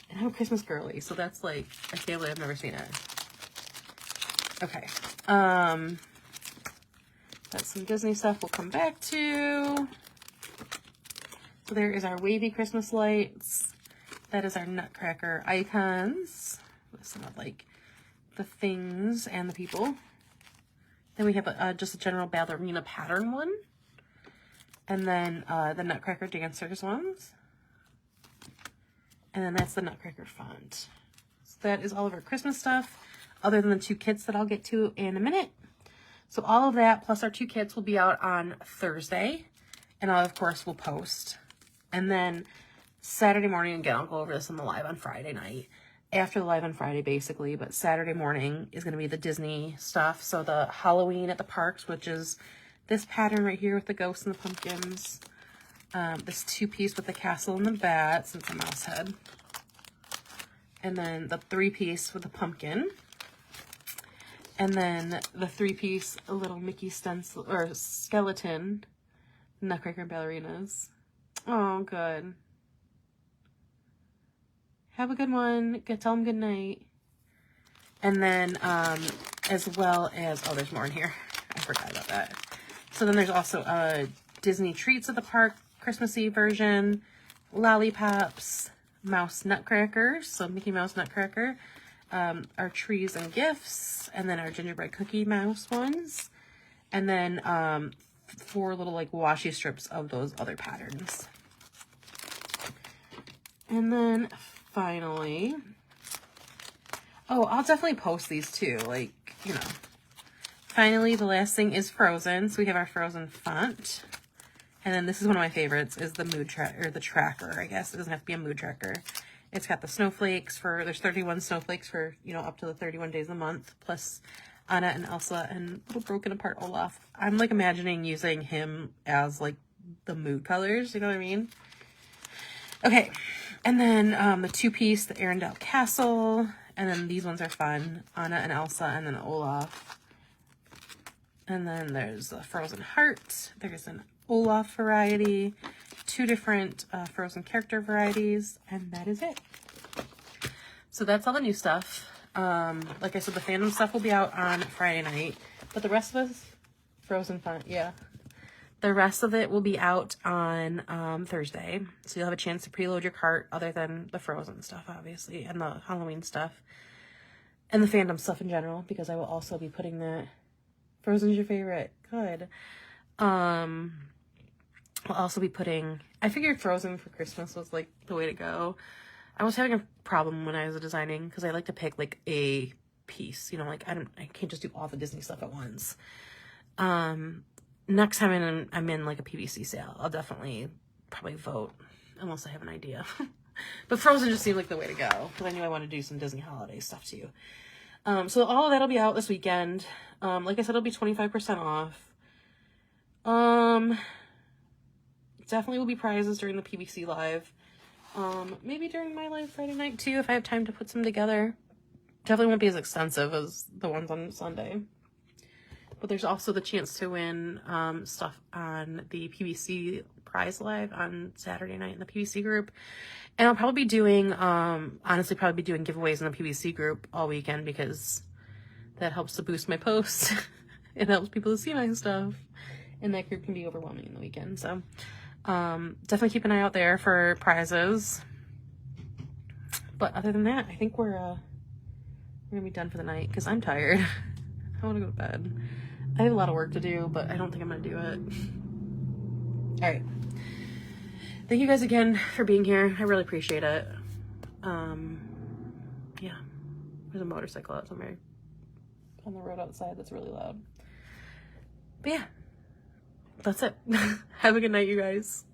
And I'm a Christmas girly, so that's like, I can't believe I've never seen it. Okay. That's some Disney stuff we'll come back to. So there is our wavy Christmas lights. That is our nutcracker icons. With some of like the things and the people. Then we have just a general ballerina pattern one. And then the nutcracker dancers ones. And then that's the nutcracker font. So that is all of our Christmas stuff, other than the 2 kits that I'll get to in a minute. So all of that, plus our 2 kits, will be out on Thursday. And I, of course, will post. And then Saturday morning, again, I'll go over this on the live on Friday night. After the live on Friday, basically. But Saturday morning is going to be the Disney stuff. So the Halloween at the parks, which is this pattern right here with the ghosts and the pumpkins. This 2-piece with the castle and the bats. It's a mouse head. And then the 3-piece with the pumpkin. And then the 3-piece little Mickey stencil or skeleton, nutcracker and ballerinas. Oh, good. Have a good one. Tell them good night. And then, as well as, oh, there's more in here. I forgot about that. So then there's also a Disney Treats at the Park Christmassy version, lollipops, mouse nutcrackers, so Mickey Mouse nutcracker. Our trees and gifts, and then our gingerbread cookie mouse ones, and then 4 little like washi strips of those other patterns. And then finally, oh, I'll definitely post these too, like, you know. Finally, the last thing is Frozen. So we have our Frozen font. And then this is one of my favorites, is the mood tracker, or the tracker, I guess. It doesn't have to be a mood tracker. It's got the snowflakes there's 31 snowflakes for, you know, up to the 31 days a month, plus Anna and Elsa and little broken apart Olaf. I'm like imagining using him as like the mood colors, you know what I mean? Okay, and then the 2-piece, the Arendelle Castle, and then these ones are fun, Anna and Elsa, and then Olaf. And then there's the Frozen Heart, there's an Olaf variety, 2 different Frozen character varieties, and that is it. So that's all the new stuff. Like I said, the fandom stuff will be out on Friday night, but the rest of us, Frozen font, yeah. The rest of it will be out on Thursday. So you'll have a chance to preload your cart other than the Frozen stuff, obviously, and the Halloween stuff. And the fandom stuff in general, because I will also be putting that. Frozen's your favorite. Good. I'll also be putting... I figured Frozen for Christmas was, like, the way to go. I was having a problem when I was designing, because I like to pick, like, a piece. You know, like, I can't just do all the Disney stuff at once. Next time I'm in, like, a PVC sale, I'll definitely probably vote, unless I have an idea. But Frozen just seemed like the way to go, because I knew I wanted to do some Disney holiday stuff, too. So all of that'll be out this weekend. Like I said, it'll be 25% off. Definitely will be prizes during the PBC live. Maybe during my live Friday night too, if I have time to put some together. Definitely won't be as extensive as the ones on Sunday. But there's also the chance to win stuff on the PBC prize live on Saturday night in the PBC group. And I'll probably be doing, honestly, probably be doing giveaways in the PBC group all weekend, because that helps to boost my posts. It helps people to see my stuff. And that group can be overwhelming in the weekend. So definitely keep an eye out there for prizes. But other than that, I think we're gonna be done for the night, because I'm tired. I want to go to bed. I have a lot of work to do, but I don't think I'm gonna do it. All right. Thank you guys again for being here. I really appreciate it. Yeah. There's a motorcycle out somewhere on the road outside that's really loud. But yeah, that's it. Have a good night, you guys.